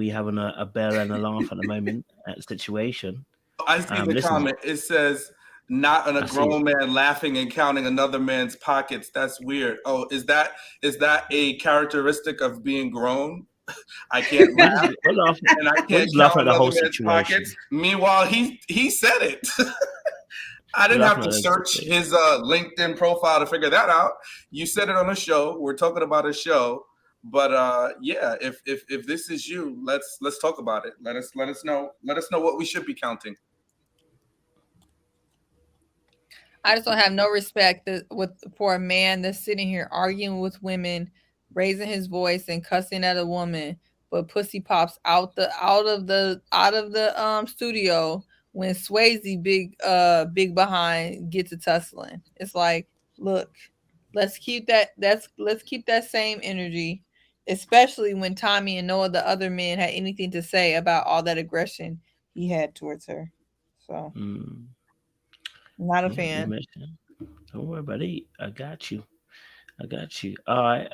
having a bear and a laugh at the moment at the situation. I see the comment. It says, not a grown man laughing and counting another man's pockets. That's weird. Oh, is that a characteristic of being grown? I can't laugh, and I can't count another man's pockets. Meanwhile, he said it. I didn't have to search his LinkedIn profile to figure that out. You said it on a show. We're talking about a show, but if this is you, let's talk about it. Let us know. Let us know what we should be counting. I just don't have no respect for a man that's sitting here arguing with women, raising his voice and cussing at a woman, but pussy pops out of the studio when Swayze big behind gets to tussling. It's like, look, let's keep that same energy, especially when Tommy and no of the other men had anything to say about all that aggression he had towards her. So. Not a fan. Don't worry, buddy. I got you. All right.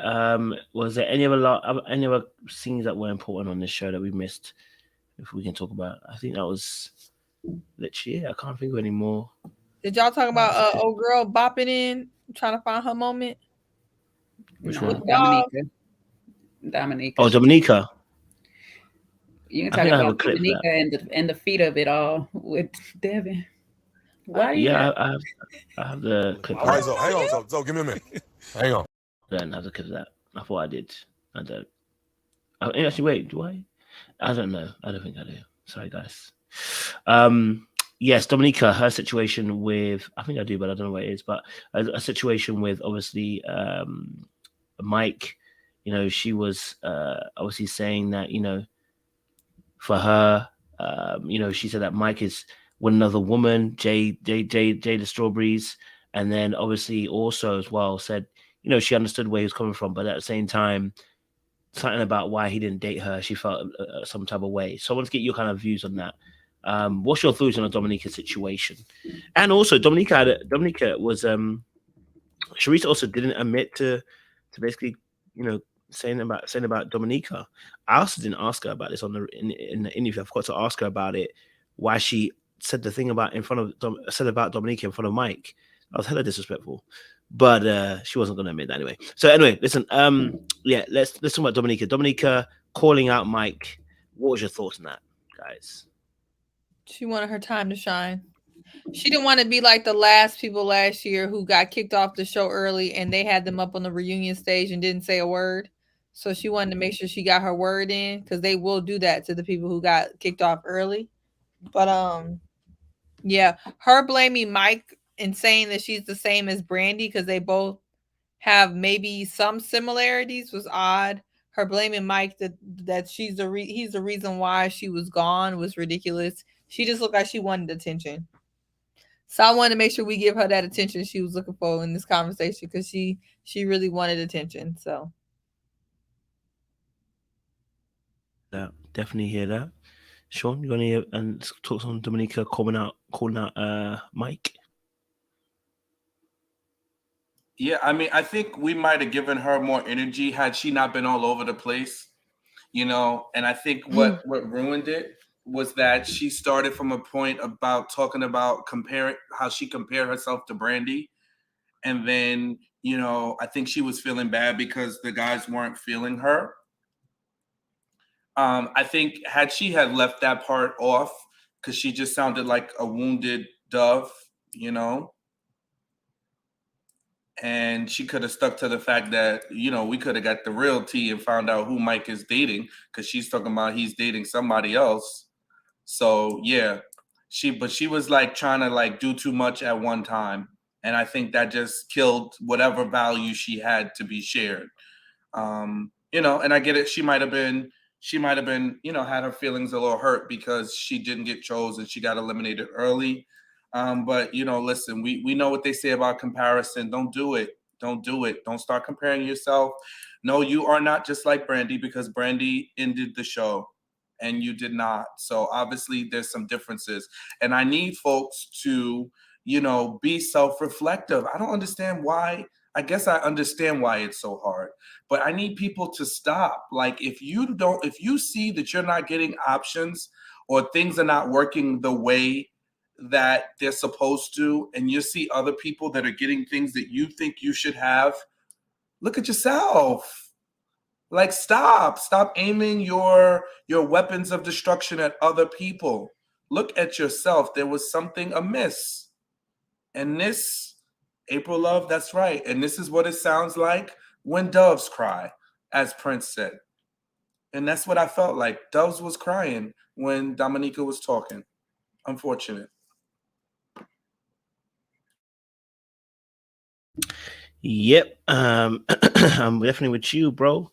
Was there any other scenes that were important on this show that we missed? If we can talk about, I think that was literally. I can't think of any more. Did y'all talk about old girl bopping in I'm trying to find her moment. Which No, one? Dominica. Oh, Dominica. You can I talk think I have a about clip for that. Dominica and the feet of it all with Devin. Why do you Yeah, have? I have the clip. All right, so hang on, so give me a minute. Hang on. I don't have the clip of that. I thought I did. I don't. Actually, wait. Do I? I don't know. I don't think I do. Sorry, guys. Yes, Dominica, her situation with, I think I do, but I don't know what it is, but a situation with obviously Mike, she was obviously saying that, for her, she said that Mike is with another woman, Jay the Strawberries, and then obviously also as well said, she understood where he was coming from, but at the same time, something about why he didn't date her, she felt some type of way. So I want to get your kind of views on that. What's your thoughts on the Dominica situation? And also, Dominica was Sharice also didn't admit to basically, saying about Dominica. I also didn't ask her about this in the interview. I forgot to ask her about it. Why she said the thing about Dominica in front of Mike. I was hella disrespectful. But she wasn't going to admit that anyway. So anyway, listen. Yeah, let's talk about Dominica. Dominica calling out Mike. What was your thoughts on that, guys? She wanted her time to shine. She didn't want to be like the last people last year who got kicked off the show early and they had them up on the reunion stage and didn't say a word. So she wanted to make sure she got her word in, because they will do that to the people who got kicked off early. But yeah, her blaming Mike and saying that she's the same as Brandi because they both have maybe some similarities was odd. Her blaming Mike that he's the reason why she was gone was ridiculous. She just looked like she wanted attention. So I wanted to make sure we give her that attention she was looking for in this conversation, because she really wanted attention. So yeah, definitely hear that. Sean, you gonna hear and talk on Dominica calling out Mike? Yeah, I mean, I think we might have given her more energy had she not been all over the place, And I think what ruined it was that she started from a point about talking about comparing how she compared herself to Brandi. And then, I think she was feeling bad because the guys weren't feeling her. I think had she left that part off, because she just sounded like a wounded dove, and she could have stuck to the fact that, we could have got the real tea and found out who Mike is dating, because she's talking about he's dating somebody else. So yeah, she was like trying to like do too much at one time. And I think that just killed whatever value she had to be shared. And I get it. She might have been, had her feelings a little hurt because she didn't get chosen. She got eliminated early. But listen, we know what they say about comparison. Don't do it. Don't do it. Don't start comparing yourself. No, you are not just like Brandi, because Brandi ended the show and you did not. So obviously there's some differences. And I need folks to, be self-reflective. I don't understand why. I guess I understand why it's so hard, but I need people to stop. Like, if you see that you're not getting options or things are not working the way that they're supposed to, and you see other people that are getting things that you think you should have, look at yourself. Like, stop aiming your weapons of destruction at other people. Look at yourself. There was something amiss. And this, April Love, that's right. And this is what it sounds like when doves cry, as Prince said. And that's what I felt like. Doves was crying when Dominica was talking. Unfortunate. Yep. I'm definitely with you, bro.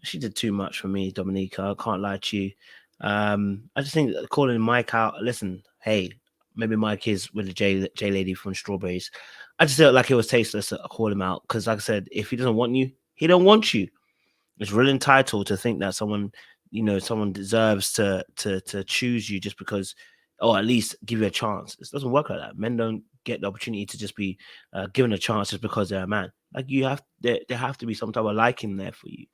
She did too much for me, Dominica. I can't lie to you. I just think that calling Mike out, listen, hey, maybe Mike is with the J lady from Strawberries. I just felt like it was tasteless to call him out, because like I said, if he doesn't want you, he don't want you. It's really entitled to think that someone deserves to choose you just because, or at least give you a chance. It doesn't work like that. Men don't get the opportunity to just be given a chance just because they're a man. Like, there have to be some type of liking there for you,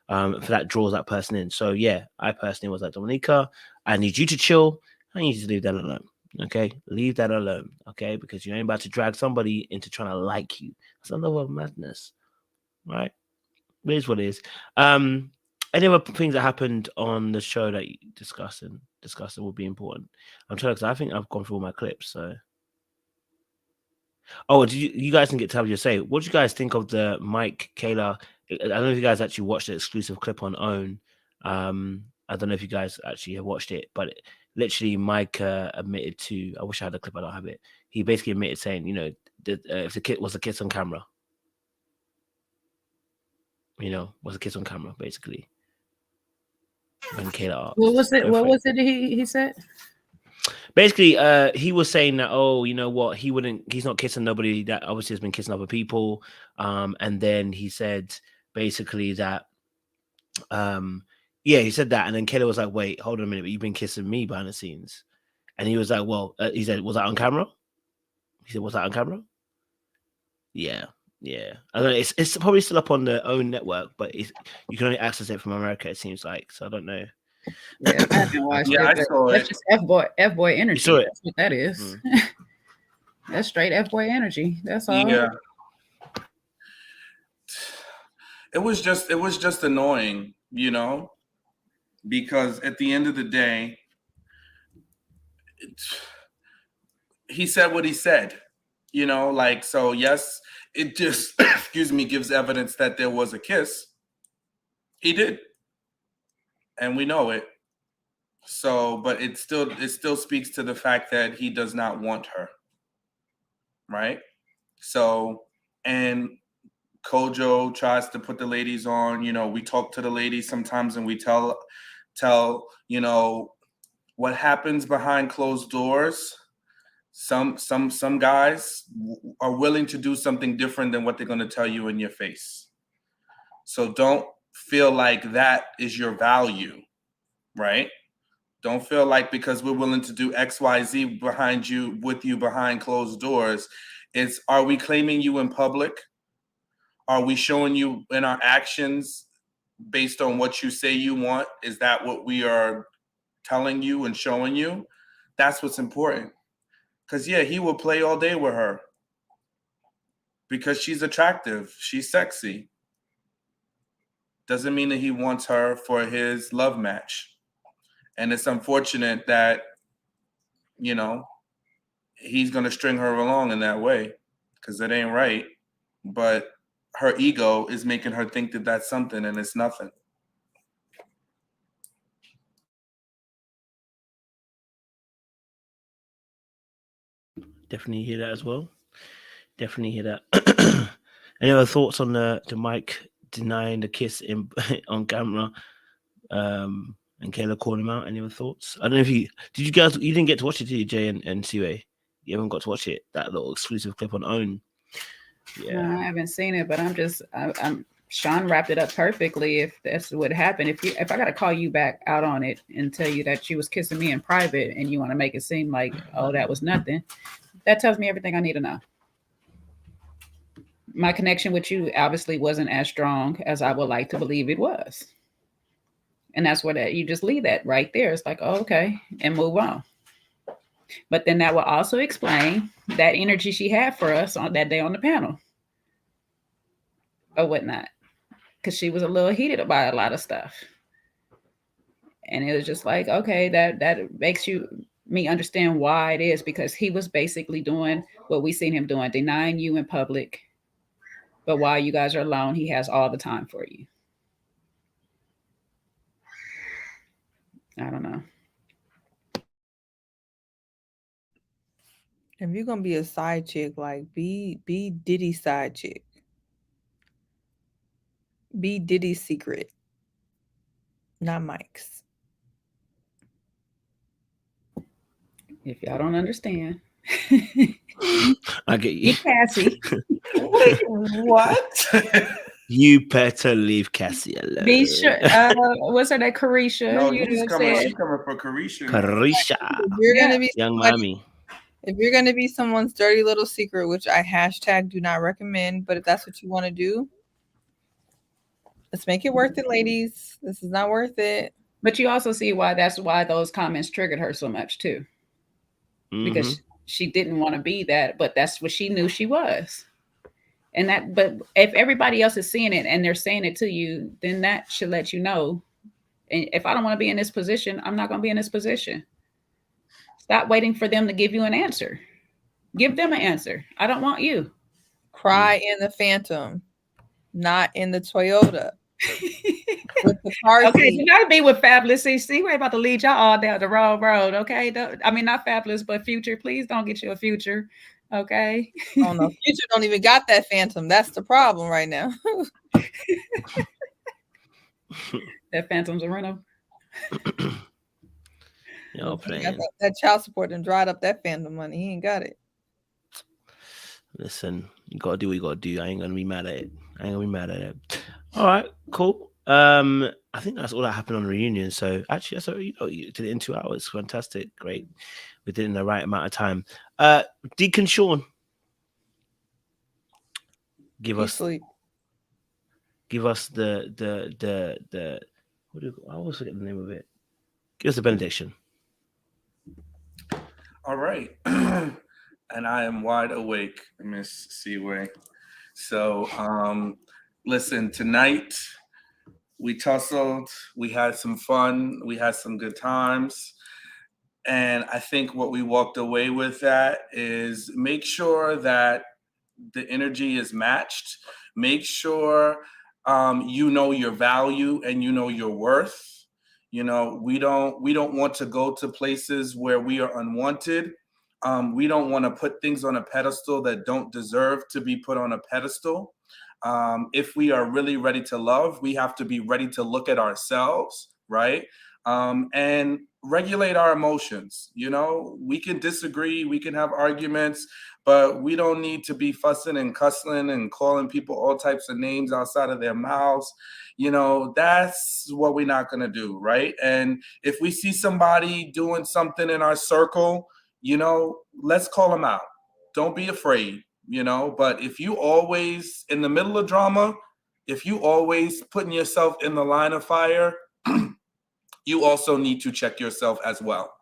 for that draws that person in. So yeah, I personally was like, Dominica, I need you to chill. I need you to leave that alone. Okay, leave that alone. Okay, because you ain't about to drag somebody into trying to like you. That's a level of madness, right? It is what it is. Any other things that happened on the show that you discussing would be important. I'm trying because I think I've gone through all my clips. So, oh, did you guys didn't get to have your say? What did you guys think of the Mike Kayla? I don't know if you guys actually watched the exclusive clip on OWN. I don't know if you guys actually have watched it, but literally Mike admitted to. I wish I had the clip. I don't have it. He basically admitted saying, you know, that if the kid was a kiss on camera, you know, was a kiss on camera, basically. When Kayla asked, What was it? What was it he said? Basically, he was saying that, oh, you know what, he's not kissing nobody that obviously has been kissing other people. And then he said basically that, yeah, he said that. And then Kayla was like, wait, hold on a minute, but you've been kissing me behind the scenes. And he was like, well, he said, was that on camera? He said, was that on camera? Yeah. Yeah. I don't know. It's probably still up on the OWN network, but you can only access it from America, it seems like. So I don't know. Yeah, I haven't watched it. I saw That's it. just F-boy energy. You saw it? That's what that is. That's straight F-boy energy. That's all. Yeah. It was just annoying, you know, because at the end of the day, he said what he said, you know, like, so yes, it just, excuse me, gives evidence that there was a kiss. He did. And we know it. So, but it still speaks to the fact that he does not want her. Right? So, and Kojo tries to put the ladies on, you know, we talk to the ladies sometimes and we tell, you know, what happens behind closed doors. Some guys are willing to do something different than what they're going to tell you in your face. So don't feel like that is your value, right? Don't feel like because we're willing to do X, Y, Z with you behind closed doors, are we claiming you in public? Are we showing you in our actions based on what you say you want? Is that what we are telling you and showing you? That's what's important. Because, yeah, he will play all day with her because she's attractive. She's sexy. Doesn't mean that he wants her for his love match. And it's unfortunate that, you know, he's going to string her along in that way because it ain't right. But her ego is making her think that that's something and it's nothing. Definitely hear that as well. Definitely hear that. Any other thoughts on the Mike denying the kiss on camera? And Kayla calling him out. Any other thoughts? I don't know if you didn't get to watch it, did you, Jay and Sue? You haven't got to watch it, that little exclusive clip on OWN. Yeah. No, I haven't seen it, but I'm Sean wrapped it up perfectly. If that's what happened, if I got to call you back out on it and tell you that she was kissing me in private and you want to make it seem like, oh, that was nothing, that tells me everything I need to know. My connection with you obviously wasn't as strong as I would like to believe it was. And that's where you just leave that right there. It's like, oh, okay, and move on. But then that will also explain that energy she had for us on that day on the panel or whatnot, because she was a little heated about a lot of stuff. And it was just like, okay, that makes me understand why it is, because he was basically doing what we seen him doing, denying you in public. But while you guys are alone, he has all the time for you. I don't know. If you're gonna be a side chick, like be Diddy's side chick. Be Diddy's secret, not Mike's. If y'all don't understand, I get you. be Cassie. Wait, what? You better leave Cassie alone. Be sure. What's her name? Carisha. No, You she's know coming said. for Carisha. Carisha. If you're gonna be Young somebody- mommy. If you're gonna be someone's dirty little secret, which I hashtag do not recommend, but if that's what you want to do, let's make it worth it, ladies. This is not worth it. But you also see why those comments triggered her so much too. because she didn't want to be that, but that's what she knew she was. And that, but if everybody else is seeing it and they're saying it to you, then that should let you know. And if I don't want to be in this position, I'm not going to be in this position. Stop waiting for them to give you an answer. Give them an answer. I don't want you. Cry in the Phantom, not in the Toyota. With the car Okay, seat. you gotta be with Fabulous CC. We're about to lead y'all all down the wrong road. Okay, I mean not Fabulous, but Future. Please don't get you a Future. Okay. Oh no, Future don't even got that Phantom. That's the problem right now. That Phantom's a rental. Y'all playing. That child support and dried up that Phantom money. He ain't got it. Listen, you gotta do what you gotta do. I ain't gonna be mad at it. All right, cool. I think that's all that happened on the reunion. So actually, you did it in 2 hours. Fantastic, great. We did it in the right amount of time. Deacon Sean, give us the I always forget the name of it. Give us the benediction. All right. And I am wide awake, Miss Seaway. So listen, tonight we tussled, we had some fun, we had some good times. And I think what we walked away with that is make sure that the energy is matched. Make sure you know your value and you know your worth. You know, we don't want to go to places where we are unwanted. We don't want to put things on a pedestal that don't deserve to be put on a pedestal. If we are really ready to love, we have to be ready to look at ourselves, right? And regulate our emotions. You know, we can disagree, we can have arguments, but we don't need to be fussing and cussing and calling people all types of names outside of their mouths. You know, that's what we're not going to do, right? And if we see somebody doing something in our circle, you know, let's call them out. Don't be afraid, you know, but if you always in the middle of drama, if you always putting yourself in the line of fire, you also need to check yourself as well,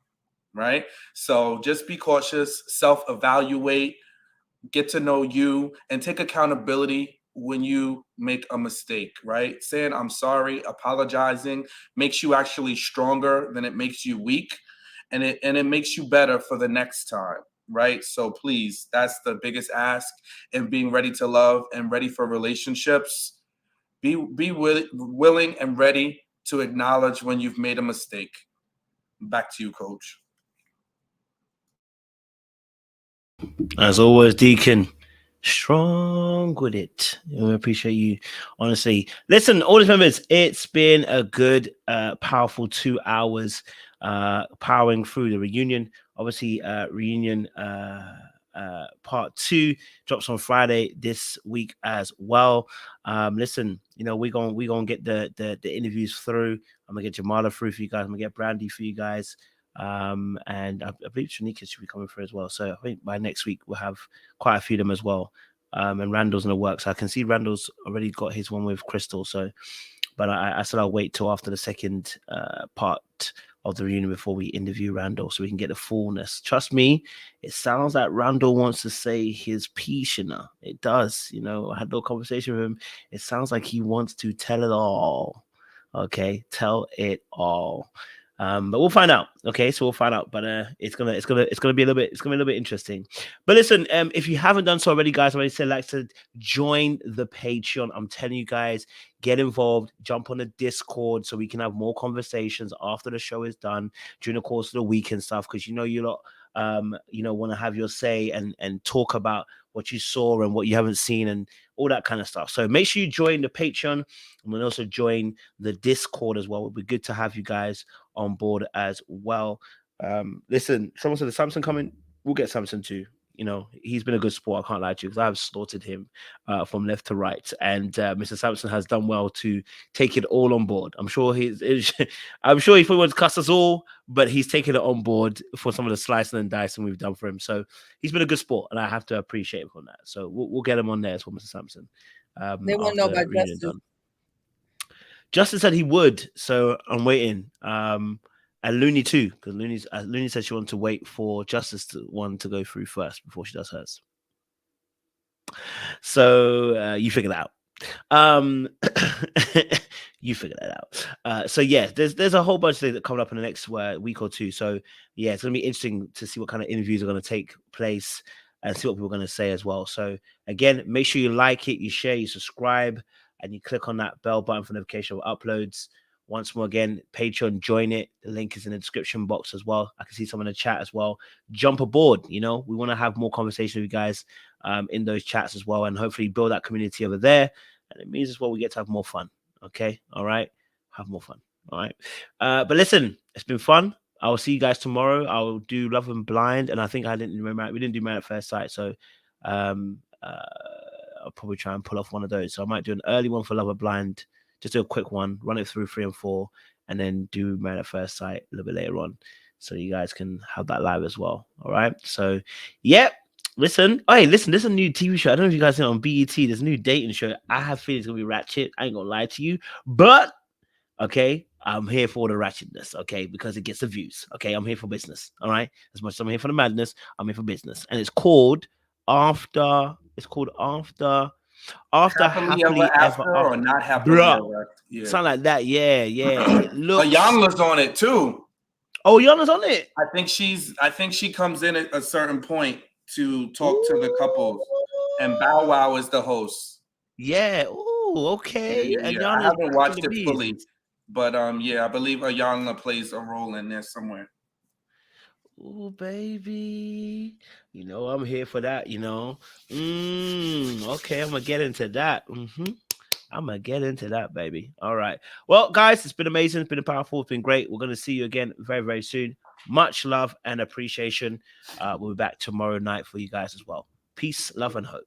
right? So just be cautious, self-evaluate, get to know you, and take accountability when you make a mistake, right? Saying I'm sorry, apologizing makes you actually stronger than it makes you weak, and it makes you better for the next time, right? So please, that's the biggest ask in being ready to love and ready for relationships. Be willing and ready to acknowledge when you've made a mistake. Back to you, Coach. As always, Deacon, strong with it. We appreciate you, honestly. Listen, audience members, it's been a good, powerful 2 hours powering through the reunion. Obviously, reunion part 2 drops on Friday this week as well. Listen, you know, we're gonna get the interviews through. I'm gonna get Jamala through for you guys. I'm gonna get Brandi for you guys. And I believe Shanika should be coming through as well. So I think by next week we'll have quite a few of them as well. And Randall's in the works. I can see Randall's already got his one with Crystal. So, but I said I'll wait till after the second part of the reunion before we interview Randall so we can get the fullness. Trust me, it sounds like Randall wants to say his piece, you know. It does, you know. I had a little conversation with him. It sounds like he wants to tell it all. Okay, tell it all. But we'll find out. Okay, so we'll find out. But it's gonna be a little bit interesting. But listen, if you haven't done so already, guys, I already said like to join the Patreon. I'm telling you guys, get involved, jump on the Discord so we can have more conversations after the show is done during the course of the week and stuff. Because you know you lot want to have your say and talk about what you saw and what you haven't seen and all that kind of stuff. So make sure you join the Patreon and then also join the Discord as well. It'll be good to have you guys on board as well. Listen, someone said the Samson coming. We'll get Samson too. You know, he's been a good sport. I can't lie to you because I've slaughtered him from left to right. And Mr. Sampson has done well to take it all on board. I'm sure he probably wants to cuss us all, but he's taken it on board for some of the slicing and dicing we've done for him. So he's been a good sport, and I have to appreciate him for that. So we'll get him on there as well, Mr. Sampson. They want to know about Justice. Justin said he would, so I'm waiting. And Looney too, because Looney said she wanted to wait for Justice one to go through first before she does hers. So you figure that out. You figure that out. So yeah, there's a whole bunch of things that coming up in the next week or two. So yeah, it's gonna be interesting to see what kind of interviews are gonna take place and see what people are gonna say as well. So again, make sure you like it, you share, you subscribe, and you click on that bell button for notification of uploads. Once more again, Patreon, join it. The link is in the description box as well. I can see some in the chat as well. Jump aboard. You know, we want to have more conversation with you guys in those chats as well, and hopefully build that community over there. And it means as well we get to have more fun. Okay, all right, have more fun. All right, but listen, it's been fun. I will see you guys tomorrow. I'll do Love and Blind, and I think we didn't do Man at First Sight, so I'll probably try and pull off one of those. So I might do an early one for Love and Blind. Just do a quick one, run it through 3 and 4, and then do Man at First Sight a little bit later on, so you guys can have that live as well. All right. So, yep. Listen. Hey, listen. There's a new TV show. I don't know if you guys know on BET. There's a new dating show. I have feeling it's gonna be ratchet. I ain't gonna lie to you, but okay, I'm here for the ratchetness. Okay, because it gets the views. Okay, I'm here for business. All right. As much as I'm here for the madness, I'm here for business, and it's called After. It's called After Happily Ever After, or Not Happily Ever. Yeah. Something like that. Yeah. It looks. Ayanna's on it too. Oh, Ayanna's on it. I think she comes in at a certain point to talk to the couples, and Bow Wow is the host. Yeah. Oh, okay. Yeah. I haven't watched it fully, but yeah, I believe Ayanna plays a role in there somewhere. Oh, baby. You know, I'm here for that, you know. Okay, I'm going to get into that. I'm going to get into that, baby. All right. Well, guys, it's been amazing. It's been powerful. It's been great. We're going to see you again very, very soon. Much love and appreciation. We'll be back tomorrow night for you guys as well. Peace, love, and hope.